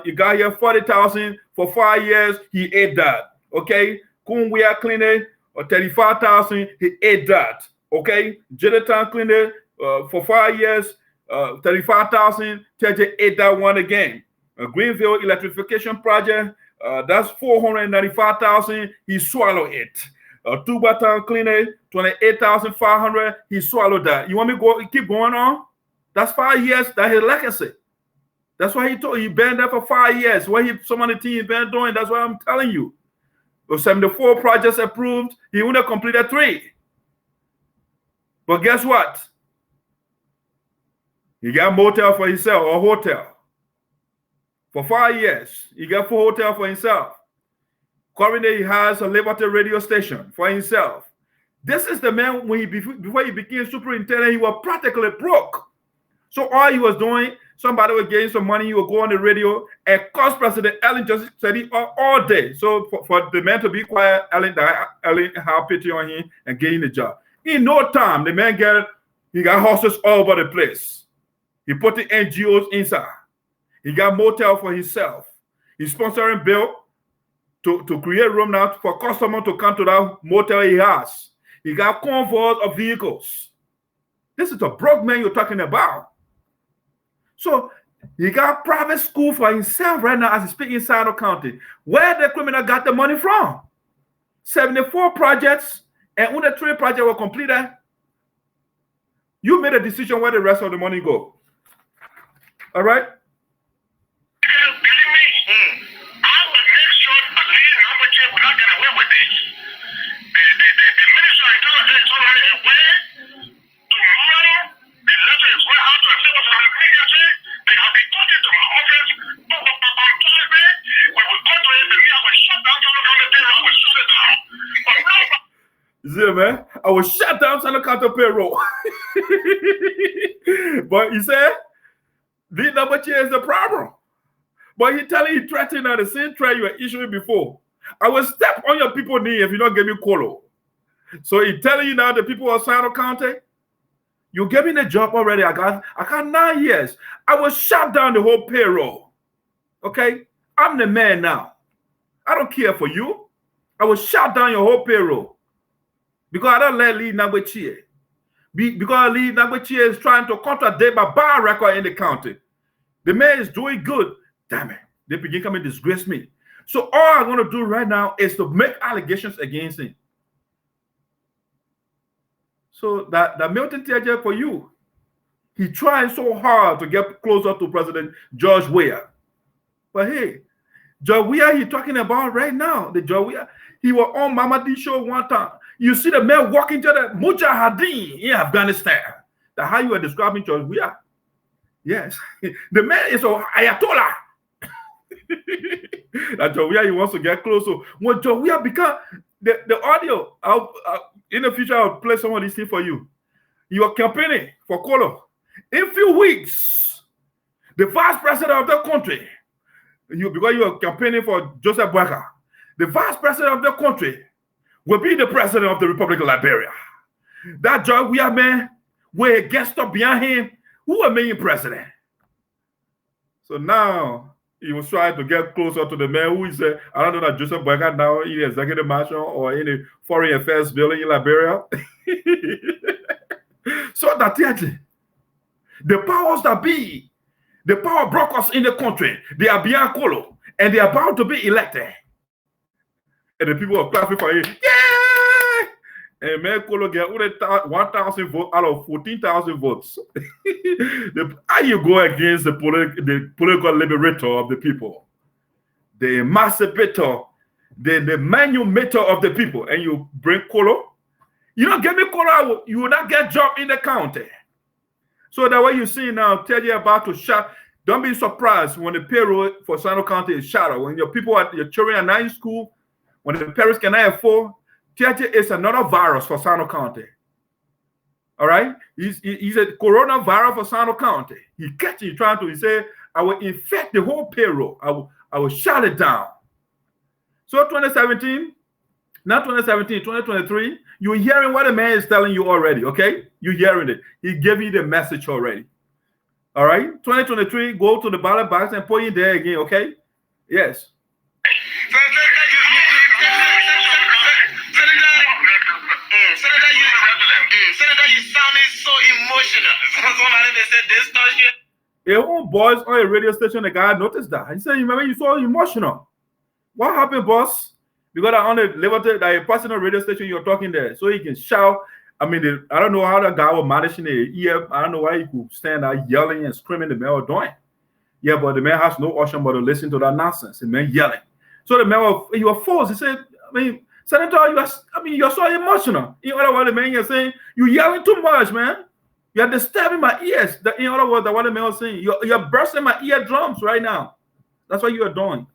you got here $40,000 for 5 years. He ate that. Okay, Kunwea Clinic, $35,000. He ate that. Okay, Jeddah Clinic for 5 years. $35,000. Teahjay ate that one again. Greenville electrification project, that's $495,000. He swallowed it. Two-button cleaner, $28,500. He swallowed that. You want me to go keep going on? That's 5 years. That's his legacy. That's why he been there for 5 years. What some of the team been doing. That's what I'm telling you. With 74 projects approved, he only completed 3. But guess what? He got motel for himself or hotel. For 5 years, he got 4 hotels for himself. Currently, he has a Liberty radio station for himself. This is the man when before he became superintendent, he was practically broke. So all he was doing, somebody was getting some money, he would go on the radio and cost President Allen just said it all day. So for the man to be quiet, Allen had pity on him and gave him the job. In no time, the man got horses all over the place. He put the NGOs inside. He got motel for himself. He's sponsoring bill to create room now for customers to come to that motel he has. He got convoys of vehicles. This is a broke man you're talking about. So he got private school for himself right now as he speaks in Sinoe County. Where the criminal got the money from? 74 projects and only 3 projects were completed. You made a decision where the rest of the money go. All right? Man, I will shut down Sinoe County Payroll. But he said, the number chair is the problem. But he telling you, threatening at the same threat you were issuing before. I will step on your people's knee if you don't give me colo. So he telling you now the people of Sinoe County, you gave me the job already. I got 9 years. I will shut down the whole payroll. Okay? I'm the man now. I don't care for you. I will shut down your whole payroll. Because I don't let Lee Nagwechie. Because Lee Nagwechie is trying to contradict my bar record in the county. The man is doing good. Damn it. They begin coming to disgrace me. So all I'm going to do right now is to make allegations against him. So that Milton Teahjay for you, he trying so hard to get closer to President George Weah. But hey, George Weah he talking about right now, the George Weah, he was on Mama D show one time. You see the man walking to the Mujahideen in Afghanistan. That's how you are describing George Weah. Yes. The man is an Ayatollah. That George Weah, he wants to get closer. When George Weah become the audio, in the future, I'll play some of these things for you. You are campaigning for Kolo. In a few weeks, the vice president of the country, because you are campaigning for Joseph Boakai, the vice president of the country will be the president of the Republic of Liberia. That George Weah man, where he gets up behind him, who will make him president? So now he was trying to get closer to the man who is, I don't know that Joseph Boakai now in the executive mansion or in the foreign affairs building in Liberia. So that the powers that be, the power brokers in the country, they are behind Kolo and they are about to be elected. And the people are clapping for him. Yeah! And man, Kolo get 1,000 votes out of 14,000 votes. How you go against the political liberator of the people, the emancipator, the manumator of the people, and you bring Kolo? You don't get me Kolo, you will not get job in the county. So that what you see now, tell you about to shut. Don't be surprised when the payroll for Sinoe County is shut. When your people, your children are not in school, when the parents cannot afford, Teahjay is another virus for Sinoe County. All right? He's a coronavirus for Sinoe County. He catch you trying to, he say, I will infect the whole payroll. I will shut it down. So 2017, not 2017, 2023, you're hearing what the man is telling you already, okay? You're hearing it. He gave you the message already. All right? 2023, go to the ballot box and put it there again, okay? Yes. Senator, you sounded so emotional. Somebody said this their own boys on a radio station, the guy noticed that. He said, remember, you so emotional. What happened, boss? Because on the level that a personal radio station, you're talking there, so he can shout. I mean, I don't know how that guy was managing the ear. I don't know why he could stand there yelling and screaming the man was doing. Yeah, but the man has no option but to listen to that nonsense. The man yelling. So the man was forced. He said, I mean, Senator, you're so emotional. In other words, the man is saying, you're yelling too much, man. You're disturbing my ears. In other words, that's what the man was saying. You're bursting my eardrums right now. That's what you are doing.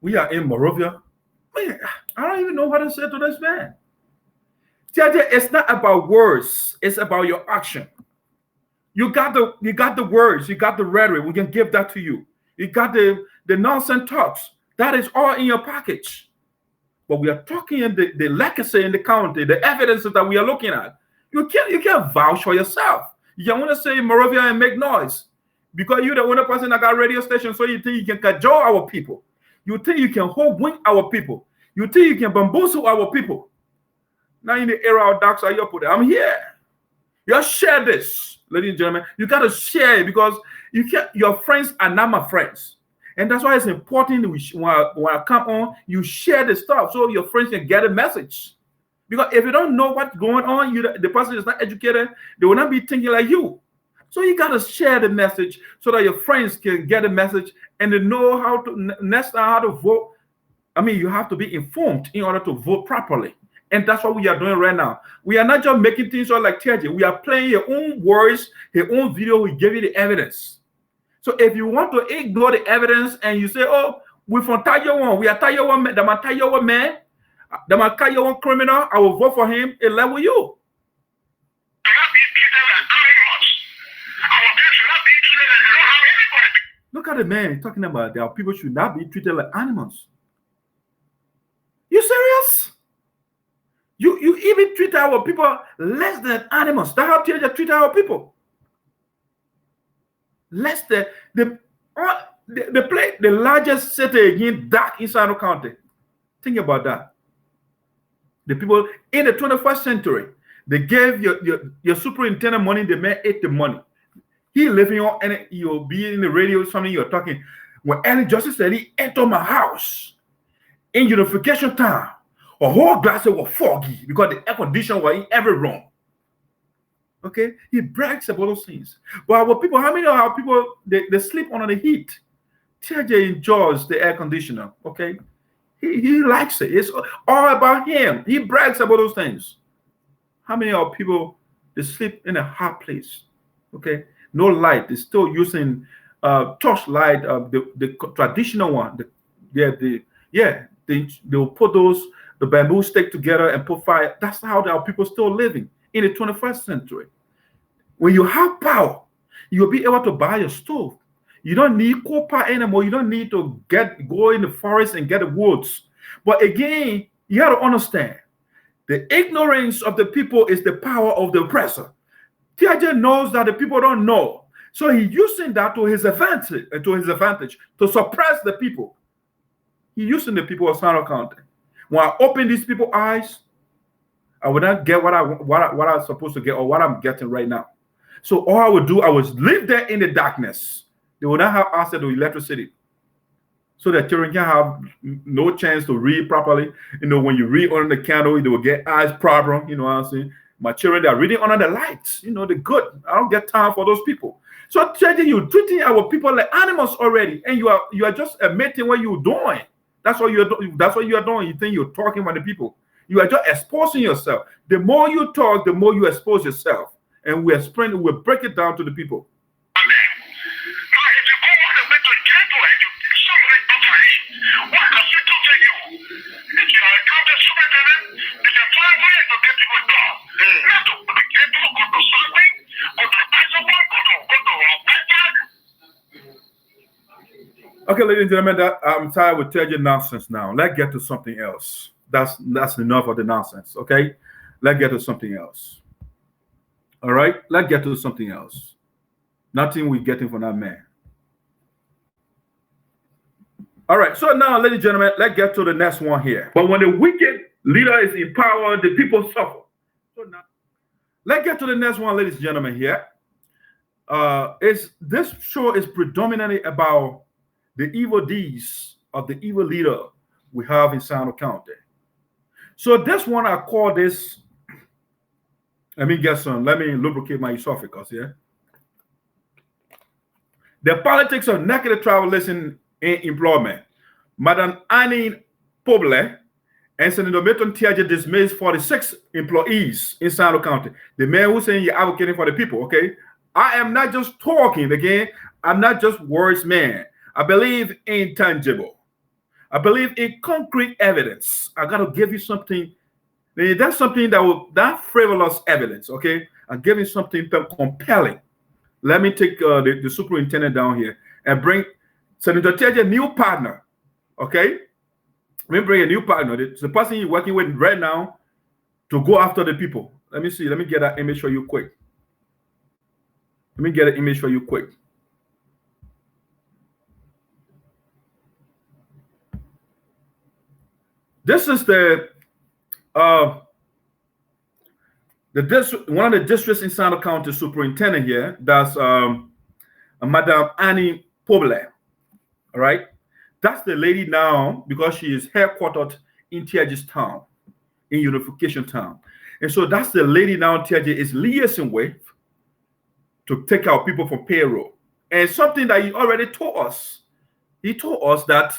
We are in Morovia. Man, I don't even know what to say to this man. Teahjay, it's not about words, it's about your action. You got the words, you got the rhetoric, we can give that to you. You got the nonsense talks. That is all in your package. But we are talking in the legacy in the county, the evidences that we are looking at. You can't vouch for yourself. You want to say Morovia and make noise because you're the only person that got radio station, so you think you can cajole our people. You think you can hoodwink our people. You think you can bamboozle our people. Now in the era of dark side, I'm here. You share this, ladies and gentlemen. You got to share it because your friends are not my friends. And that's why it's important when I come on, you share the stuff so your friends can get a message. Because if you don't know what's going on, the person is not educated, they will not be thinking like you. So you got to share the message so that your friends can get a message and they know how to, next time how to vote. I mean, you have to be informed in order to vote properly. And that's what we are doing right now. We are not just making things all like Teahjay. We are playing your own words, your own video. We give you the evidence. So if you want to ignore the evidence and you say, oh, we're from Teahjay, we are Teahjay, the Teahjay man, the Teahjay criminal, I will vote for him, and level you. Look at the man talking about that people should not be treated like animals. You serious? You even treat our people less than animals. That's how Teahjay treat our people. Less than the largest city again dark inside the county. Think about that. The people in the 21st century, they gave your superintendent money, the man ate the money. He living on, and you'll be in the radio, something you're talking. When Ellen Justice said he entered my house in unification time, a whole glass was foggy because the air conditioner was in every room. Okay, he brags about those things. But our people, how many of our people they sleep under the heat? Teahjay enjoys the air conditioner. Okay, he likes it. It's all about him. He brags about those things. How many of our people they sleep in a hot place? Okay. No light. They're still using torch light, the traditional one. They'll put the bamboo stick together and put fire. That's how our people still living in the 21st century. When you have power, you'll be able to buy a stove. You don't need copper anymore. You don't need to go in the forest and get the woods. But again, you have to understand the ignorance of the people is the power of the oppressor. Teahjay knows that the people don't know. So he's using that to his advantage, to suppress the people. He's using the people of Sinoeans County. When I open these people's eyes, I will not get what I'm supposed to get or what I'm getting right now. So all I would do, I would live there in the darkness. They will not have access to electricity. So that children can have no chance to read properly. You know, when you read under the candle, they will get eyes problem. You know what I'm saying? My children, they're reading under the lights. You know, they're good. I don't get time for those people. So Teahjay, you're treating our people like animals already, and you are just admitting what you're doing. That's what you're doing. That's what you are doing. You think you're talking about the people. You are just exposing yourself. The more you talk, the more you expose yourself. And we'll break it down to the people. Okay, ladies and gentlemen, I'm tired with Teahjay nonsense now. Let's get to something else. That's enough of the nonsense, okay? Let's get to something else. All right? Let's get to something else. Nothing we're getting from that man. All right. So now, ladies and gentlemen, let's get to the next one here. But when the wicked leader is in power, the people suffer. So now, let's get to the next one, ladies and gentlemen. Here, this show is predominantly about the evil deeds of the evil leader we have in Sino County. So this one, I call this. Let me lubricate my esophagus here. The politics of negative tribalism in employment. Madam Annie Pobleh and Senator Milton Teahjay dismissed 46 employees in Sino County. The man who's saying you're advocating for the people, okay? I am not just talking, again. I'm not just words man. I believe in tangible. I believe in concrete evidence. I got to give you something. That's something that frivolous evidence, okay? I'm giving something compelling. Let me take the superintendent down here and bring Senator Teahjay new partner, okay? Let me bring a new partner. The person you're working with right now to go after the people. Let me see. Let me get that image for you quick. Let me get an image for you quick. This is one of the districts in Sino County superintendent here. That's Madam Annie Pobleh. All right. That's the lady now, because she is headquartered in Teahjay's town, in Unification Town. And so that's the lady now Teahjay is liaising with to take out people from payroll. And something that he already told us. He told us that,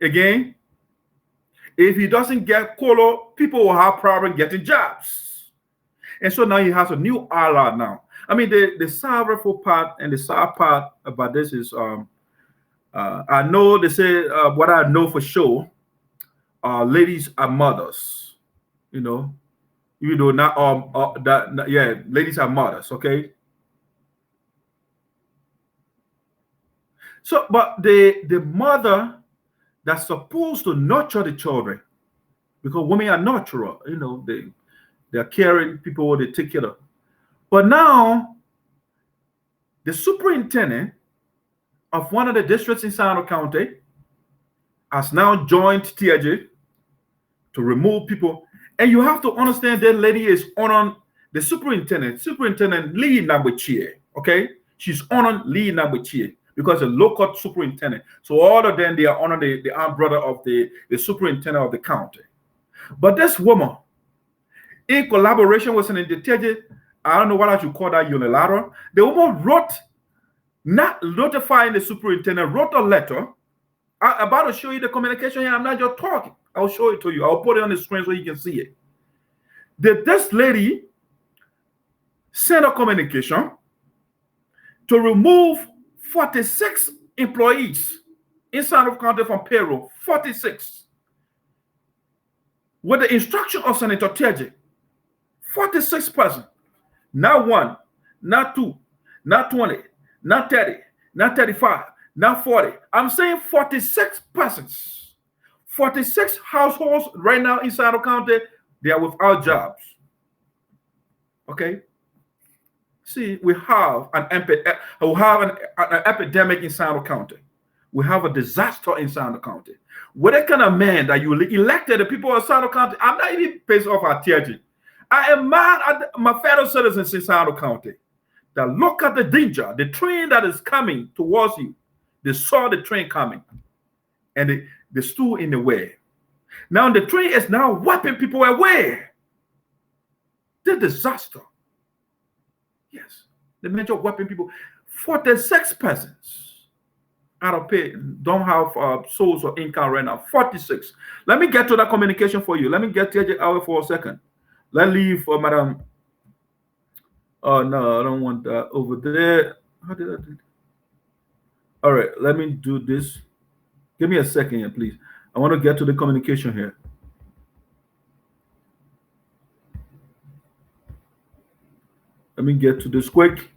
again, if he doesn't get Colo, people will have problem getting jobs. And so now he has a new ally now. I mean, the sorrowful part and the sad part about this is, I know they say what I know for sure, ladies are mothers, you know, even though not ladies are mothers, okay. So, but the mother that's supposed to nurture the children, because women are nurturer, you know, they're caring people, they take care of. But now, the superintendent of one of the districts in Sino County has now joined Teahjay to remove people. And you have to understand that lady is on the superintendent Lee Nabuchie, okay? She's on Lee Nabuchie because the local superintendent. So all of them, they are on the umbrella of the superintendent of the county. But this woman, in collaboration with Senator Teahjay, I don't know what I should call that unilateral, the woman wrote, not notifying the superintendent, wrote a letter. I'm about to show you the communication here. I'm not just talking. I'll show it to you. I'll put it on the screen so you can see it. This lady sent a communication to remove 46 employees in Sino County from payroll. 46. With the instruction of Senator Teahjay. 46 persons. Not one, not two, not 20, not 30, not 35, not 40. I'm saying 46 persons. 46 households right now in Sino County, they are without jobs. Okay? See, we have an epidemic in Sino County. We have a disaster in Sino County. What kind of man that you elected the people of Sino County? I'm not even pissed off at Teahjay. I am mad at my fellow citizens in Sino County that look at the danger, the train that is coming towards you. They saw the train coming and they stood in the way. Now the train is now wiping people away. The disaster. Yes, the major wiping people. 46 persons out of pay don't have source of income right now. 46. Let me get to that communication for you. Let me get Teahjay out for a second. Let's leave for Madam. Oh no, I don't want that over there. How did I do that? All right, let me do this. Give me a second here, please. I want to get to the communication here. Let me get to this quick.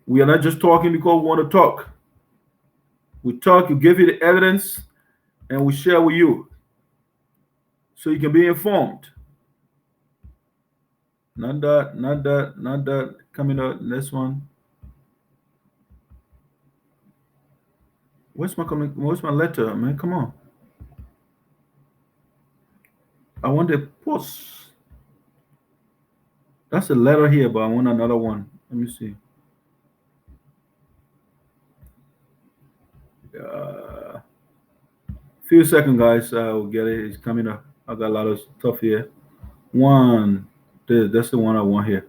We are not just talking because we want to talk. We talk, you give you the evidence, and we share with you so you can be informed. Not that. Coming up, next one. Where's my letter, man? Come on. I want a post. That's a letter here, but I want another one. Let me see. Few seconds, guys. I'll get it. It's coming up. I got a lot of stuff here. That's the one I want here.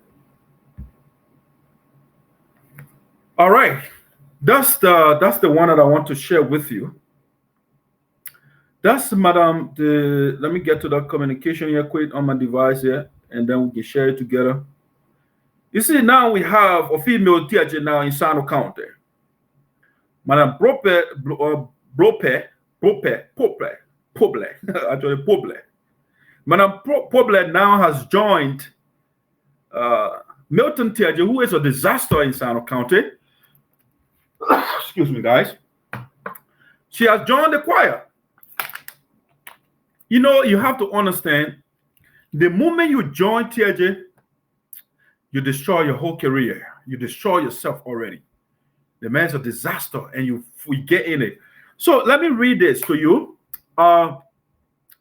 All right. That's the one that I want to share with you. That's Madam. Let me get to that communication here quick on my device here, and then we can share it together. You see, now we have a female Teahjay now in Sinoe County. Madam Pobleh, actually Pobleh. Madam Pobleh now has joined Milton Teahjay, who is a disaster in Sinoe County. Excuse me, guys. She has joined the choir. You know, you have to understand, the moment you join Teahjay, you destroy your whole career. You destroy yourself already. The man's a disaster, and we get in it. So let me read this to you.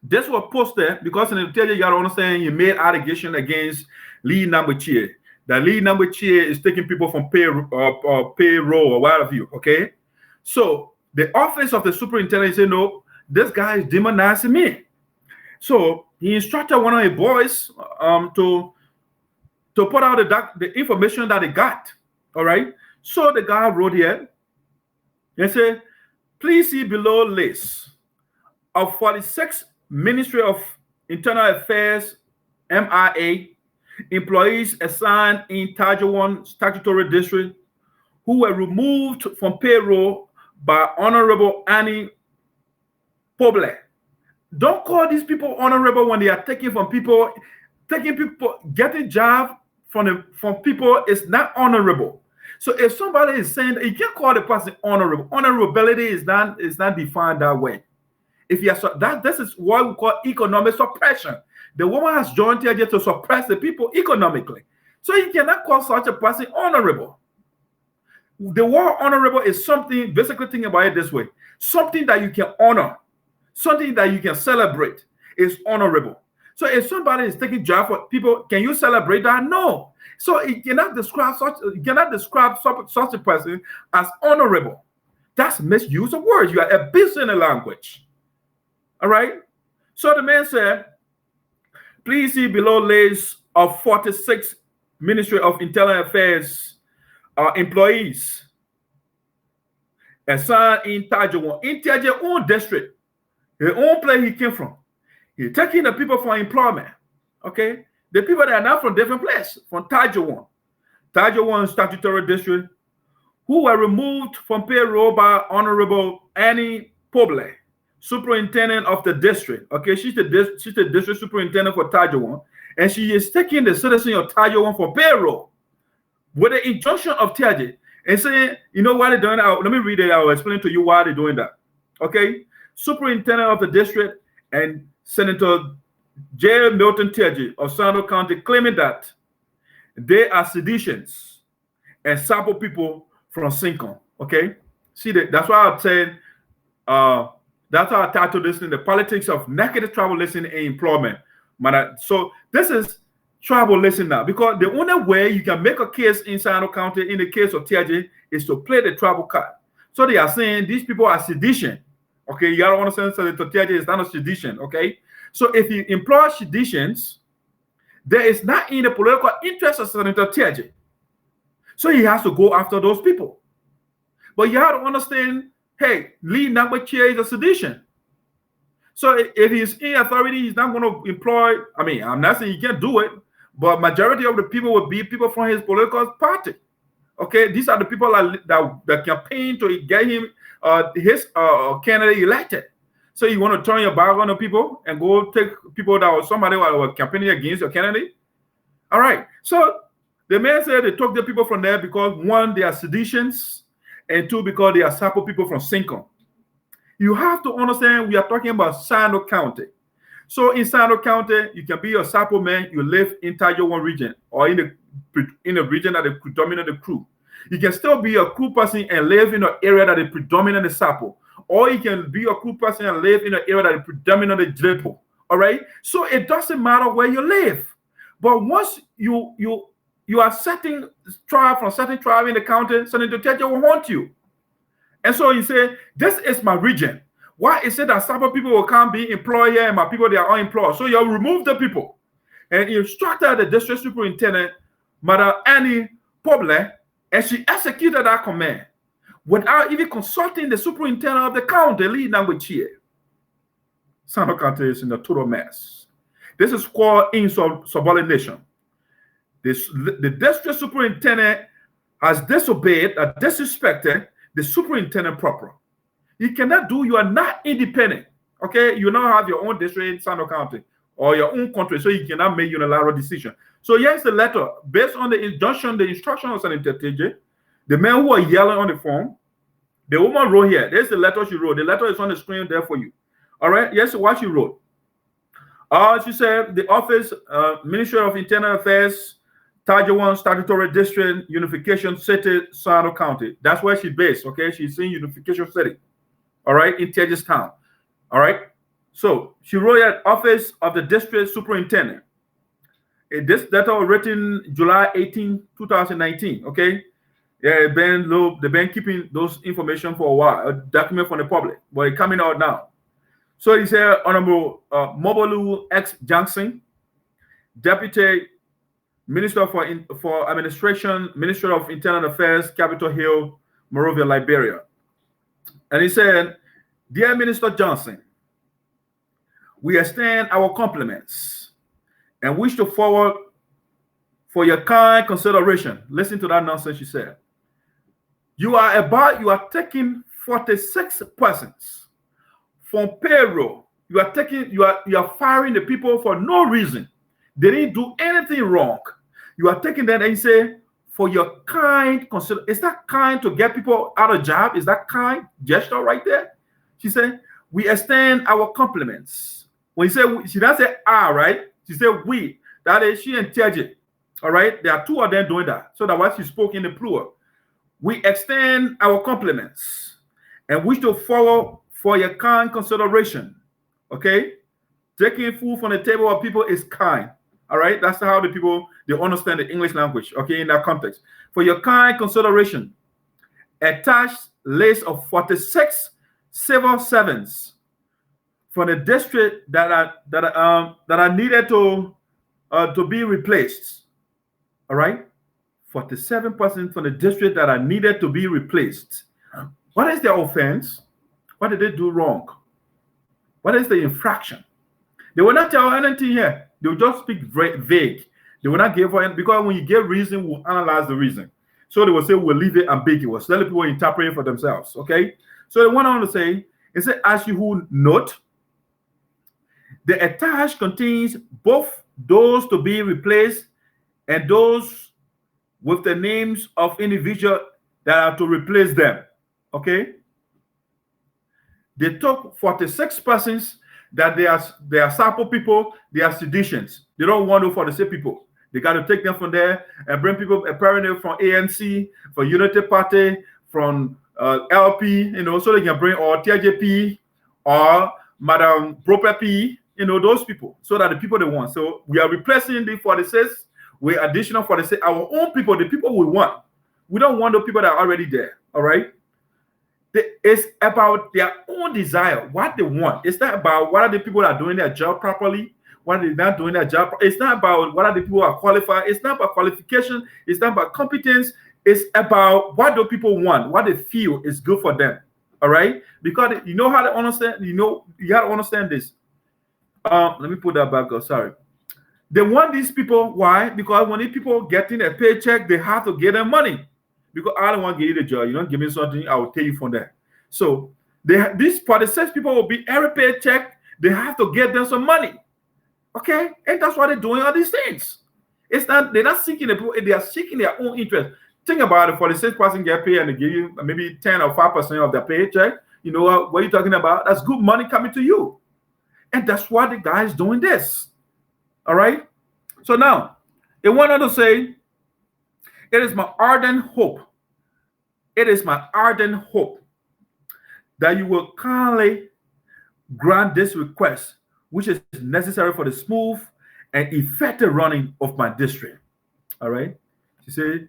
This was posted because in the Teahjay, you gotta understand, you made allegation against Lee Nambuchie. That Lee Nambuchie is taking people from payroll or what have you. Okay, so the office of the superintendent said, no, this guy is demonizing me. So he instructed one of his boys to put out the information that he got. All right. So the guy wrote here and said, please see below list of 46 Ministry of Internal Affairs, MIA, employees assigned in Teahjay 1 statutory district who were removed from payroll by Honorable Annie Pobleh. Don't call these people honorable when they are taking people, getting job from people is not honorable. So if somebody is saying that, you can't call the person honorable. Honorability is not defined that way. If you are, this is what we call economic suppression. The woman has joined Teahjay to suppress the people economically. So you cannot call such a person honorable. The word honorable is something, basically think about it this way. Something that you can honor, something that you can celebrate is honorable. So if somebody is taking job for people, can you celebrate that? No. So you cannot describe such a person as honorable. That's misuse of words. You are abusing the language. All right. So the man said, please see below list of 46 Ministry of Internal Affairs employees assigned in Teahjay 1, in Teahjay own district, the own place he came from. He's taking the people for employment. Okay. The people that are not from different places, from Teahjay 1 statutory district, who were removed from payroll by Honorable Annie Pobleh, superintendent of the district. Okay, she's the district superintendent for Teahjay 1, and she is taking the citizen of Teahjay 1 for payroll with the injunction of Teahjay and saying, you know why they're doing that? Let me read it. I'll explain to you why they're doing that. Okay, superintendent of the district and Senator J. Milton Teahjay of Sinoe County claiming that they are seditions and sample people from Sinkom. Okay, see that? That's why I'm saying that's how I titled this in the politics of negative tribalism and employment. So this is tribalism now, because the only way you can make a case in Sinoe County in the case of Teahjay is to play the tribal card. So they are saying these people are sedition. Okay, you gotta understand that Teahjay is not a sedition. Okay. So if you employ seditions, there is not in the political interest of Senator Teahjay. So he has to go after those people. But you have to understand, hey, Lee Nambuchie is a sedition. So if he's in authority, he's not going to employ, I mean, I'm not saying he can't do it, but majority of the people will be people from his political party. Okay, these are the people that campaign to get him his candidate elected. So you want to turn your back on the people and go take people that was somebody that was campaigning against your candidate? All right. So the man said they took the people from there because, one, they are seditions, and two, because they are sample people from Sinkom. You have to understand we are talking about Sinoe County. So in Sinoe County, you can be a sample man, you live in Teahjay 1 region or in the region that predominate the crew. You can still be a crew person and live in an area that is predominantly Sapo. Or you can be a crew person and live in an area that is predominantly Drepo. All right? So it doesn't matter where you live. But once you are certain tribe from certain tribe in the county, Senator Teahjay will haunt you. And so you say, this is my region. Why is it that Sapo people will come be employed here and my people, they are unemployed? So you remove the people. And you instructed the district superintendent, Madam Annie Pobleh, and she executed that command without even consulting the superintendent of the county, lead language here. Sano County is in a total mess. This is called insubordination. The district superintendent has disobeyed or disrespected the superintendent proper. You cannot do, you are not independent. Okay, you now have your own district in Sano County or your own country, so you cannot make unilateral decision. So here's the letter. Based on the injunction, the instruction of Senator Teahjay, the men who are yelling on the phone, the woman wrote here. There's the letter she wrote. The letter is on the screen there for you. All right, yes, what she wrote. She said, the office, Ministry of Internal Affairs, Teahjay 1 Statutory District, Unification City, Sano County. That's where she's based, okay? She's in Unification City, all right, in Teahjay's town, all right? So she wrote at Office of the District Superintendent. This letter was written July 18, 2019, okay? Yeah, they've been keeping those information for a while, a document from the public, but it's coming out now. So he said, Honorable Mobolu X. Johnson, Deputy Minister for Administration, Ministry of Internal Affairs, Capitol Hill, Monrovia, Liberia. And he said, Dear Minister Johnson, we extend our compliments and wish to forward for your kind consideration. Listen to that nonsense she said. You are taking 46 persons from payroll. You are firing the people for no reason. They didn't do anything wrong. You are taking them and you say, for your kind consideration. Is that kind to get people out of job? Is that kind gesture right there? She said, we extend our compliments. When you say, she doesn't say right? She said we. That is she and Teahjay. All right? There are two of them doing that. So that's why she spoke in the plural. We extend our compliments and wish to follow for your kind consideration. Okay? Taking food from the table of people is kind. All right? That's how the people, they understand the English language. Okay? In that context. For your kind consideration, attached list of 46 civil servants from the district that are needed to be replaced. All right? 47% from the district that are needed to be replaced. What is their offense? What did they do wrong? What is the infraction? They will not tell anything here. They will just speak vague. They will not give for anything, because when you give reason, we'll analyze the reason. So they will say we'll leave it ambiguous. Let the people interpret it for themselves. Okay? So they went on to say, it said, as you who note, the attached contains both those to be replaced and those with the names of individuals that are to replace them. Okay? They took 46 persons that they are Sapo people, they are seditions. They don't want to for the same people. They got to take them from there and bring people apparently from ANC, from Unity Party, from LP, so they can bring or Teahjay P or Madam Proper P, those people, so that the people they want. So we are replacing the 46 with additional 46, our own people, the people we want. We don't want the people that are already there, all right? It's about their own desire, what they want. It's not about what are the people that are doing their job properly, what are they not doing their job. It's not about what are the people who are qualified. It's not about qualification. It's not about competence. It's about what do people want, what they feel is good for them, all right? Because you know how to understand, you have to understand this. Let me put that back up, sorry. They want these people, why? Because when these people getting a paycheck, they have to get them money. Because I don't want to give you the job. You don't give me something, I will take you from there. So these 46 people will be every paycheck, they have to get them some money. Okay? And that's why they're doing all these things. It's not, they're not seeking the people, they are seeking their own interest. Think about it, 46 person get paid and they give you maybe 10 or 5% of their paycheck. You know what are you talking about? That's good money coming to you. And that's why the guy is doing this. All right? So now, it went on to say, it is my ardent hope it is my ardent hope that you will kindly grant this request, which is necessary for the smooth and effective running of my district. All right. She said,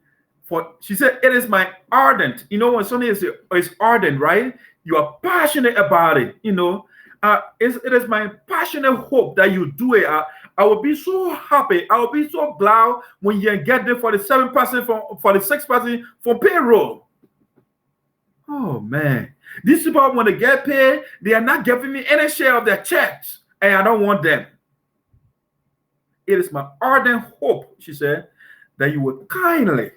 it is my ardent. You know, when something is ardent, right? You are passionate about it. You know, it is my passionate hope that you do it. I will be so happy. I will be so glad when you get there for the 7% for the 6% for payroll. Oh man, these people, when they get paid, they are not giving me any share of their checks, and I don't want them. It is my ardent hope, she said, that you will kindly.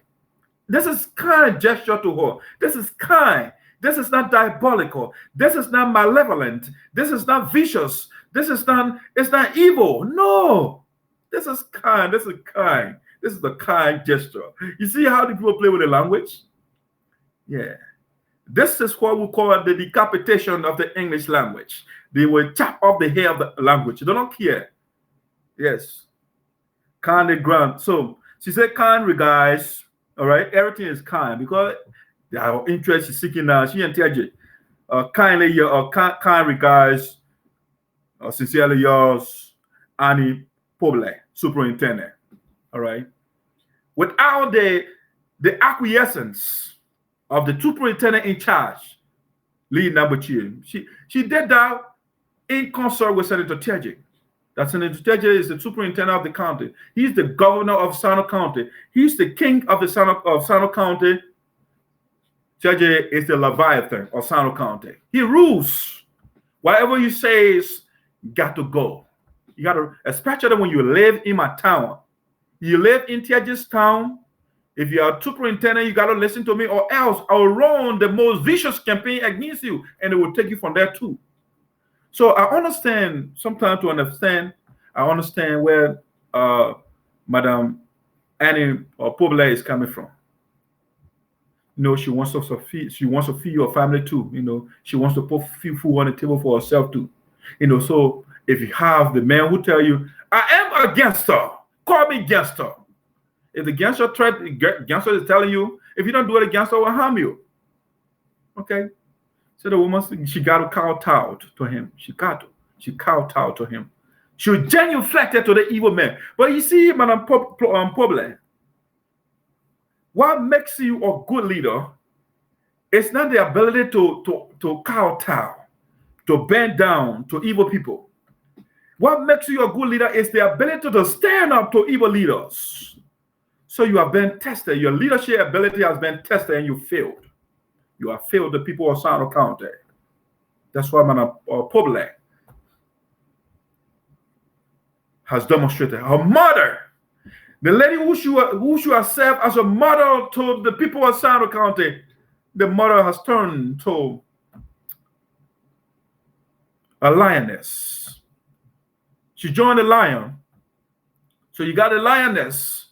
This is kind gesture to her. This is kind. This is not diabolical. This is not malevolent. This is not vicious. It's not evil. No. This is kind. This is kind. This is the kind gesture. You see how the people play with the language? Yeah. This is what we call the decapitation of the English language. They will chop off the hair of the language. They don't care. Yes. Kindly grant. So she said, kind regards. All right. Everything is kind because our interest is seeking now. She and Teahjay. Kindly, kind regards. Sincerely yours, Annie Pobleh, superintendent. All right. Without the acquiescence of the superintendent in charge, lead number 2, she did that in concert with Senator Teahjay. That Senator Teahjay is the superintendent of the county. He's the governor of Sinoe County. He's the king of the Sinoe County. Teahjay is the Leviathan of Sinoe County. He rules. Whatever he says, got to go. You got to, especially when you live in my town. You live in Teahjay's town. If you are a superintendent, you got to listen to me, or else I'll run the most vicious campaign against you, and it will take you from there too. So I understand, sometimes to understand, I understand where Madam Annie Pobleh is coming from. You know, she wants to feed your family too. You know, she wants to put food on the table for herself too. You know, so if you have the man who tell you, I am a gangster, call me gangster. If the gangster is telling you, if you don't do it, the gangster will harm you. Okay? So the woman, she got to kowtow to him. She kowtow to him. She genuflected to the evil man. But you see, Madam Pobleh, what makes you a good leader is not the ability to kowtow, to bend down to evil people. What makes you a good leader is the ability to stand up to evil leaders. So you have been tested. Your leadership ability has been tested and you failed. You have failed the people of Sinoe County. That's why Madam Pobleh has demonstrated. Her mother, the lady who should have served as a mother to the people of Sinoe County, the mother has turned to a lioness. She joined the lion. So you got a lioness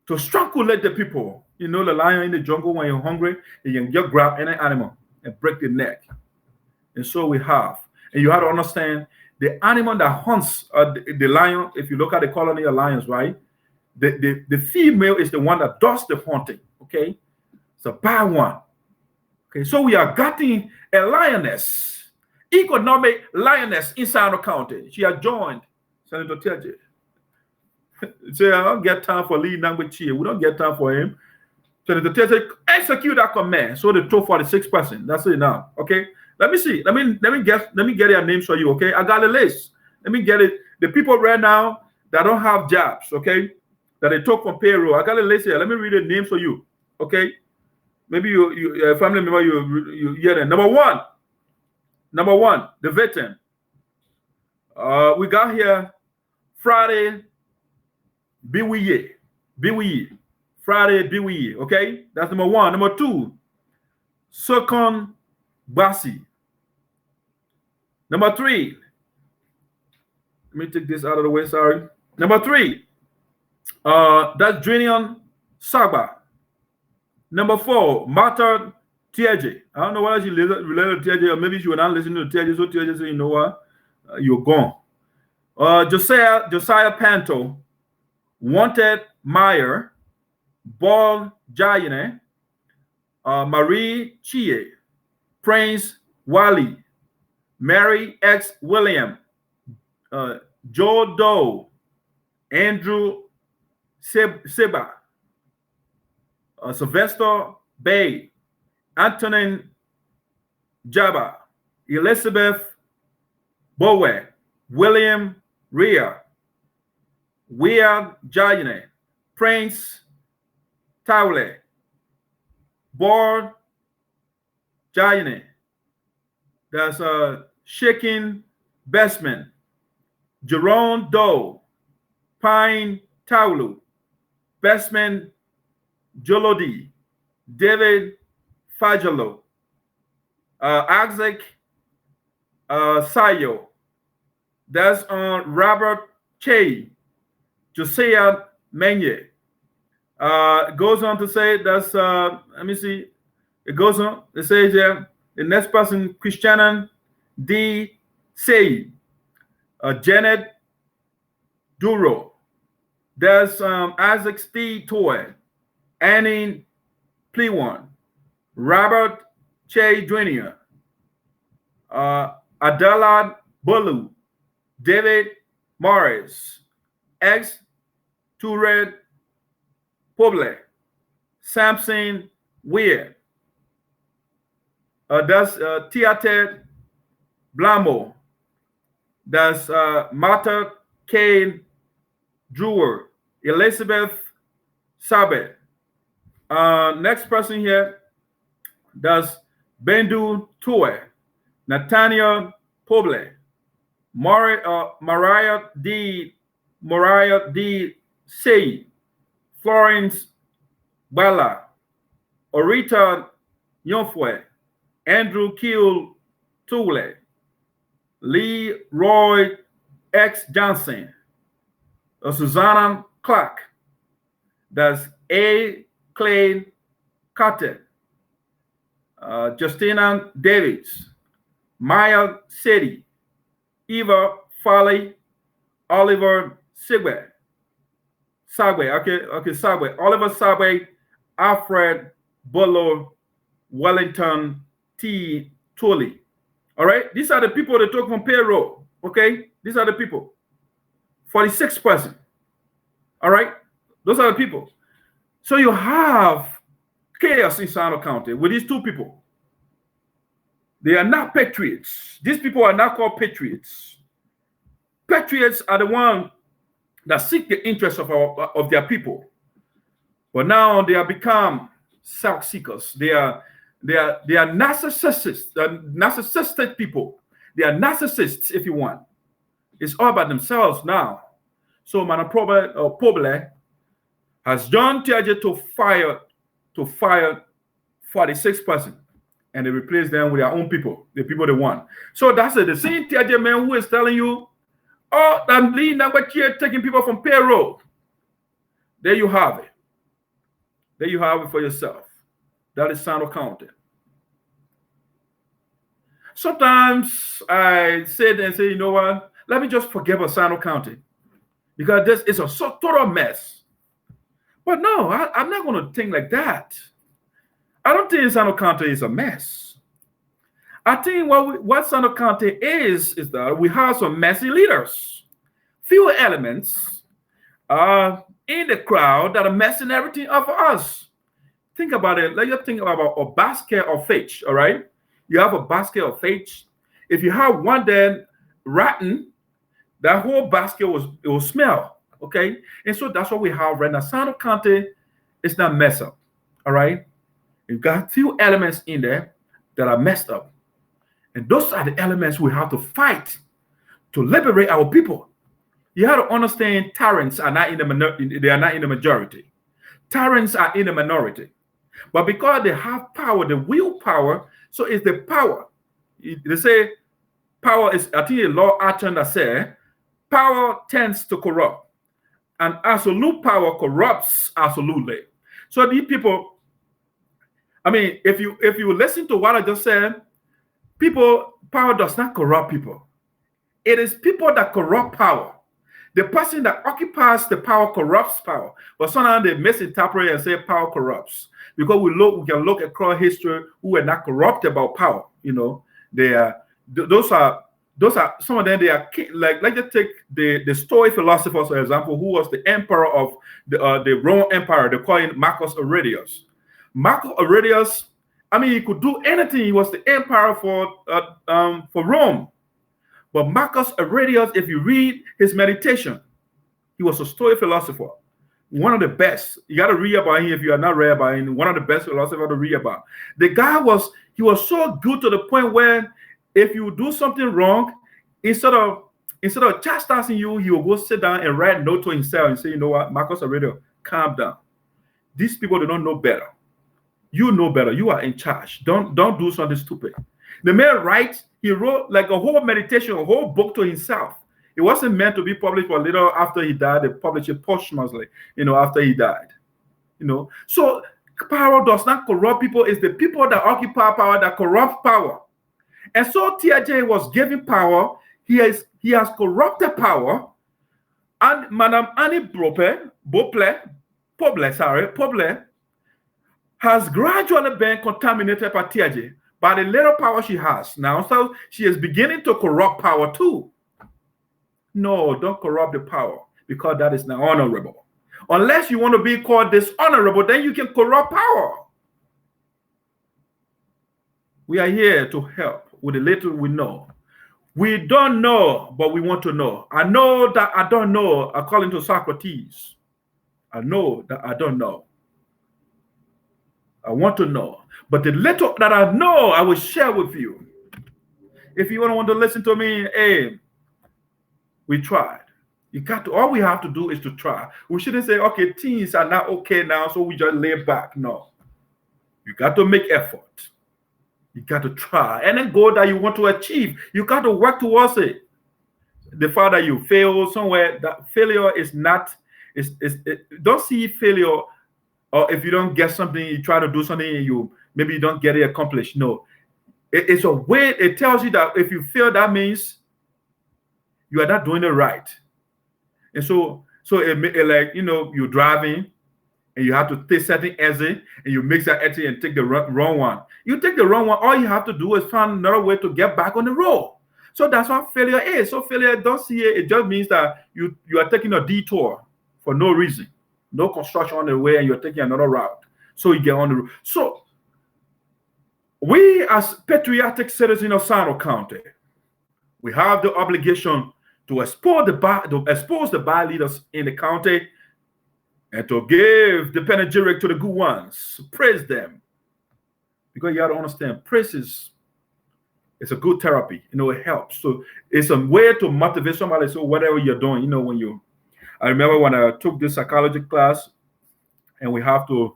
to strangulate the people. You know, the lion in the jungle, when you're hungry, you can just grab any animal and break the neck. And so we have. And you have to understand, the animal that hunts the lion, if you look at the colony of lions, right? The female is the one that does the hunting, okay? It's a bad one. Okay, so we are getting a lioness, economic lioness in Sinoe County. She has joined Senator Teahjay. Say, I don't get time for lead number 2. We don't get time for him. Senator Teahjay, execute that command. So the 246%. That's it now. Okay. Let me see. Let me get their names for you. Okay. I got a list. Let me get it. The people right now that don't have jobs, okay, that they took from payroll. I got a list here. Let me read the names for you. Okay. Maybe you family member, you hear them. Number one, the veteran. We got here Friday Biwiye. Friday Biwiye. Okay, that's number 1. Number 2, Sokon Basi. Number 3, let me take this out of the way. Sorry. Number 3, that's Drinian Saba. Number 4, Martha Teahjay. I don't know whether she related to Teahjay, or maybe she was not listening to Teahjay, so Teahjay said, you know what, you're gone. Josiah Panto, Wanted Meyer, Ball Jayane, Marie Chie, Prince Wally, Mary X. William, Joe Doe, Andrew Seba, Sylvester Bay, Antonin Jabba, Elizabeth Bowe, William Rhea, Weird Jayne, Prince Taule, Bor Jayne, that's Shaking Bestman, Jerome Doe, Pine Taulu, Bestman Jolodi, David Fajalo, Isaac Sayo, that's Robert Che, Josiah Menye. It goes on to say that's let me see. It goes on. It says here the next person, Christiana D. Say, Janet Duro. There's Isaac Steve Toy, Annie Plewan, Robert Che Jr., Adela Bulu, David Morris, X Tourette Pobleh, Samson Weir, that's Teahjay Blambo, that's Martha Kane Drewer, Elizabeth Sabe. Next person here, that's Bendu Toy, Nathaniel Pobleh, Mariah D. Say, Florence Bala, Orita Yonfwe, Andrew Kiel Tule, Lee Roy X Johnson, Susanna Clark, that's A. Clay Carter, Justina Davids, Maya City, Eva Farley, Oliver Sigwe, Sagwe, Oliver Sagwe, Alfred Bolo, Wellington T. Tully. All right, these are the people that took from payroll. Okay, these are the people. 46%. All right, those are the people. So you have chaos in Sino County with these two people. They are not patriots. These people are not called patriots. Patriots are the ones that seek the interests of their people. But now they have become self-seekers. They are narcissists, narcissistic people. They are narcissists, if you want. It's all about themselves now. So Pobleh has John Teahjay to fire 46%, and they replace them with their own people, the people they want. So that's it. The same Teahjay man who is telling you, oh, I'm leading number here, taking people from payroll. There you have it. There you have it for yourself. That is Sino County. Sometimes I sit and say, you know what? Let me just forget about Sino County because this is a total mess. But no, I'm not going to think like that. I don't think Sino County is a mess. I think what Sino County is that we have some messy leaders. Few elements in the crowd that are messing everything up for us. Think about it. Let you think about a basket of fish, all right? You have a basket of fish. If you have one then rotten, that whole basket will smell, okay? And so that's what we have right now. Sino County is not messed up, all right? You've got a few elements in there that are messed up. And those are the elements we have to fight to liberate our people. You have to understand tyrants are not in the minority. They are not in the majority. Tyrants are in the minority. But because they have power, the willpower, so it's the power. They say power is, I think the law Archon that said, power tends to corrupt. And absolute power corrupts absolutely. So these people, I mean, if you listen to what I just said, power does not corrupt people. It is people that corrupt power. The person that occupies the power corrupts power. But sometimes they misinterpret and say power corrupts. Because we can look across history who were not corrupted by power. You know, they are those are some of them. They are like, let's just take the Stoic philosophers, for example, who was the emperor of the Roman Empire. They call him Marcus Aurelius. Marcus Aurelius, I mean, he could do anything. He was the emperor for Rome. But Marcus Aurelius, if you read his meditation, he was a Stoic philosopher, one of the best. You got to read about him if you are not read about him. One of the best philosophers to read about. The guy was so good to the point where if you do something wrong, instead of chastising you, he will go sit down and write a note to himself and say, you know what, Marcus Aurelius, calm down. These people, they don't know better. You know better. You are in charge. Don't do something stupid. The man writes, he wrote like a whole meditation, a whole book to himself. It wasn't meant to be published for a little after he died. They published it posthumously, after he died. So power does not corrupt people. It's the people that occupy power that corrupt power. And so Teahjay was given power. He has corrupted power. And Madame Annie Pobleh has gradually been contaminated by Teahjay, by the little power she has now. So she is beginning to corrupt power too. No, don't corrupt the power, because that is not honorable. Unless you want to be called dishonorable, then you can corrupt power. We are here to help with the little we know. We don't know, but we want to know. I know that I don't know, according to Socrates. I know that I don't know. I want to know. But the little that I know, I will share with you. If you don't want to listen to me, hey, we tried. All we have to do is to try. We shouldn't say, okay, things are not okay now, so we just lay back. No. You got to make effort. You got to try. And then goal that you want to achieve, you got to work towards it. The fact that you fail somewhere, that failure is not, don't see failure, or if you don't get something, you try to do something and maybe you don't get it accomplished. No. It's a way, it tells you that if you fail, that means you are not doing it right. And so like, you're driving and you have to take certain exit and you mix that exit and take the wrong one. You take the wrong one, all you have to do is find another way to get back on the road. So that's what failure is. So failure, don't see it. It just means that you are taking a detour for no reason. No construction on the way and you're taking another route. So you get on the road. So we as patriotic citizens of Sinoe County, we have the obligation to expose the bad leaders in the county and to give the panegyric to the good ones, praise them. Because you have to understand, praise is a good therapy. It helps. So it's a way to motivate somebody. So whatever you're doing, I remember when I took this psychology class and we have to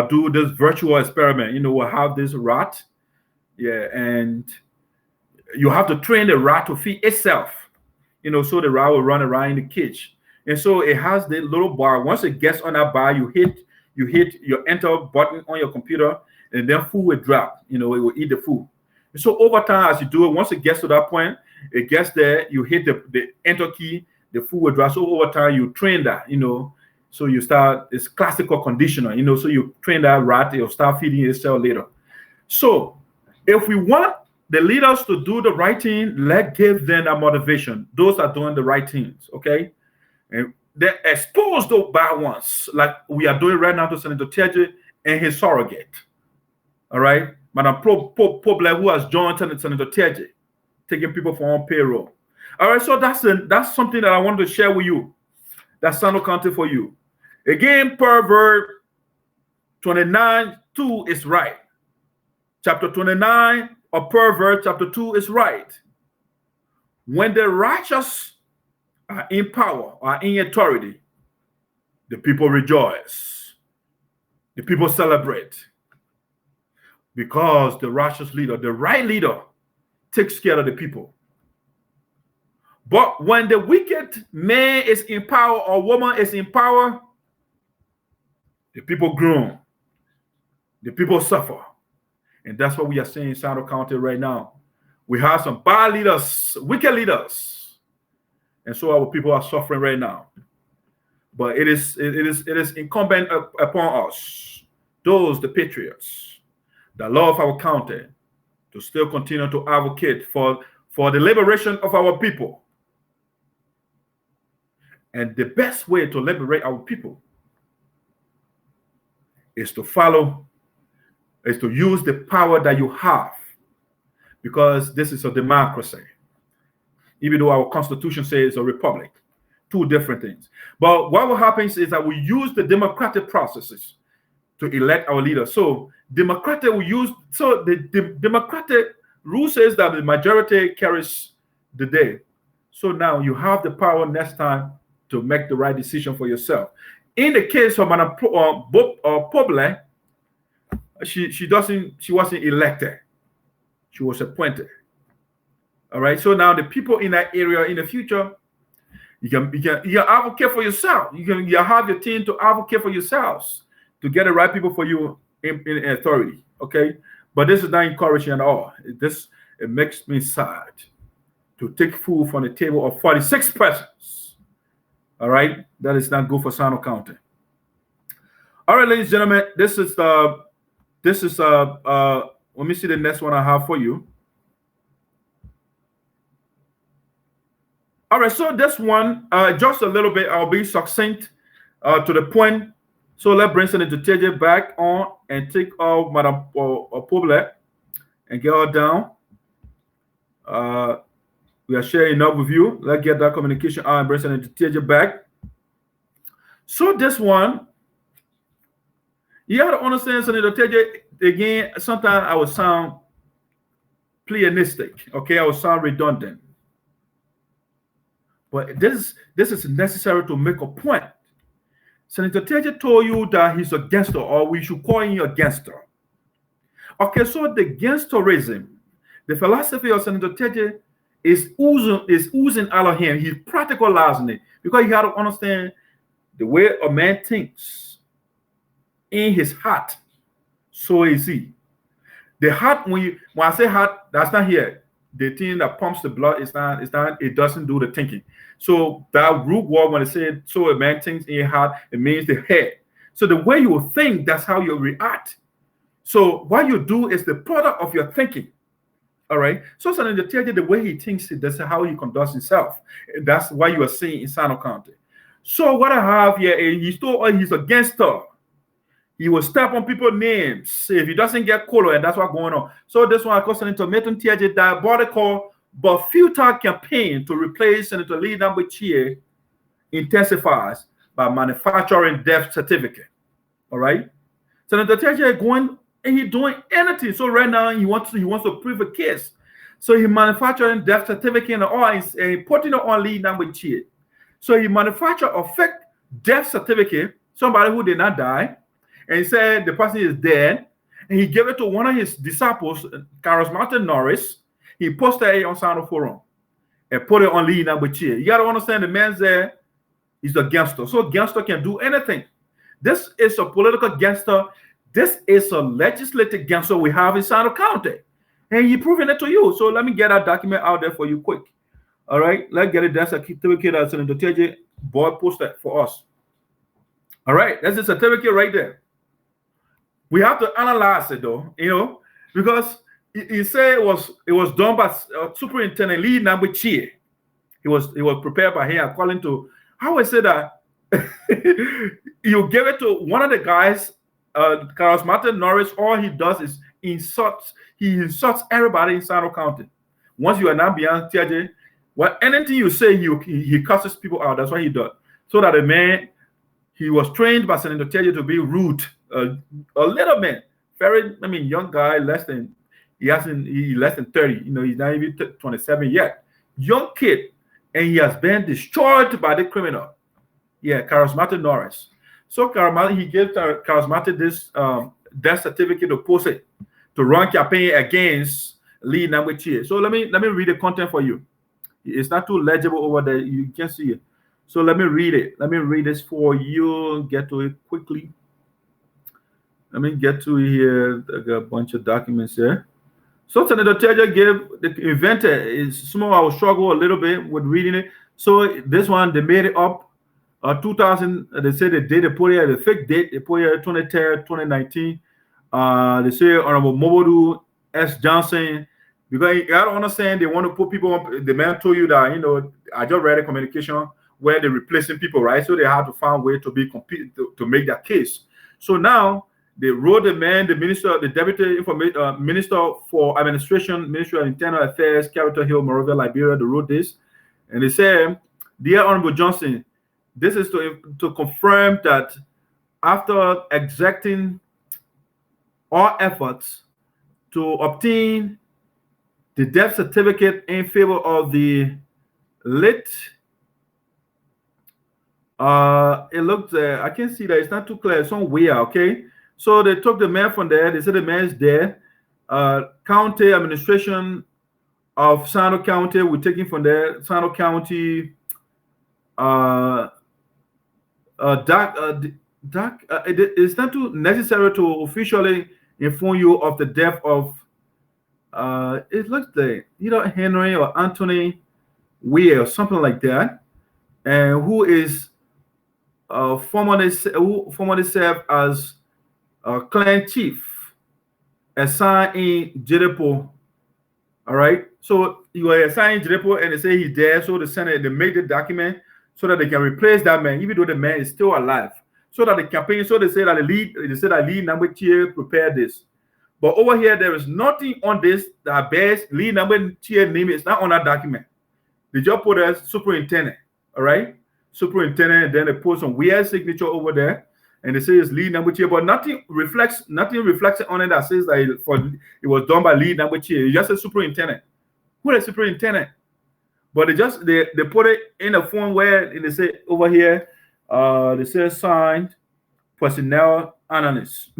do this virtual experiment. We'll have this rat. Yeah, and you have to train the rat to feed itself. So the rat will run around in the cage. And so it has the little bar. Once it gets on that bar, you hit your enter button on your computer, and then food will drop. It will eat the food. And so over time, as you do it, once it gets to that point, it gets there, you hit the enter key, the food will drop. So over time, you train that, So you start, it's classical conditioner, so you train that rat, it'll start feeding itself later. So if we want the leaders to do the right thing, let's give them a motivation. Those are doing the right things, okay? And they expose those bad ones, like we are doing right now to Senator Teahjay and his surrogate. All right? Madam Pobleh, who has joined Senator Teahjay, taking people from on payroll. All right, so that's something that I wanted to share with you. That's Sinoe County for you. Again, Proverbs 29:2 is right. Chapter 29 of Proverbs chapter 2 is right. When the righteous are in power, are in authority, the people rejoice. The people celebrate. Because the righteous leader, the right leader, takes care of the people. But when the wicked man is in power or woman is in power, the people groan. The people suffer. And that's what we are seeing in Sinoe County right now. We have some bad leaders, wicked leaders. and so our people are suffering right now. But it is incumbent upon us, those the patriots that love our country, to still continue to advocate for the liberation of our people. And the best way to liberate our people is to use the power that you have, because this is a democracy. Even though our constitution says it's a republic, two different things. But what will happen is that we use the democratic processes to elect our leaders. So the democratic rule says that the majority carries the day. So now you have the power next time to make the right decision for yourself. In the case of Madam Pobleh, she wasn't elected. She was appointed. All right. So now the people in that area in the future, you can advocate for yourself. You have your team to advocate for yourselves to get the right people for you in authority. Okay. But this is not encouraging at all. It makes me sad to take food from the table of 46 persons. All right. That is not good for Sano County. All right, ladies and gentlemen, this is let me see the next one I have for you. All right, so this one, just a little bit, I'll be succinct to the point. So let's bring Senator Teahjay back on and take off Madam Pobleh and get her down. We are sharing enough with you. Let's get that communication out and bring Senator Teahjay back. So this one, you have to understand, Senator Teahjay, again, sometimes I will sound pleonastic, okay? I will sound redundant. But this is necessary to make a point. Senator Teahjay told you that he's a gangster, or we should call him a gangster. Okay, so the gangsterism, the philosophy of Senator Teahjay is oozing out of him. He's practicalizing it, because you have to understand the way a man thinks in his heart, so is he. The heart, when I say heart, that's not here. The thing that pumps the blood is not, it doesn't do the thinking. So that root word, when it said, so a man thinks in your heart, it means the head. So the way you think, that's how you react. So what you do is the product of your thinking. All right. So Senator Teahjay, the way he thinks, that's how he conducts himself. That's why you are seeing in Sano County. So what I have here is he's a gangster. He will step on people's names if he doesn't get color, and that's what's going on. So this one, I call Senator Milton Teahjay diabolical but futile campaign to replace Senator Lee Nambuchie intensifies by manufacturing death certificate. All right, Senator Teahjay going and he's doing anything. So right now he wants to prove a case. So he manufacturing death certificate and putting it on Lee Nambuchie. So he manufactured a fake death certificate, somebody who did not die. And he said the person is dead, and he gave it to one of his disciples, Charismatic Norris. He posted it on Sano Forum and put it on Lee Nambuchie. You got to understand the man's there, he's a gangster. So a gangster can do anything. This is a political gangster. This is a legislative gangster we have in Sano County. And he's proving it to you. So let me get that document out there for you quick. All right, let's get it. That's a certificate that Senator Teahjay boy posted for us. All right, that's the certificate right there. We have to analyze it though, because he said it was done by Superintendent Lee Nambuchie. He was prepared by him according to how I say that you give it to one of the guys, Charismatic Norris. All he does is he insults everybody in Sano County. Once you are now beyond Teahjay, well, anything you say, he cusses people out. That's what he does. So that the man, he was trained by Senator Teahjay to be rude. A little man, young guy, less than 30. He's not even 27 yet. Young kid, and he has been destroyed by the criminal. Yeah, Charismatic Norris. So he gave Charismatic this death certificate to post it to run campaign against Lee Nambuchie. So let me read the content for you. It's not too legible over there. You can see it. So let me read it. Let me read this for you. Get to it quickly. Let me get to here. I got a bunch of documents here. So Senator Teahjay gave the inventor is small. I will struggle a little bit with reading it. So this one they made it up. 2000. They say the date they put here, the fake date they put here, 23rd, 2019. They say Honorable Mobodu S. Johnson. Because I don't understand, they want to put people on. The man told you that, I just read a communication where they're replacing people, right? So they have to find a way to be compete to make that case. So now they wrote the man, the minister, the deputy minister for administration, Ministry of Internal Affairs, Capitol Hill, Monrovia, Liberia. They wrote this, and they said, "Dear Honorable Johnson, this is to confirm that after exerting all efforts to obtain the death certificate in favor of the late." It looked, I can see that it's not too clear. It's somewhere, okay? So they took the man from there. They said the man is there. County administration of Sino County, we're taking from there. Sino County, it's not too necessary to officially inform you of the death of, it looks like either Henry or Anthony Weir or something like that, and who is formerly served as clan chief assigned in Jeripo. All right, so you are assigned Jeripo, and they say he's there. So the Senate, they make the document so that they can replace that man, even though the man is still alive. So that the campaign, so they say that lead number two prepared this. But over here, there is nothing on this that bears lead number two name. It's not on that document. They just put as superintendent. All right, superintendent, and then they put some weird signature over there, and they say it's lead number two, but nothing reflects on it that says that it was done by lead number two. It's just a superintendent. Who is superintendent? But they put it in a form where they say over here, they say signed personnel analyst.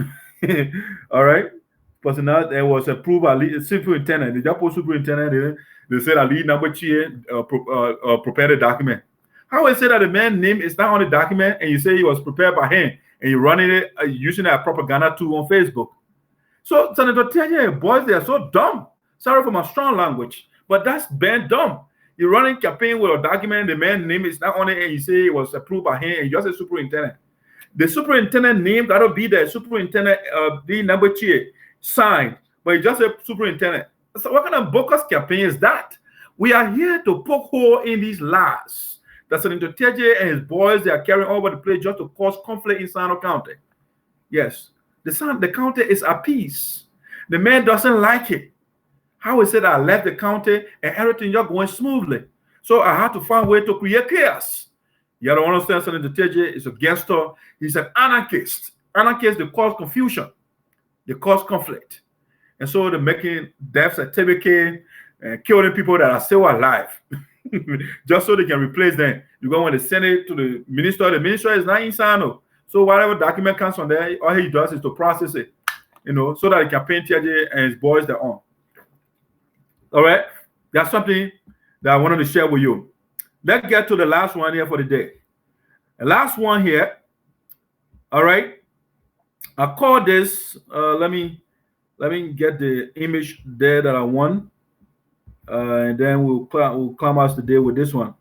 All right, personnel that was approved by lead superintendent. They just put superintendent. They said that lead number two prepared a document. How is it that the man's name is not on the document and you say he was prepared by him and you're running it using a propaganda tool on Facebook? So Senator Teahjay, boys, they are so dumb. Sorry for my strong language, but that's bad dumb. You're running campaign with a document, the man's name is not on it, and you say it was approved by him, and you're just a superintendent. The superintendent name gotta be the superintendent the number two signed, but it's just a superintendent. So what kind of bogus campaign is that? We are here to poke hole in these lies that Senator Teahjay and his boys, they are carrying over the place just to cause conflict in Sino County. Yes, the county is at peace. The man doesn't like it. How is it I left the county and everything just going smoothly? So I had to find a way to create chaos. You don't understand, Senator Teahjay is a gangster. He's an anarchist. Anarchists, they cause confusion. They cause conflict. And so they're making death certificate and killing people that are still alive. Just so they can replace them. You go when they send it to the minister is not in Sino. So whatever document comes from there, all he does is to process it, so that he can paint Teahjay and his boys their own. All right, that's something that I wanted to share with you. Let's get to the last one here for the day. The last one here. All right, I call this. Let me get the image there that I want, and then we'll come out today with this one.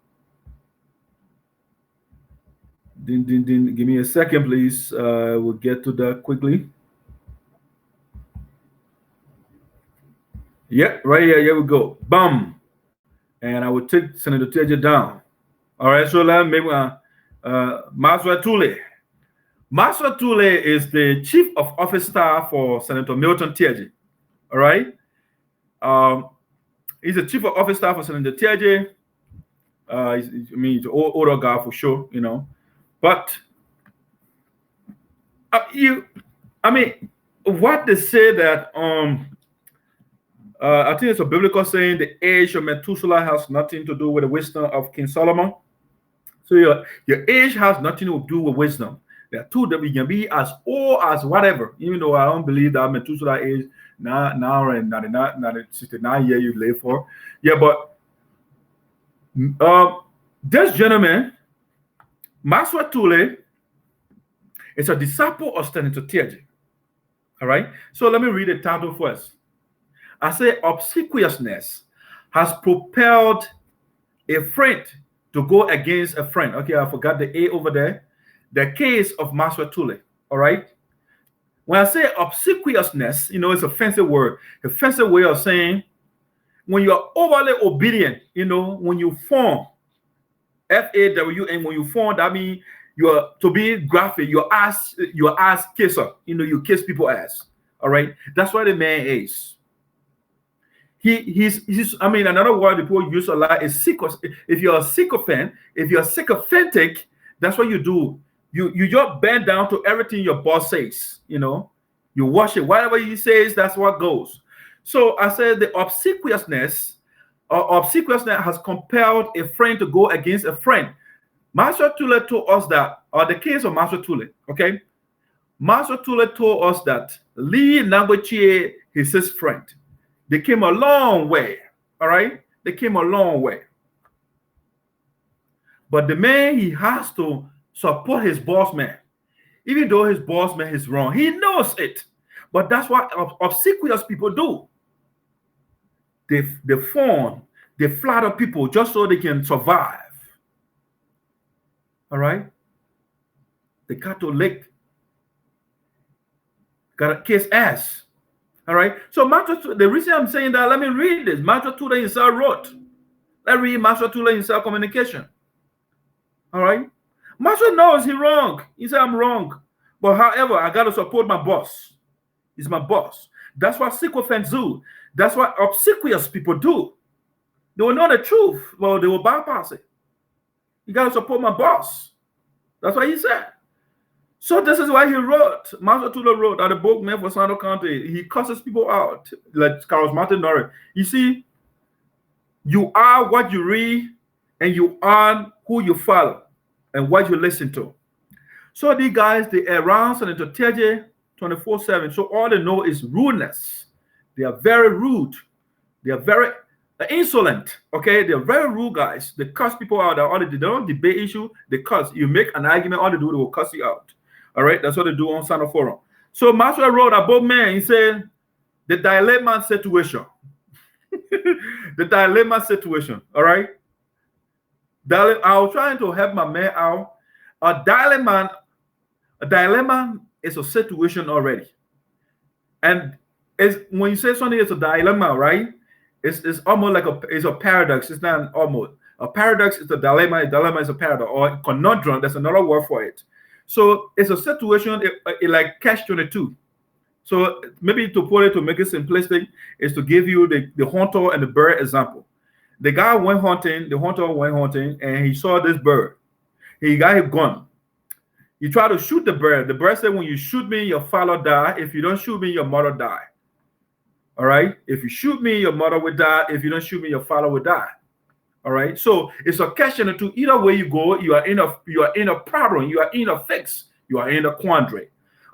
Give me a second, please. We'll get to that quickly. Yep, right here we go. Bum. And I will take Senator Teahjay down. All right, so let me Maswa Tule. Maswa Tule is the chief of office staff for Senator Milton Teahjay. All right. He's the chief of office staff for Senator Teahjay. He's an older guy for sure, But what they say that I think it's a biblical saying, the age of Methuselah has nothing to do with the wisdom of King Solomon. So your age has nothing to do with wisdom. There are two that we can be as old as whatever, even though I don't believe that Methuselah age now and 69 years you live for. Yeah, but this gentleman, Maswa Tule, is a disciple of Senator Teahjay. All right, so let me read the title first. I say obsequiousness has propelled a friend to go against a friend. Okay, I forgot the A over there. The case of Master Tule. All right. When I say obsequiousness, it's a fancy word, a fancy way of saying when you're overly obedient, when you form FAWN, when you form, that means you're, to be graphic, your ass kisser, you kiss people ass. All right. That's what the man is. He's another word that people use a lot is sycophant. If you're a sycophant, if you're sycophantic, that's what you do. You just bend down to everything your boss says, you watch it. Whatever he says, that's what goes. So I said the obsequiousness has compelled a friend to go against a friend. Master Tule told us that, or the case of Master Tule, okay? Master Tule told us that Lee Nangwechie is his friend. They came a long way, all right? They came a long way. But the man, he has to support his boss man. Even though his boss man is wrong, he knows it. But that's what obsequious people do. They flatter people just so they can survive. All right? The Catholic got a kiss ass. All right? So the reason I'm saying that, let me read this. Master Tule himself wrote. Let's read Master Tule himself communication. All right? Master knows he's wrong. He said, I'm wrong. But however, I got to support my boss. He's my boss. That's what sycophants do. That's what obsequious people do. They will know the truth, but they will bypass it. You got to support my boss. That's what he said. So this is why he wrote. Master Tule wrote that the book meant for Sano County. He cusses people out, like Carlos Martin Norris. You see, you are what you read, and you are who you follow, and what you listen to. So these guys, they around and into Teahjay 24/7. So all they know is rudeness. They are very rude. They are very insolent. Okay, they are very rude guys. They cuss people out. They don't debate issue. They cuss. You make an argument, all they do, they will cuss you out. All right, that's what they do on Sano Forum. So Master wrote about man. He said the dilemma situation. The dilemma situation. All right. I was trying to help my man out. A dilemma is a situation already. And when you say something is a dilemma, right? It's almost like it's a paradox. It's not almost. A paradox is a dilemma. A dilemma is a paradox. Or a conundrum, that's another word for it. So it's a situation like catch-22. So maybe to put it, to make it simplistic, is to give you the hunter and the bird example. The guy went hunting, the hunter went hunting, and he saw this bird. He got his gun. He tried to shoot the bird. The bird said, when you shoot me, your father die. If you don't shoot me, your mother die. All right? If you shoot me, your mother will die. If you don't shoot me, your father will die. All right? So it's a catch-22. Either way you go, you are in a problem. You are in a fix. You are in a quandary.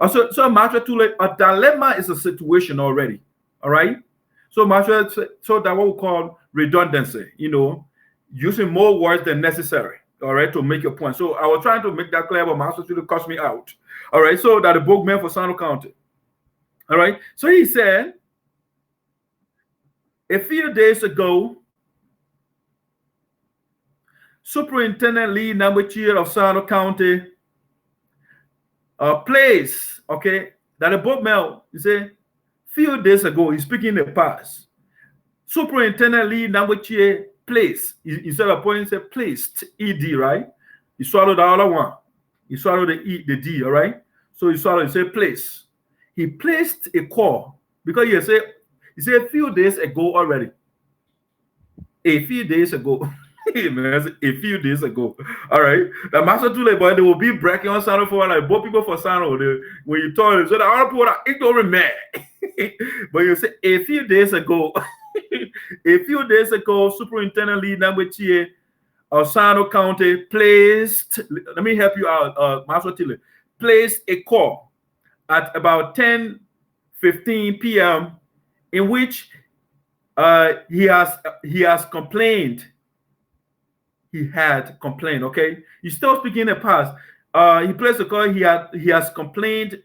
So Master Tule, a dilemma is a situation already. All right? So that what we call redundancy, using more words than necessary, all right, to make your point. So I was trying to make that clear, but Master Tule cussed me out. All right, so that the book meant for Sano County. All right, so he said, a few days ago, Superintendent Lee Nangwechie of Sano County place, okay, that the book mail, he said, few days ago, he's speaking in the past. Superintendent Lee Nangwechie placed, instead of pointing, he said placed, ED, right? He swallowed the other one. He swallowed the D, all right? So he swallowed, he said place. He placed a call because he said a few days ago already. A few days ago. A few days ago. All right. The Master Tule, but they will be breaking on Sano for like both people for Sano. When you told them, so the other people are ignorant man. But you say a few days ago. A few days ago, Superintendent Lee Nangwechie of Sano County placed, let me help you out, Master Tule, placed a call at about 10:15 p.m. in which he has complained. He had complained, okay? He's still speaking in the past. He placed a call, he has complained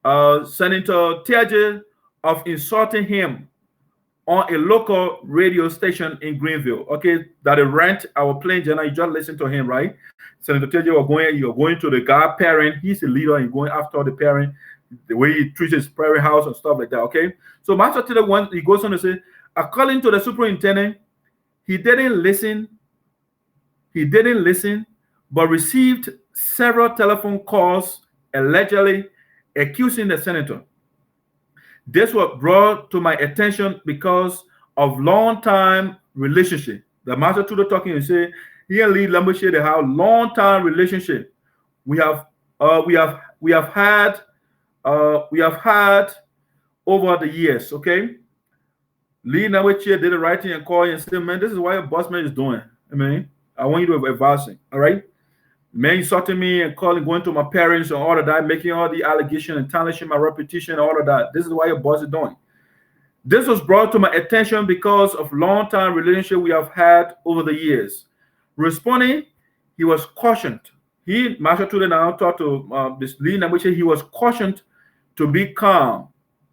Senator Teahjay of insulting him on a local radio station in Greenville, okay, that they rent our playing journal. You just listen to him, right? Senator Teahjay, you're going to the guy parent. He's a leader and going after the parent, the way he treats his prairie house and stuff like that, okay? So Master Teahjay, one, he goes on to say, according to the superintendent, he didn't listen, but received several telephone calls allegedly accusing the senator. This was brought to my attention because of long-time relationship. The Master Tudo talking and say, he and Lee Lambuche, they have long-time relationship. We have had over the years, okay? Lee Lambuche did the right thing and called and said, man, this is what your boss man is doing. I mean, I want you to advise him, all right? Man insulting me and calling, going to my parents and all of that, making all the allegations and tarnishing my reputation and all of that. This is what your boss is doing. This was brought to my attention because of long-time relationship we have had over the years. Responding, he was cautioned. Marshall Tudor now talked to this Lee Lambuche, he was cautioned to be calm,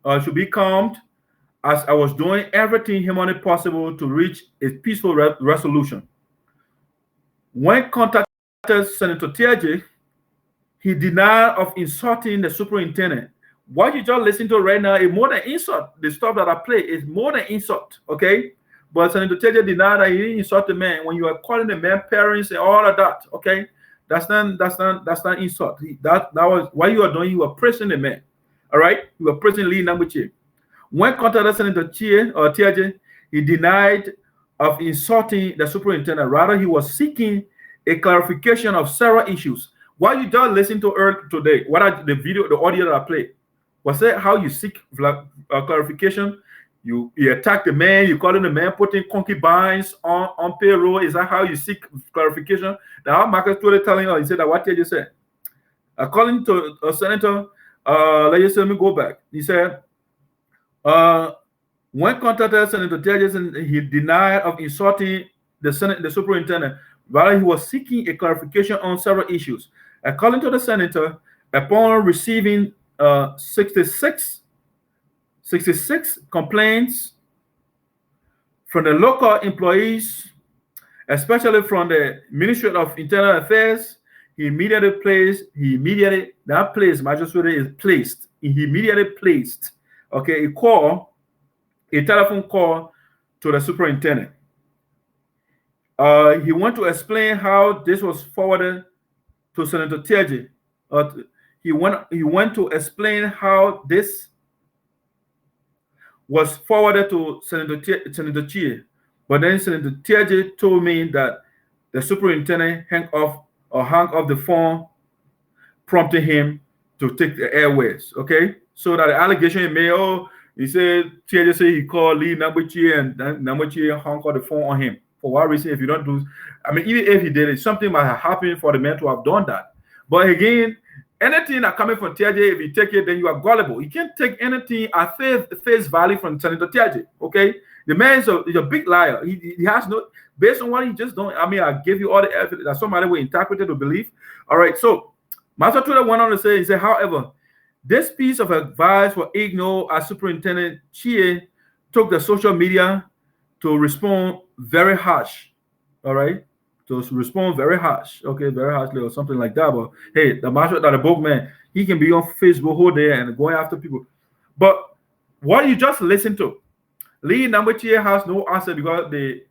to be calmed, as I was doing everything humanly possible to reach a peaceful resolution. When contacted Senator Teahjay, he denied of insulting the superintendent. What you just listen to right now is more than insult. The stuff that I play is more than insult, okay? But Senator Teahjay denied that he didn't insult the man. When you are calling the man parents and all of that, okay? That's not insult. That was what you are doing. You are praising the man, all right? You are praising Lee Lambuche. When contacted Senator Teahjay, he denied of insulting the superintendent. Rather, he was seeking a clarification of several issues. What you just listened to earlier today, what are the audio that I played? Was that how you seek clarification? You attack the man, you calling the man putting concubines on payroll. Is that how you seek clarification? Now, how Marcus Twitter telling us, he said that what Teahjay said. According to a senator, let me go back. He said, when contacted Senator Teahjay, he denied of insulting the superintendent. Rather, he was seeking a clarification on several issues. According to the senator, upon receiving 66 complaints from the local employees, especially from the Ministry of Internal Affairs, he immediately placed, okay, a telephone call to the superintendent. He went to explain how this was forwarded to Senator Teahjay. He went to explain how this was forwarded to Senator Teahjay. But then Senator Teahjay told me that the superintendent hung off the phone, prompting him to take the airways. Okay, so that the allegation he made, he said Teahjay said he called Lee Lambuche and Lambuche hung on the phone on him. For what reason? If you don't do, I mean, even if he did it, something might have happened for the man to have done that. But again, anything that coming from Teahjay, if you take it, then you are gullible. You can't take anything at face value from Senator Teahjay. Okay, the man is a big liar. He has no, based on what he just done. I mean, I give you all the evidence that somebody will interpret it to believe. All right, so Master Twitter went on to say, he said, however, this piece of advice was ignored as Superintendent Teahjay took the social media to respond very harsh. All right, to respond very harsh, okay, very harshly or something like that. But hey, the marshal, that the bookman, he can be on Facebook whole day and going after people. But what you just listen to, Lee Lambuche has no answer because the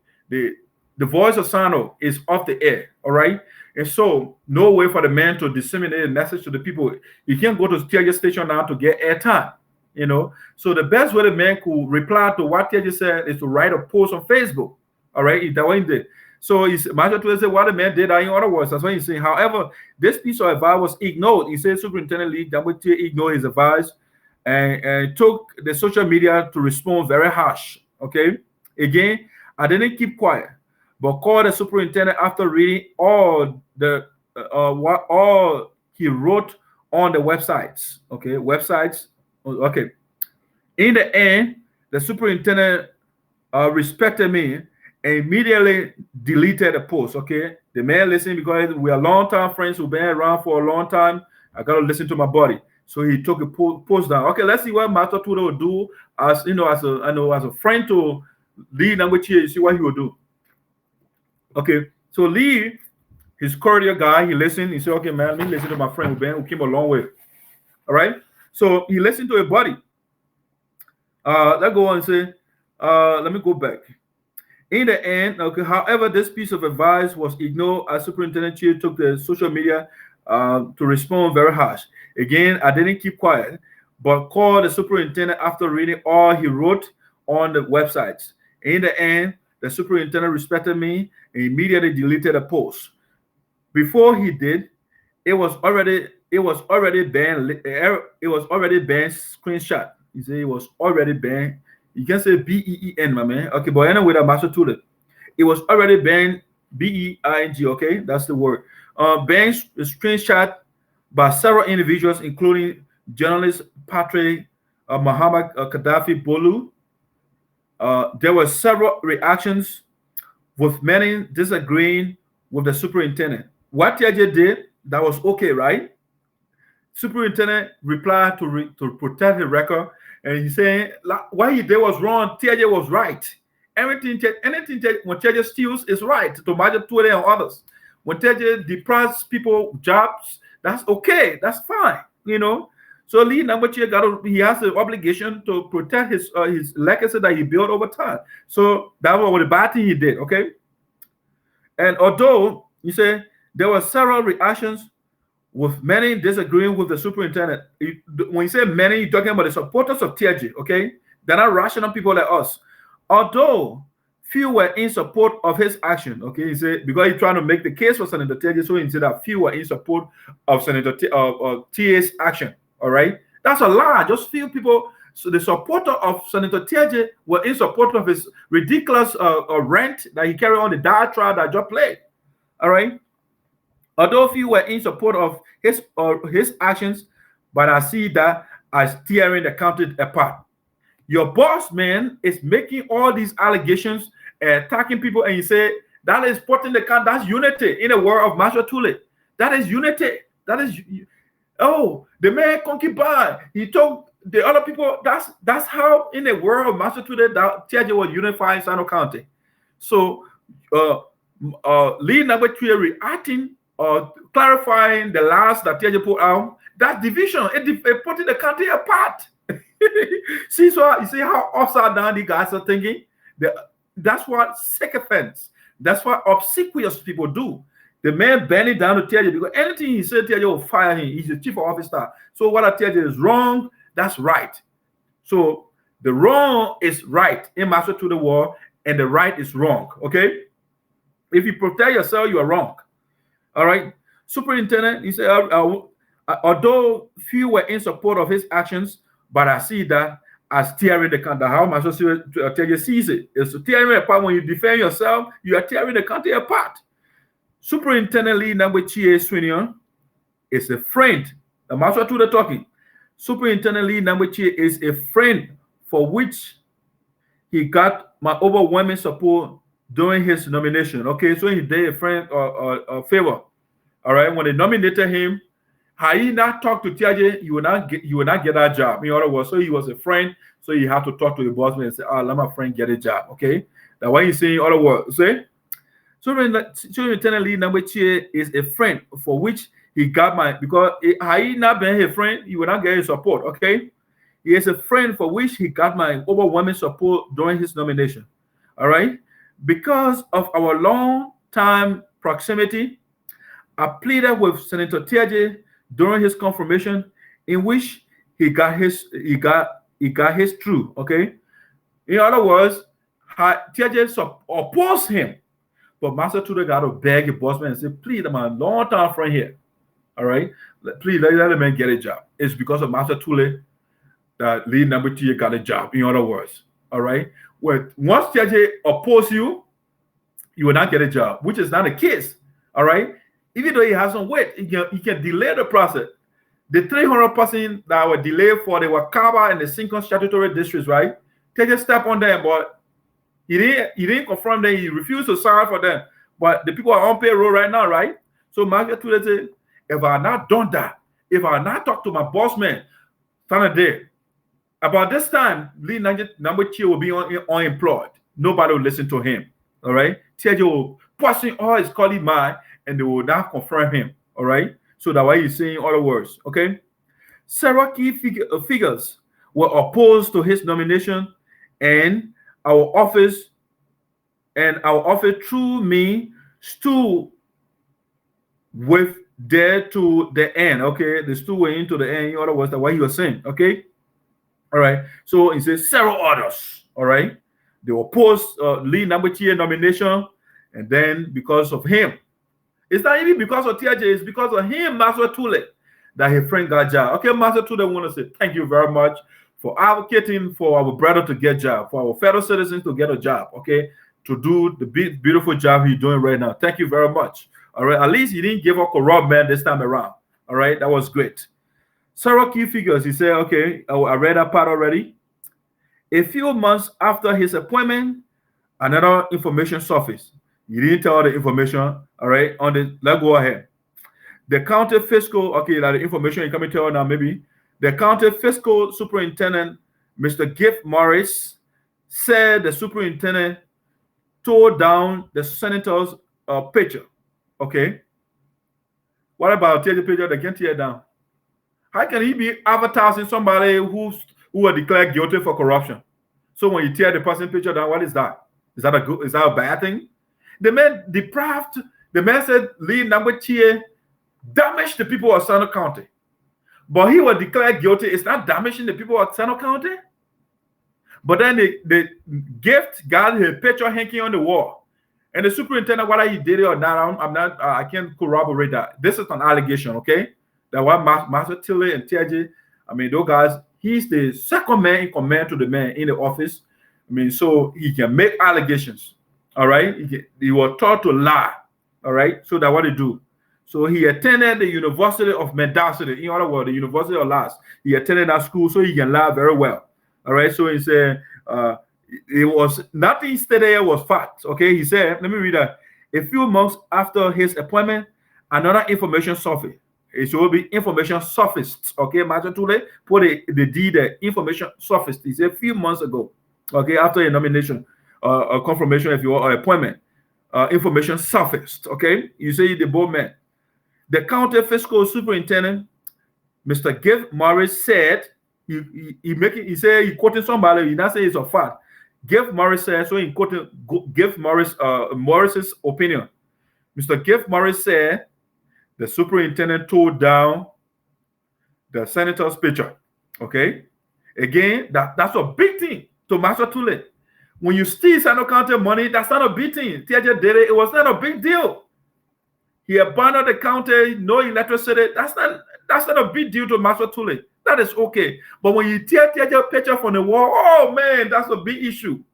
voice of Sano is off the air. All right, and so no way for the man to disseminate a message to the people. You can't go to Teahjay station now to get airtime. You know, so the best way the man could reply to what Teahjay said is to write a post on Facebook. All right, that way he did. So he's Master Twitter said what the man did in other words. That's what he's saying. However, this piece of advice was ignored. He said Superintendent Lee Lambuche ignored his advice and took the social media to respond very harsh. Okay, again, I didn't keep quiet, but called the superintendent after reading all the what all he wrote on the websites. Okay, websites. Okay. In the end, the superintendent respected me and immediately deleted the post. Okay. The man listened because we are long-time friends who've been around for a long time. I got to listen to my buddy. So he took a post down. Okay, let's see what Master Tule will do as as a friend to Lee Namwe Chie. You see what he will do. Okay, so Lee, he's cordial guy. He listened. He said, "Okay, man, let me listen to my friend Ben, who came a long way." All right. So he listened to a buddy. Let's go on and say, let me go back. In the end, okay, however, this piece of advice was ignored as Superintendent Chie took the social media to respond very harsh. Again, I didn't keep quiet, but called the superintendent after reading all he wrote on the websites. In the end, the superintendent respected me and immediately deleted the post. Before he did, it was already banned. It was already banned. Screenshot. He said it was already banned. You can say BEEN, my man. Okay, but anyway, that Master Tule. It was already banned. BEING. Okay, that's the word. Banned screenshot by several individuals, including journalist Patrick Muhammad Gaddafi Bolu. There were several reactions, with many disagreeing with the superintendent. What Teahjay did, that was okay, right? Superintendent replied to protect the record, and he said what he did was wrong. Teahjay was right. Anything when Teahjay steals is right. To Master Tule and others. When Teahjay deprives people jobs, that's okay. That's fine. So Lee Namwe Chie he has the obligation to protect his legacy that he built over time. So that was the bad thing he did. Okay. And although you say there were several reactions, with many disagreeing with the superintendent. When you say many, you're talking about the supporters of Teahjay, okay? They're not rational people like us. Although few were in support of his action, okay? He said, because he's trying to make the case for Senator Teahjay, so he said that few were in support of Senator TA's action, all right? That's a lie. Just few people. So the supporter of Senator Teahjay were in support of his ridiculous rant that he carried on, the diatribe that I just played, all right? Although few were in support of his actions, but I see that as tearing the country apart. Your boss, man, is making all these allegations and attacking people, and you say that is putting the country. That's unity in the world of Master Tule. That is unity. That is, the man concubine. He told the other people. That's how in the world of Master Tule that Teahjay was unifying Sino County. So Lee Namwe Chie reacting or clarifying the last that Teahjay put out, that division, it putting the country apart. See, so you see how upside down the guys are thinking? That's what sycophants, that's what obsequious people do. The man bending down to Teahjay because anything he said, Teahjay will fire him. He's the chief officer. So what I Teahjay is wrong, that's right. So the wrong is right in Master to the war, and the right is wrong. Okay? If you protect yourself, you are wrong. All right, superintendent, he said, although few were in support of his actions, but I see that as tearing the country. How Master Teahjay sees it is to tearing apart. When you defend yourself, you are tearing the country apart. Superintendent Lee Namwe Chie Sinoeans is a friend. The Master to the talking. Superintendent Lee Namwe Chie is a friend for which he got my overwhelming support during his nomination. Okay, so he did a friend a favor. All right, when they nominated him, had he not talked to Teahjay, you will not get that job. In other words, so he was a friend, so you have to talk to your boss man and say, let my friend get a job. Okay, now what you saying? In other words, say, Superintendent Lee Namwe Chie is a friend for which he got because had he not been his friend, he would not get his support. Okay, he is a friend for which he got my overwhelming support during his nomination. All right. Because of our long time proximity, I pleaded with Senator Teahjay during his confirmation, in which he got his truth. Okay, in other words, Teahjay opposed him, but Master Tule got to beg a boss man and say, "Please, I'm a long time friend here. All right, please let the man get a job." It's because of Master Tule that Lee Namwe Chie got a job. In other words, all right. Well, once Teahjay oppose you, you will not get a job, which is not the case. All right. Even though he has some weight, he can delay the process. The 300 person that were delayed for, they were Kaba and the Sinkin statutory districts, right? Teahjay step on them, but he didn't confirm them. He refused to sign for them. But the people are on payroll right now, right? So Master Tule said, if I had not done that, if I not talk to my boss man, standing there, about this time, Lee number 2 will be unemployed. Nobody will listen to him. All right. Teahjay will question all his colleagues mind, and they will not confirm him. All right. So that's why he's saying other words. Okay. Several key figures were opposed to his nomination, and our office through me stood with there to the end. Okay, they stood way into the end. In other words, that's what he was saying. Okay, all right. So he says several others. All right, they opposed Lee number 2 nomination, and then because of him, it's not even because of Teahjay, it's because of him, Master Tule, that his friend got job. Okay, Master Tule, want to say thank you very much for advocating for our brother to get job, for our fellow citizens to get a job. Okay, to do the beautiful job he's doing right now. Thank you very much. All right, at least he didn't give up a corrupt man this time around. All right, that was great. Several key figures. He said, okay, I read that part already. A few months after his appointment, another information surfaced. He didn't tell the information. All right, let's go ahead. The county fiscal, okay, that the information you coming to tell now, maybe. The county fiscal superintendent, Mr. Gift Morris, said the superintendent tore down the senator's picture. Okay. What about Teahjay picture that can't tear down? How can he be advertising somebody who are declared guilty for corruption? So when you tear the person picture down, what is that? Is that a bad thing? The man deprived. The man said Lee number 2 damaged the people of Sinoe County, but he was declared guilty. It's not damaging the people of Sinoe County. But then the Gift got his picture hanging on the wall. And the superintendent, whether he did it or not, I can't corroborate that. This is an allegation, okay? That what Master Tule and Teahjay, I mean, those guys, he's the second man in command to the man in the office. I mean, so he can make allegations, all right? He was taught to lie, all right? So that's what he do. So he attended the University of Mendacity, in other words, the University of Las. He attended that school so he can lie very well, all right? So he said, it was nothing stated was fact. Okay, he said, let me read that. A few months after his appointment, another information surfaced. It will be information surfaced. Okay, Master Tule put the D there. Information surfaced. He said a few months ago. Okay, after a nomination, a confirmation, if you will, or appointment, information surfaced. Okay, you say the bold man. The county fiscal superintendent, Mr. Gift Morris, said he said he quoted somebody. He not say it's a fact. Gift Morris said, so he quoted Gift Morris Morris's opinion. Mr. Gift Morris said the superintendent tore down the senator's picture. Okay, again, that's a big thing to Master Tule. When you steal Sinoe County money, that's not a big thing. Teahjay did it. It was not a big deal. He abandoned the county, no electricity. That's not a big deal to Master Tule. That is okay. But when you tear Teahjay picture from the wall, oh man, that's a big issue.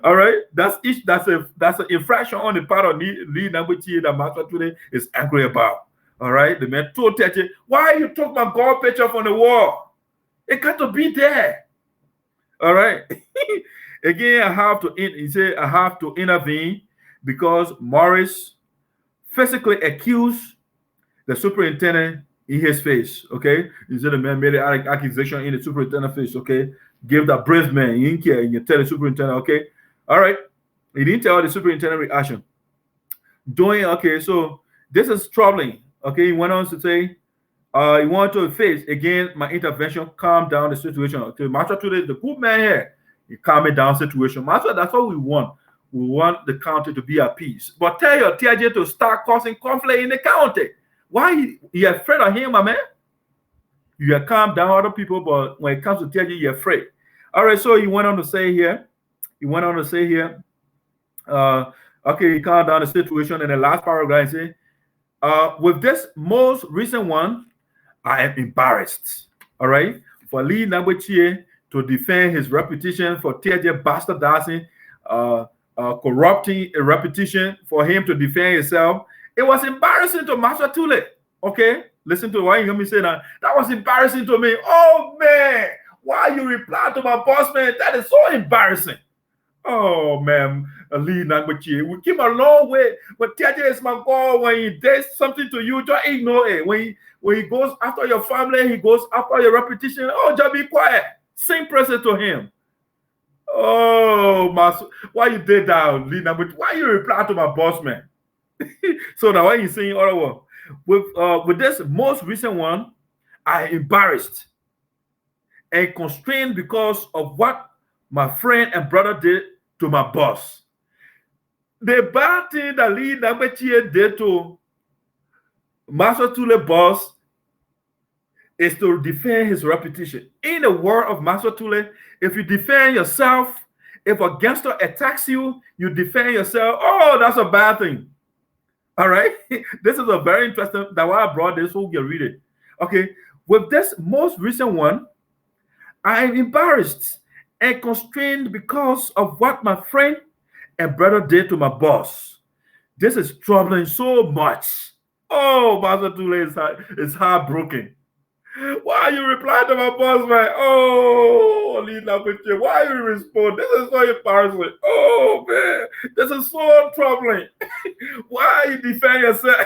All right, that's an infraction on the part of Lee number 2 that Master Tule is angry about. All right, the man told Teahjay, why you took my God picture from the wall? It got to be there. All right. Again, he said I have to intervene because Morris physically accused the superintendent in his face. Okay, he said the man made an accusation in the superintendent's face. Okay, give that brave man. He didn't care. You tell the superintendent. Okay, all right. He didn't tell the superintendent reaction. Okay, so this is troubling. Okay, he went on to say, he wanted to face again my intervention, calm down the situation. Okay, Master Tule, the good man here, he calm down situation. Master, that's what we want. We want the county to be at peace. But tell your Teahjay to start causing conflict in the county. Why you afraid of him, my man? You have calmed down other people, but when it comes to Teahjay, you're afraid. All right, so he went on to say here. Okay, he calmed down the situation in the last paragraph. He said, with this most recent one, I am embarrassed. All right, for Lee number 2 to defend his reputation for Teahjay bastardizing, corrupting a reputation, for him to defend himself. It was embarrassing to Master Tule. Okay, listen to why you hear me say that. That was embarrassing to me. Oh man, why you reply to my boss man? That is so embarrassing. Oh man, Lee Nagbachi, we came a long way. But Teahjay is my God. When he does something to you, just ignore it. When he goes after your family, he goes after your reputation. Oh, just be quiet. Same person to him. Oh, why you did that, Lee Nagbachi? Why you reply to my boss, man? So now when you saying other one, with this most recent one, I embarrassed and constrained because of what my friend and brother did to my boss. The bad thing that Lee Nagbachi did to Master Tule boss is to defend his reputation. In the word of Master Tule, if you defend yourself, if a gangster attacks you, you defend yourself. Oh, that's a bad thing. All right. This is a very interesting. That's why I brought this. So you read it. Okay. With this most recent one, I am embarrassed and constrained because of what my friend and brother did to my boss. This is troubling so much. Oh, Master Tule is heartbroken. Why you reply to my boss, man? Oh, why you respond? This is so embarrassing. Oh, man, this is so troubling. Why you defend yourself?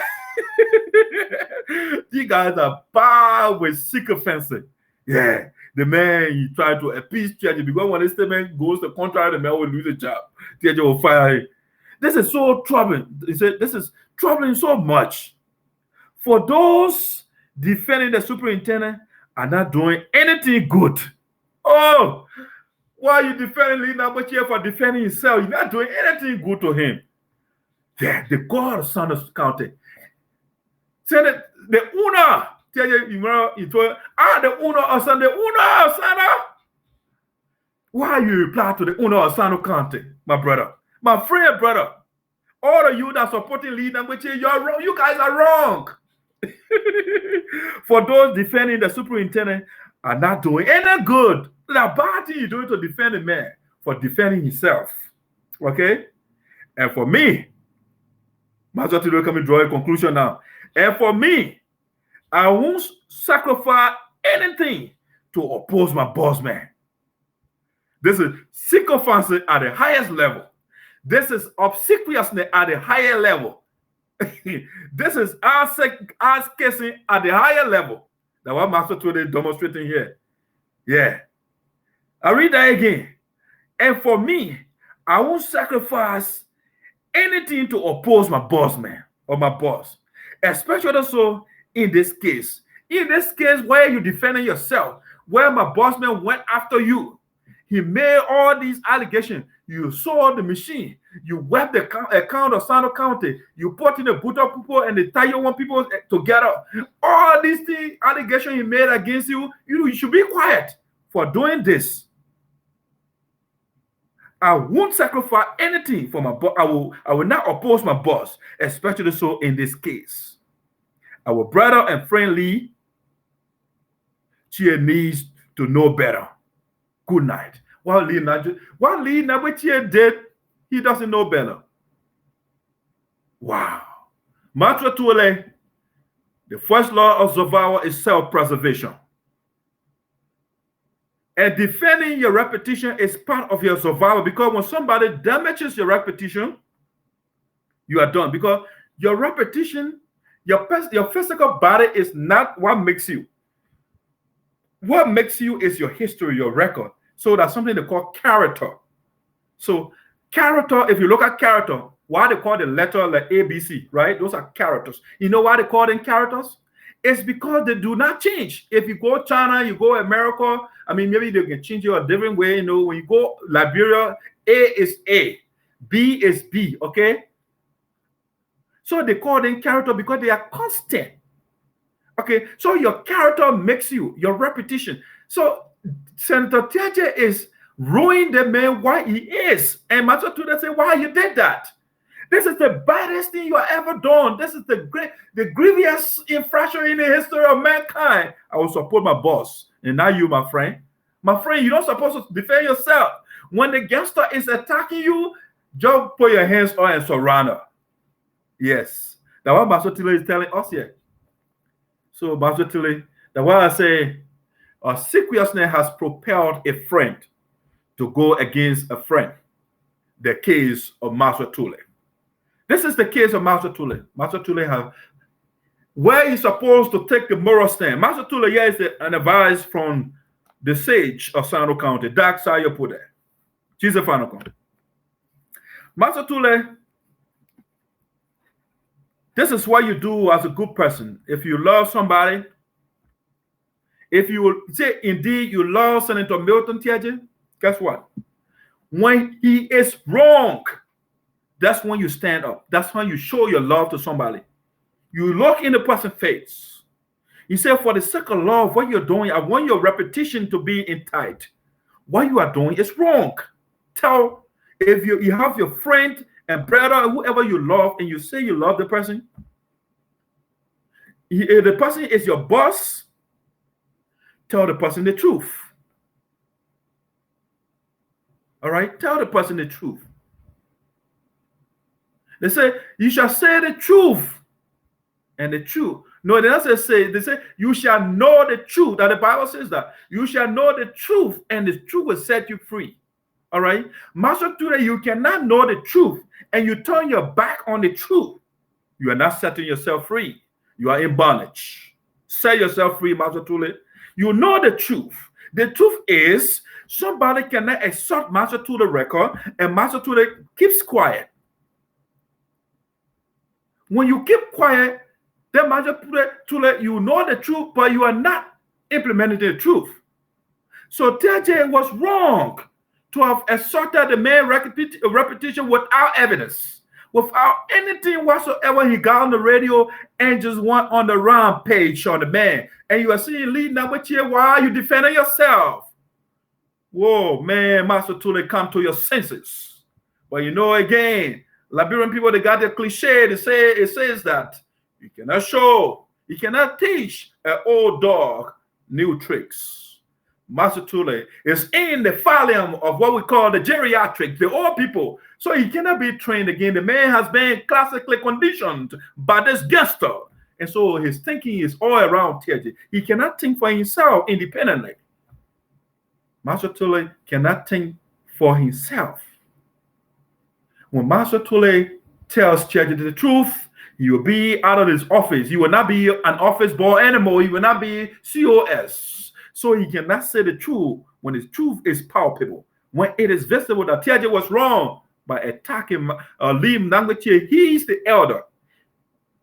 You guys are bad with sycophancy. Yeah, the man you try to appease Teahjay because when this statement goes to contrary, the man will lose a job. Teahjay will fire him. This is so troubling. He said, this is troubling so much. For those defending the superintendent are not doing anything good. Oh, why are you defending Lee Nagbachi for defending himself? You're not doing anything good to him. Yeah, the God of Sinoeans County. Say that the owner, the owner of Sana. Why you reply to the owner of Sinoeans County, my brother, my friend brother? All of you that supporting Lee Nagbachi, you're wrong. You guys are wrong. For those defending the superintendent are not doing any good. The bad thing you're doing to defend a man for defending himself. Okay? And for me, Master Tule come and draw a conclusion now. And for me, I won't sacrifice anything to oppose my boss man. This is sycophancy at the highest level. This is obsequiousness at the higher level. This is ass kissing at the higher level. That's what Master Tule is demonstrating here. Yeah. I read that again. And for me, I won't sacrifice anything to oppose my boss man or my boss. Especially so in this case. In this case where you're defending yourself, where my boss man went after you. He made all these allegations. You saw the machine. You wiped the account of Sinoeans County. You put in the Buddha people and the Taiwan people together. All these things, allegations he made against you, you should be quiet for doing this. I won't sacrifice anything for my boss. I will not oppose my boss, especially so in this case. Our brother and friend Lee, she needs to know better. Good night. What Lee Nagbachi did, he doesn't know better. Wow. Master Tule, the first law of survival is self-preservation. And defending your reputation is part of your survival, because when somebody damages your reputation, you are done. Because your reputation, your physical body is not what makes you. What makes you is your history, your record. So that's something they call character. So character, if you look at character, why they call the letter like ABC, right? Those are characters. You know why they call them characters? It's because they do not change. If you go China, you go America, I mean, maybe they can change you a different way. You know, when you go Liberia, A is A, B is B, okay? So they call them character because they are constant. Okay, so your character makes you, your reputation. So Senator Teahjay is ruining the man why he is. And Master Tule say, why you did that? This is the baddest thing you have ever done. This is the grievous infraction in the history of mankind. I will support my boss. And now you, my friend. My friend, you're not supposed to defend yourself. When the gangster is attacking you, just put your hands on and surrender. Yes. That's what Master Tule is telling us here. So, Master Tule, that's why I say, seriousness has propelled a friend to go against a friend. the case of Master Tule. This is the case of Master Tule. Master Tule have where he's supposed to take the moral stand. Master Tule, here is an advice from the sage of Sano County, Dak Sayo Pude. She's a Fanocon. Master Tule, this is what you do as a good person. If you love somebody, if you say indeed you love Senator Milton Teahjay, guess what? When he is wrong, that's when you stand up. That's when you show your love to somebody. You look in the person's face. You say, for the sake of love, what you're doing, I want your reputation to be in tight. What you are doing is wrong. If you have your friend and brother, whoever you love, and you say you love the person, if the person is your boss, tell the person the truth. All right? Tell the person the truth. They say, you shall say the truth. And the truth. No, they don't say, they say, you shall know the truth. That the Bible says that. You shall know the truth, and the truth will set you free. All right? Master Tule, you cannot know the truth, and you turn your back on the truth. You are not setting yourself free. You are in bondage. Set yourself free, Master Tule. You know the truth. The truth is, somebody cannot exalt Master Tule record, and Master Tule keeps quiet. When you keep quiet, then Master Tule, you know the truth, but you are not implementing the truth. So Teahjay was wrong to have assaulted the man's reputation without evidence, without anything whatsoever. He got on the radio and just went on the rampage on the man. And you are seeing lead number here. Why are you defending yourself? Whoa, man, Master Tule, come to your senses. But you know, again, Liberian people, they got their cliche. It says that you cannot show, you cannot teach an old dog new tricks. Master Tule is in the volume of what we call the geriatric, the old people. So he cannot be trained again. The man has been classically conditioned by this gangster. And so his thinking is all around Teahjay. He cannot think for himself independently. Master Tule cannot think for himself. When Master Tule tells Teahjay the truth, he will be out of his office. He will not be an office boy anymore. He will not be COS. So he cannot say the truth when his truth is palpable. When it is visible that Teahjay was wrong by attacking Lim Nangwechie, he's the elder.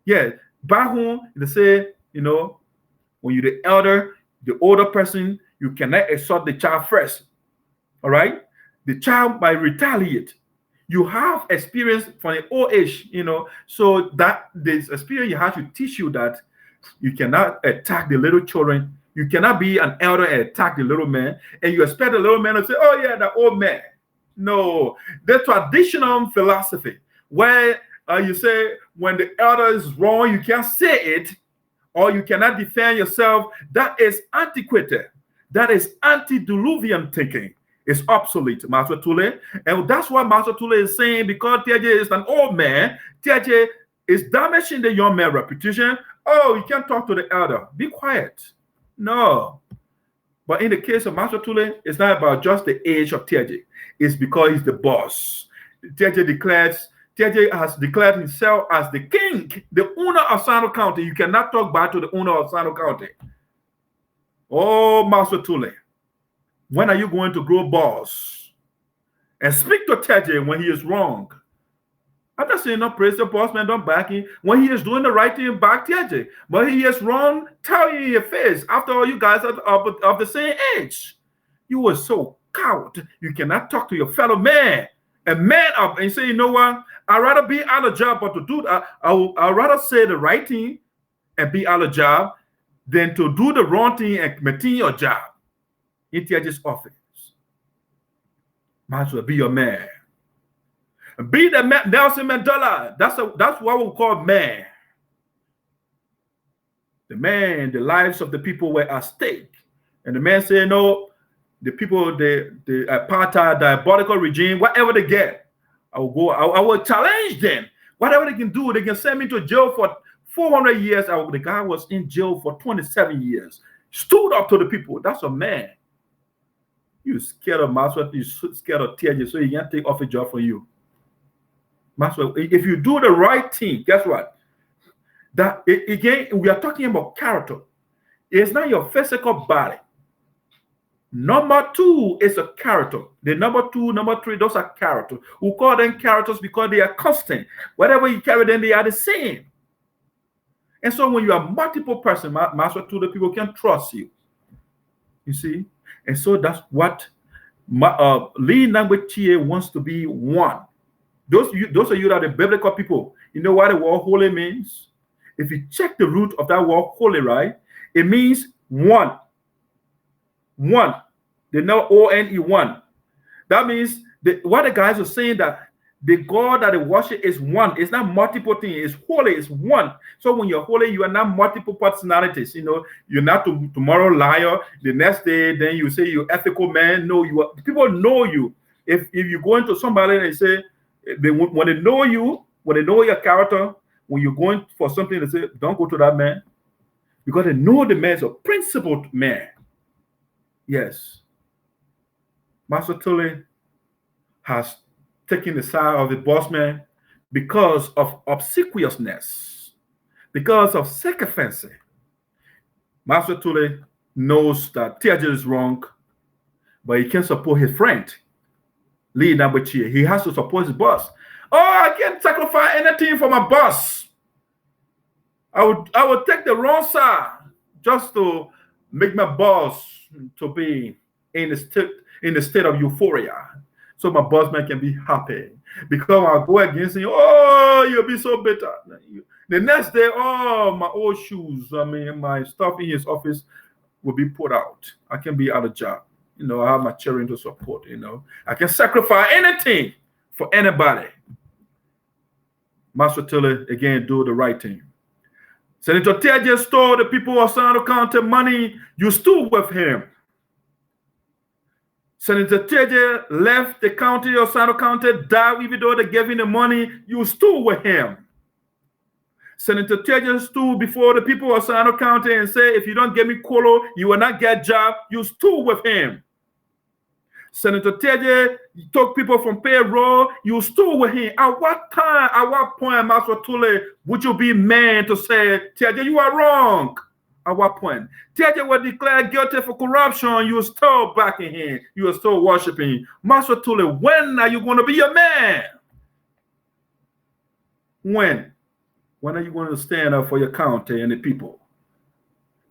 Yeah, back home, they say, you know, when you're the elder, the older person, you cannot assault the child first. All right? The child might retaliate. You have experience from an old age, you know, so that this experience you have to teach you that you cannot attack the little children. You cannot be an elder and attack the little man, and you expect the little man to say, oh yeah, the old man. No, the traditional philosophy where you say when the elder is wrong, you can't say it, or you cannot defend yourself, that is antiquated. That is antediluvian thinking. It's obsolete, Master Tule. And that's what Master Tule is saying, because Teahjay is an old man. Teahjay is damaging the young man's reputation. Oh, you can't talk to the elder. Be quiet. No. But in the case of Master Tule, it's not about just the age of Teahjay. It's because he's the boss. Teahjay has declared himself as the king, the owner of Sano County. You cannot talk back to the owner of Sano County. Oh, Master Tule. When are you going to grow boss? And speak to Teahjay when he is wrong. I'm not saying don't praise the boss, man, don't back him. When he is doing the right thing, back Teahjay. But he is wrong, tell you in your face. After all, you guys are of the same age. You were so coward. You cannot talk to your fellow man and man up and say, you know what? I'd rather be out of job, but to do that, I'd rather say the right thing and be out of job than to do the wrong thing and maintain your job. In Teahjay's office. Might as well be your man. Be the man, Nelson Mandela. That's what we call man. The man, the lives of the people were at stake. And the man said, no, the people, the apartheid, diabolical regime, whatever they get, I will challenge them. Whatever they can do, they can send me to jail for 400 years. The guy was in jail for 27 years. Stood up to the people. That's a man. You scared of Maxwell, you scared of Teahjay, so he can't take off a job for you. Maxwell, if you do the right thing, guess what? That again, we are talking about character. It's not your physical body. Number two is a character. The number two, number three, those are characters. We call them characters because they are constant. Whatever you carry them, they are the same. And so when you are multiple person, Master two, the people can trust you. You see? And so that's what lead language here wants to be one. Those of you that are the biblical people, you know what the word holy means? If you check the root of that word holy, right? It means one. One. They know O-N-E, one. That means what the guys are saying that the God that they worship is one. It's not multiple things. It's holy. It's one. So when you're holy, you are not multiple personalities. You know, you're not tomorrow liar. The next day, then you say you're ethical man. No, you are. People know you. If you go into somebody and say when they know you, when they know your character, when you're going for something, they say don't go to that man because they know the man is a principled man. Yes. Master Tully has taken the side of the boss man because of obsequiousness, because of sacrifice. Master Tully knows that Teahjay is wrong, but he can't support his friend, Lee Nambuchie. He has to support his boss. Oh, I can't sacrifice anything for my boss. I would take the wrong side just to make my boss to be in the state of euphoria, so my boss man can be happy. Because I go against him, oh, you'll be so bitter. The next day, oh, my old shoes, my stuff in his office will be put out. I can be out of job. You know, I have my children to support. You know, I can sacrifice anything for anybody. Master Tully again do the right thing. Senator Teahjay stole the people of Sinoeans County money. You stood with him. Senator Teahjay left the county of Sinoeans County, died even though they gave him the money. You stood with him. Senator Teahjay stood before the people of Sinoeans County and said, if you don't give me Kolo, you will not get a job. You stood with him. Senator Teahjay took people from Payroll. You stood with him. At what time, at what point, Master Tully, would you be man to say, Teahjay, you are wrong? At what point? Teahjay was declared guilty for corruption. You are still backing him. You are still worshiping. Master Tully, when are you going to be a man? When? When are you going to stand up for your county and the people?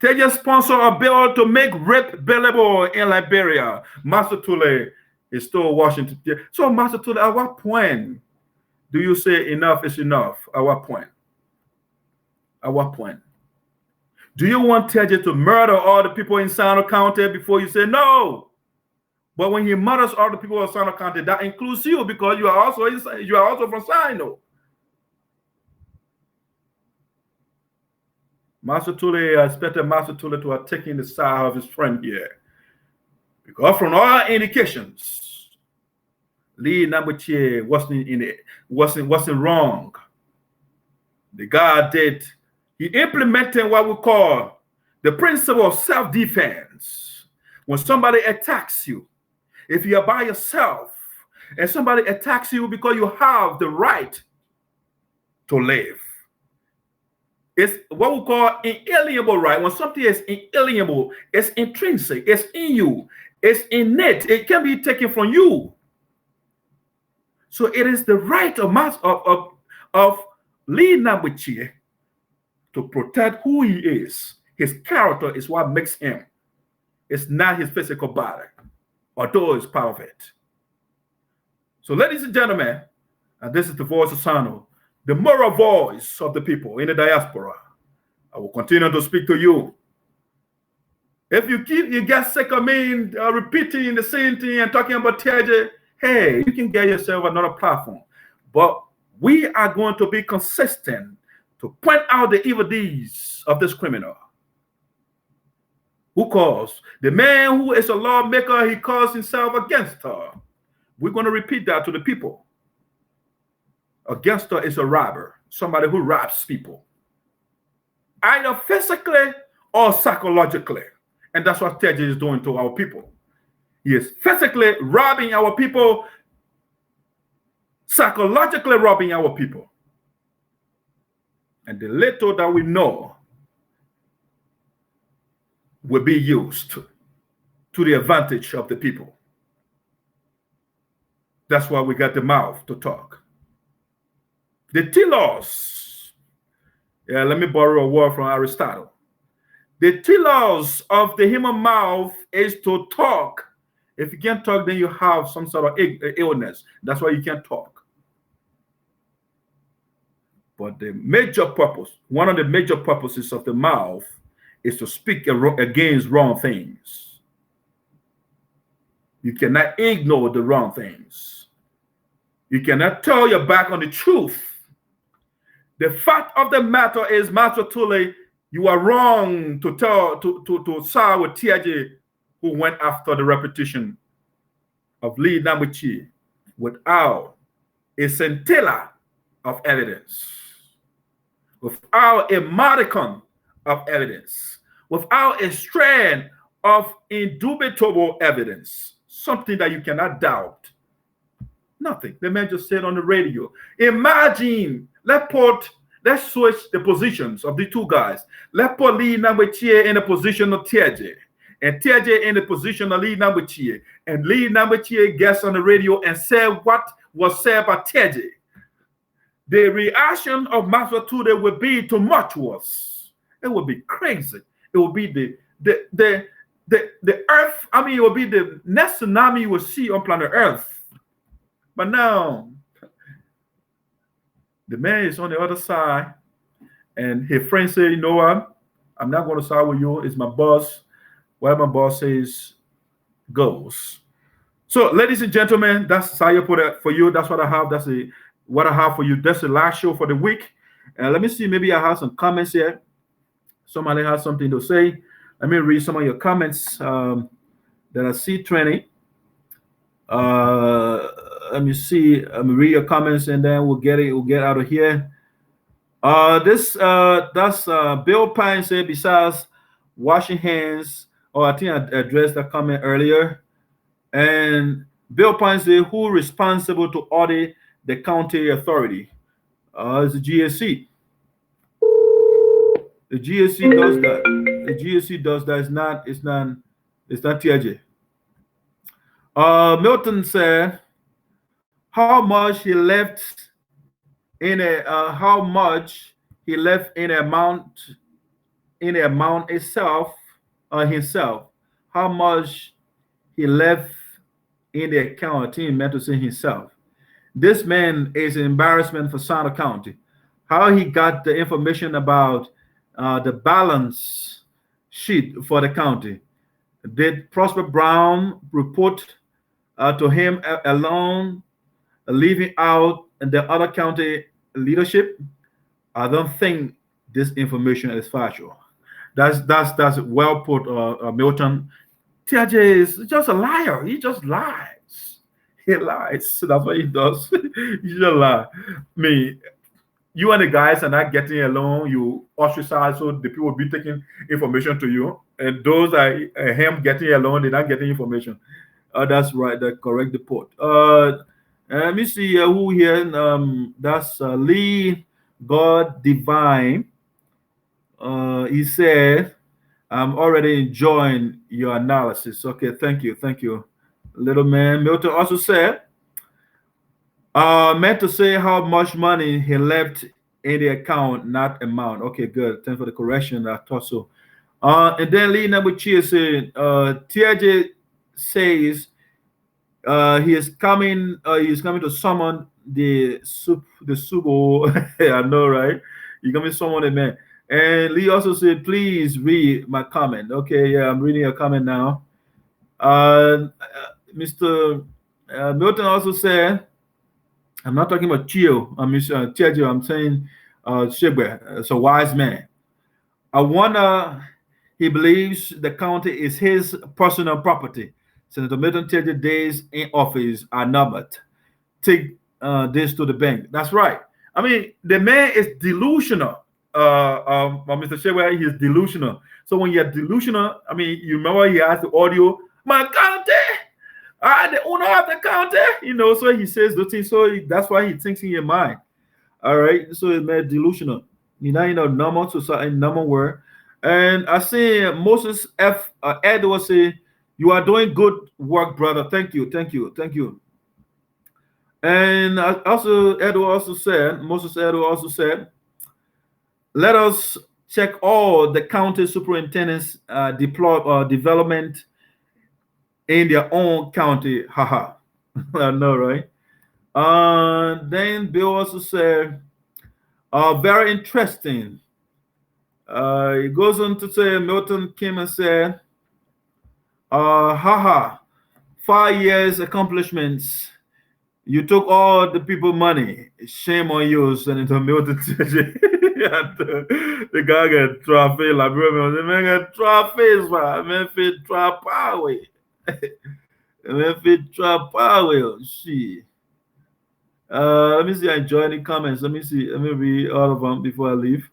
Teahjay sponsored a bill to make rape billable in Liberia. Master Tully is still Washington. So, Master Tully, at what point do you say enough is enough? At what point? At what point? Do you want Teahjay to murder all the people in Sinoeans County before you say no? But when he murders all the people of Sinoeans County, that includes you because you are also from Sinoeans. Master Tully, I expected Master Tully to have taken the side of his friend here. Because from all indications, Lee Nambuchie wasn't wrong. The guy did. He implemented what we call the principle of self-defense. When somebody attacks you, if you are by yourself and somebody attacks you because you have the right to live, it's what we call inalienable right. When something is inalienable, it's intrinsic, it's in you, it's innate, it can be taken from you. So it is the right of Lee Nambuchie to protect who he is. His character is what makes him. It's not his physical body, although it's part of it. So, ladies and gentlemen, and this is the voice of Sano, the moral voice of the people in the diaspora. I will continue to speak to you. If you get sick of me repeating the same thing and talking about Teahjay, hey, you can get yourself another platform. But we are going to be consistent to point out the evil deeds of this criminal. Who calls? The man who is a lawmaker, he calls himself a gangster. We're going to repeat that to the people. A gangster is a robber, somebody who robs people, either physically or psychologically. And that's what Teahjay is doing to our people. He is physically robbing our people, psychologically robbing our people. And the little that we know will be used to the advantage of the people. That's why we got the mouth to talk. The telos, let me borrow a word from Aristotle. The telos of the human mouth is to talk. If you can't talk, then you have some sort of illness. That's why you can't talk. But the major purpose, one of the major purposes of the mouth is to speak against wrong things. You cannot ignore the wrong things. You cannot turn your back on the truth. The fact of the matter is, Master Tule, you are wrong to side with Teahjay, who went after the repetition of Lee Nambuchi without a scintilla of evidence, without a modicum of evidence, without a strand of indubitable evidence, something that you cannot doubt. Nothing. The man just said on the radio. Imagine, let's switch the positions of the two guys. Let's put Lee Nambuchi in the position of Teahjay, and Teahjay in the position of Lee Nambuchi, and Lee Nambuchi gets on the radio and said what was said by Teahjay. The reaction of Master Tude would be tumultuous. It would be crazy. It would be the earth. I mean, it would be the next tsunami you will see on planet Earth. But now, the man is on the other side, and his friend said, you know what? I'm not going to side with you. It's my boss. Whatever my boss says goes. So, ladies and gentlemen, that's how you put it for you. That's what I have. That's what I have for you. That's the last show for the week. Let me see. Maybe I have some comments here. Somebody has something to say. Let me read some of your comments that I see trending. Let me see. Let me read your comments, and then we'll get out of here. That's Bill Pine said, besides washing hands, I think I addressed that comment earlier. And Bill Pine said, who responsible to audit the county authority? It's the GSC. The GSC does that. The GSC does that. It's not Teahjay. Milton said, how much he left in the amount itself, himself. How much he left in the account. I think he meant to say himself. This man is an embarrassment for Sinoe County. How he got the information about the balance sheet for the county. Did Prosper Brown report to him alone, leaving out the other county leadership? I don't think this information is factual. That's well put, Milton. Teahjay is just a liar. He just lies. He lies. That's what he does. He just lie. I mean, you and the guys are not getting along. You ostracize, so the people will be taking information to you. And those that him getting along, they're not getting information. That's right. That correct report. Let me see who here. That's Lee God Divine. He said, I'm already enjoying your analysis. Okay, thank you. Little man. Milton also said, meant to say how much money he left in the account, not amount. Okay, good. Thanks for the correction. I thought so. And then Lee Nambuchi said, Teahjay says he is coming to summon the Subo. I know, right? You're coming to summon the man. And Lee also said, please read my comment. Okay, yeah, I'm reading your comment now. Mr. Milton also said, I'm not talking about Chio. I mean, Teahjay, I'm saying Shigbe. It's a wise man. I wonder he believes the county is his personal property. Senator Milton Teahjay days in office are numbered. Take this to the bank. That's right. I mean, the man is delusional. Mr. Shigbe, he is delusional. So when you're delusional, I mean, you remember he has the audio, my county, The owner of the county, so he says the thing, so that's why he thinks in your mind. All right, so it's made delusional. Normal society, normal word. And I see Moses Edward say, "You are doing good work, brother. Thank you, thank you, thank you." And Moses Edward also said, "Let us check all the county superintendents deploy development in their own county." Haha, I know, right? Then Bill also said, "Very interesting." He goes on to say, Milton came and said, haha, 5 years accomplishments. You took all the people money. Shame on you, Senator Milton. The guy got trophy, like, bro, the man got trophies, man, fit trap power. Man, fit trap power. Shit. Let me see. I enjoy any comments. Let me see. Let me read all of them before I leave.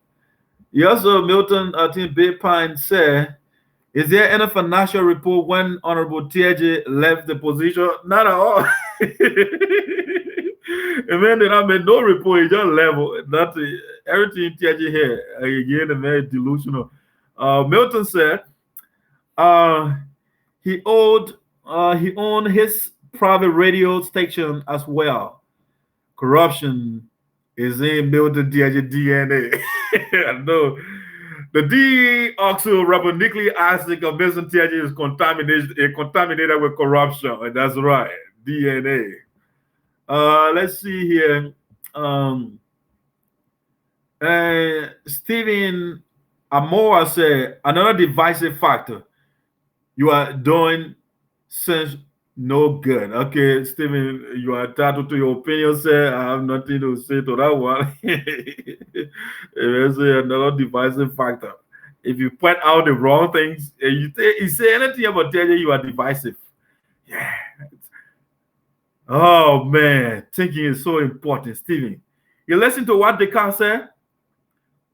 Also, Milton, I think Big Pine said, "Is there any financial report when Honorable Teahjay left the position?" Not at all. And man, then I made no report. He just level. That's everything Teahjay had. Again, the man delusional. Milton said, he owned his private radio station as well. Corruption is in Milton Teahjay DNA. I know. The deoxyribonucleic acid of Milton Teahjay is contaminated with corruption. And that's right. DNA. Let's see here. Stephen Amora said, "Another divisive factor. You are doing since no good." Okay, Stephen, you are entitled to your opinion, sir. I have nothing to say to that one. It's another divisive factor. If you point out the wrong things, and you say anything about Teahjay, you are divisive. Yeah. Oh man, thinking is so important, Stephen. You listen to what Descartes said?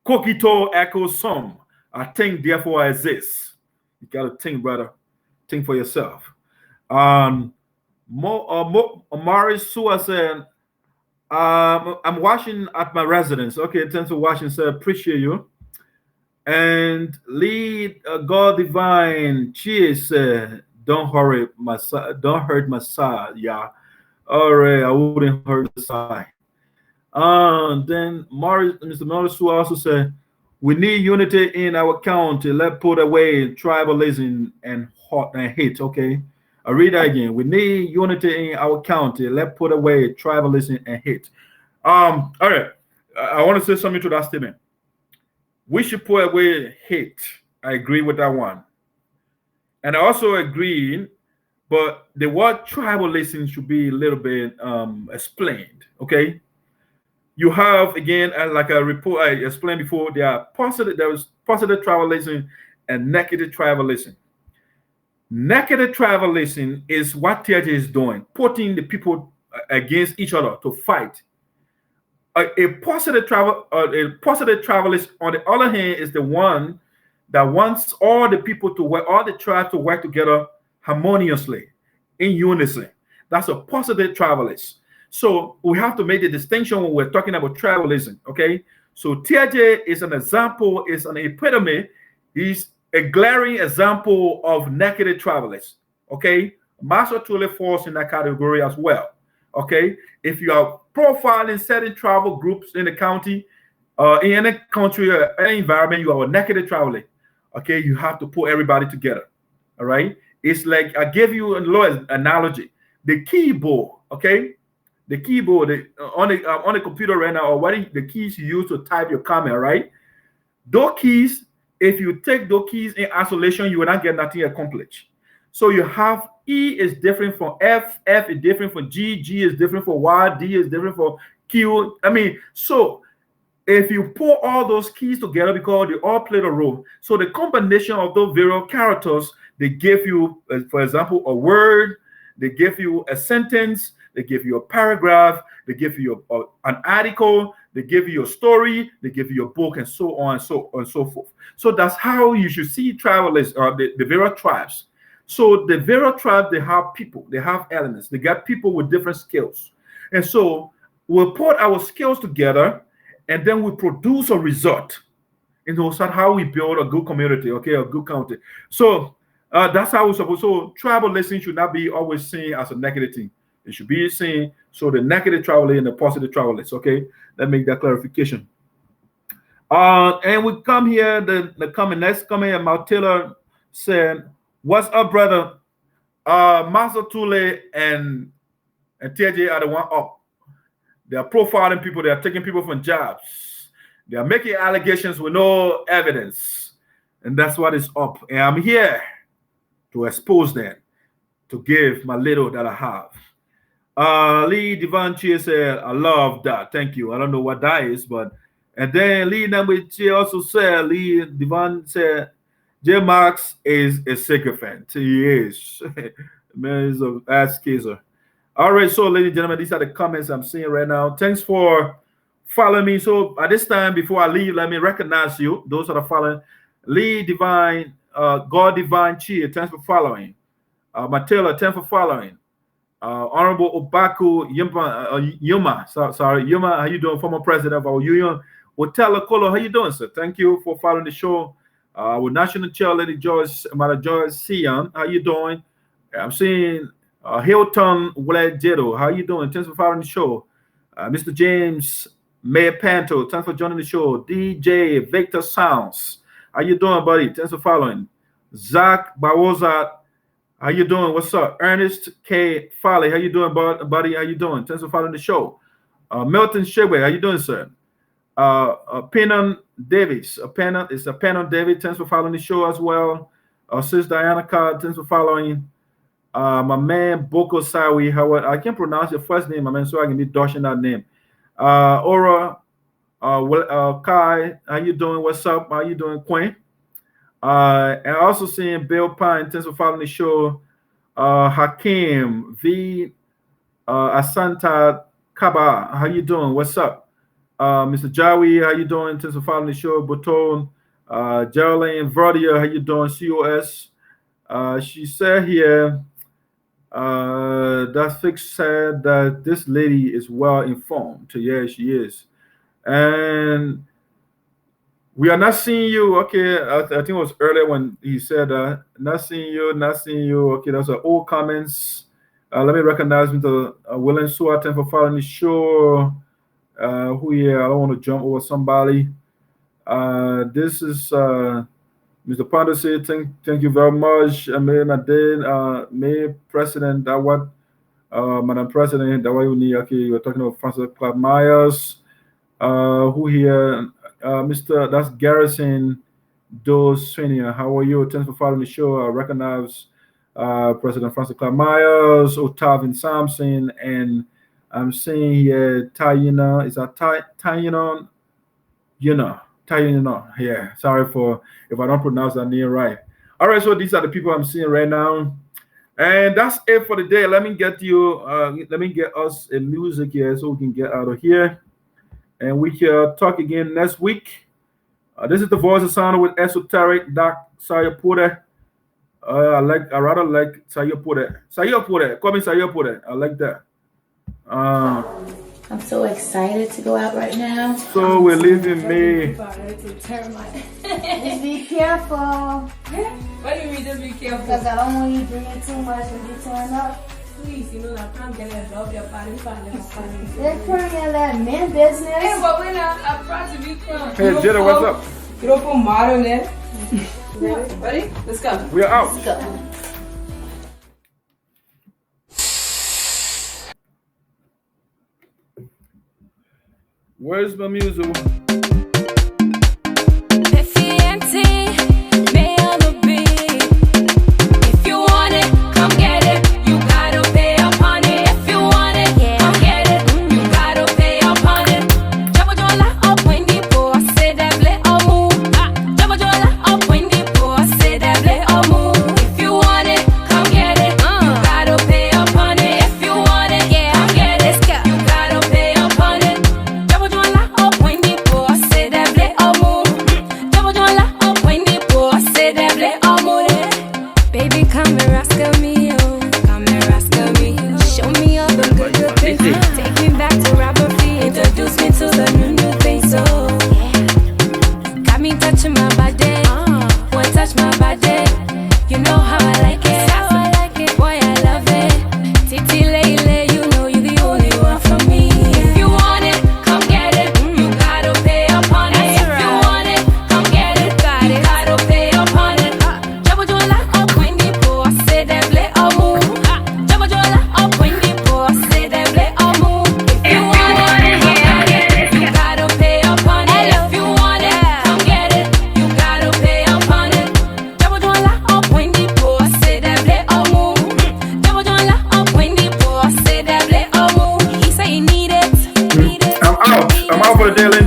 Cogito ergo sum. I think, therefore I exist. You gotta think, brother. Think for yourself. Mari Sua said, "I'm watching at my residence." Okay, thanks for watching, sir. Appreciate you. And lead God divine. Cheers, don't hurt my side, yeah. All right, I wouldn't hurt the side. Then Mr. Morris also said, "We need unity in our county. Let's put away tribalism and hate." Okay, I'll read that again. We need unity in our county. Let's put away tribalism and hate. All right, I want to say something to that statement. We should put away hate. I agree with that one. And I also agree, but the word tribalism should be a little bit explained. Okay. You have, again, like a report I explained before, there is positive tribalism and negative tribalism. Negative tribalism is what Teahjay is doing, putting the people against each other to fight. A positive tribalist, on the other hand, is the one that wants all the people to work, all the tribes to work together harmoniously, in unison. That's a positive tribalist. So we have to make the distinction when we're talking about tribalism, okay? So Teahjay is an example, is an epitome. He's a glaring example of negative tribalist, okay? Master truly falls in that category as well, okay? If you are profiling certain tribal groups in the county, in any country or any environment, you are a negative tribalist, okay? You have to put everybody together, all right? It's like, I gave you a little analogy. The keyboard, okay? The keyboard on the computer right now, or what the keys you use to type your comment, right? Those keys, if you take those keys in isolation, you will not get nothing accomplished. So you have E is different from F, F is different from G, G is different from Y, D is different from Q. I mean, so if you put all those keys together, because they all play a role, so the combination of those various characters, they give you, for example, a word, they give you a sentence, they give you a paragraph, they give you an article, they give you a story, they give you a book, and so on and so forth. So that's how you should see tribalists, or the various tribes. So the various tribes, they have people, they have elements, they got people with different skills. And so we'll put our skills together and then we produce a result. And that's how we build a good community, okay, a good county. So that's how we're supposed. So tribalism should not be always seen as a negative thing. It should be seen so the negative tribalism and the positive tribalism. Okay, let me make that clarification. And we come here. The next comment, and Mount Taylor said, "What's up, brother? Master Tule and Teahjay are the one up. They are profiling people. They are taking people from jobs. They are making allegations with no evidence, and that's what is up. And I'm here to expose them, to give my little that I have." Lee Divanchi said, "I love that. Thank you. I don't know what that is, but." And then Lee Nambichi also said, Lee Divan said, "J Marks is a sycophant." He is. Man, he's an ass kisser. All right, so ladies and gentlemen, these are the comments I'm seeing right now. Thanks for following me. So at this time, before I leave, let me recognize you. Those that are following. Lee Divine, God Divine Chi, thanks for following. Matela, thanks for following. Honorable Obaku Yuma, Yuma, how you doing? Former president of our union. Otella Kolo, how you doing, sir? Thank you for following the show. With National Chair Lady Joyce, Mother Joyce Sion, how you doing? I'm seeing Hilton Wlejedo, how you doing? Thanks for following the show. Mr. James Mayor Panto, thanks for joining the show. DJ Victor Sounds, how you doing, buddy? Thanks for following. Zach Bawoza, how you doing? What's up? Ernest K. Foley, how you doing, buddy? How you doing? Thanks for following the show. Milton Sheway, how you doing, sir? Penon Davis, Penon David, thanks for following the show as well. Sis Diana Card, thanks for following. My man Boko Sawi, I can't pronounce your first name, my man, so I can be dodging that name. Aura, Kai, how you doing? What's up? How you doing, Quinn? And also seeing Bill Pine, thanks for following the show. Hakim V, Asanta Kaba, how you doing? What's up? Mr. Jawi, how you doing? Thanks for following the show. Boton, Geraldine Verdia, how you doing? COS. She said here that Fix said that this lady is well informed. So yeah, she is. And we are not seeing you. Okay, I think it was earlier when he said not seeing you, not seeing you. Okay, those are all comments. Let me recognize Mr. William Suart for following the show. Who here? I don't want to jump over somebody. This is Mr. Ponder said, thank you very much. May President, that what Madam President, that what you need. Okay, you're talking about Francis Clark Myers. Who here? Mr. That's Garrison Dos Senior. How are you? Thanks for following the show. I recognize President Francis Clark Myers, Otavin Sampson, and I'm seeing here Tayina. Is that Tayina? Tayina. Yeah. Sorry for if I don't pronounce that name right. All right. So these are the people I'm seeing right now, and that's it for the day. Let me get you. Let me get us a music here so we can get out of here, and we can talk again next week. This is the Voice of Sound with Esoteric Doc Sayapure. I rather like Sayapure. Sayapure. Call me Sayapure. I like that. I'm so excited to go out right now. So we're leaving May. Just be careful. What do you mean just be careful? Because I don't want you drinking too much and you turn up. Please, I can't get a love your body. They're turning that men business. Hey, but when I brought you this one. Hey, Jenna, what's up? You don't put modern there. Ready? Let's go. We're out. Let's go. Where's my music?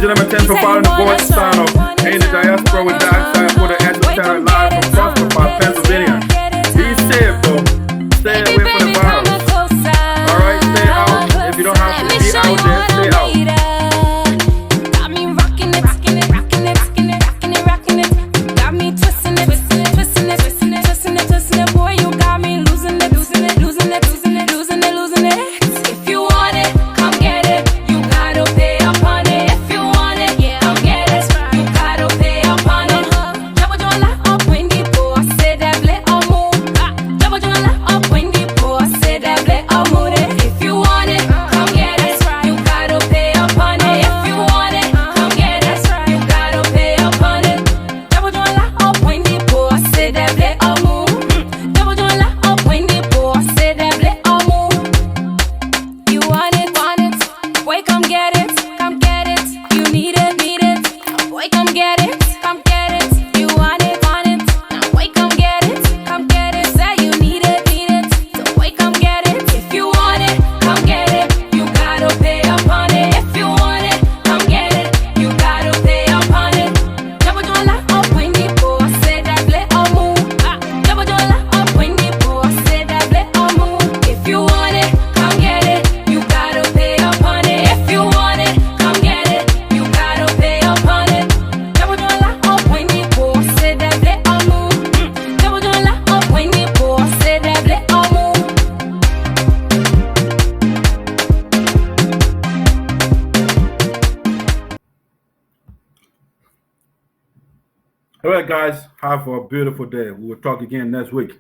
gentlemen, thanks for following the voice sign of Hey the Diaspora with Dark Side for the Esoteric live from Prospect, Pennsylvania. Be safe, though. Stay away from the virus. Alright, stay out. If you don't have to be out there, stay out. Got me rocking it, rocking it, rocking it, rocking it, rocking it, rocking it. Got me twisting it, twisting it, twisting it, twisting it, twisting it, twisting it. Boy, you got me losing it, losing it, losing it, losing it, losing it, losing it. If you want it, come get it. You gotta pay up on it. If you want it, yeah, come get it. You gotta pay up on it. Double joint la up when the boss say that blé en mou. Double joint la up when the boss say that blé en mou. If you want it, come get it. You gotta pay up on it. If you want it, come get it. You gotta pay up on it. Double joint la up when the boss say that blé en mou. Double joint la up when the boss say that blé en mou. You want it, boy, come get it, come get it. You need it, boy, come get it, come get it. You want it, now boy, come get it, come get it. Say you need it, so boy, come get it. If you want it, come get it. You gotta pay up on it. If you want it, come get it. You gotta pay up on it. Double joint la up when the boss say that blé en mou. Double joint la up when the boss say that blé en mou. If you want it, come get it. You gotta pay up on it. If you want it, come get it. You gotta pay up on it. Double joint la up when the boss say that blé en mou. Double joint la up when the boss say that blé en mou. All right, guys. Have a beautiful day. We will talk again next week.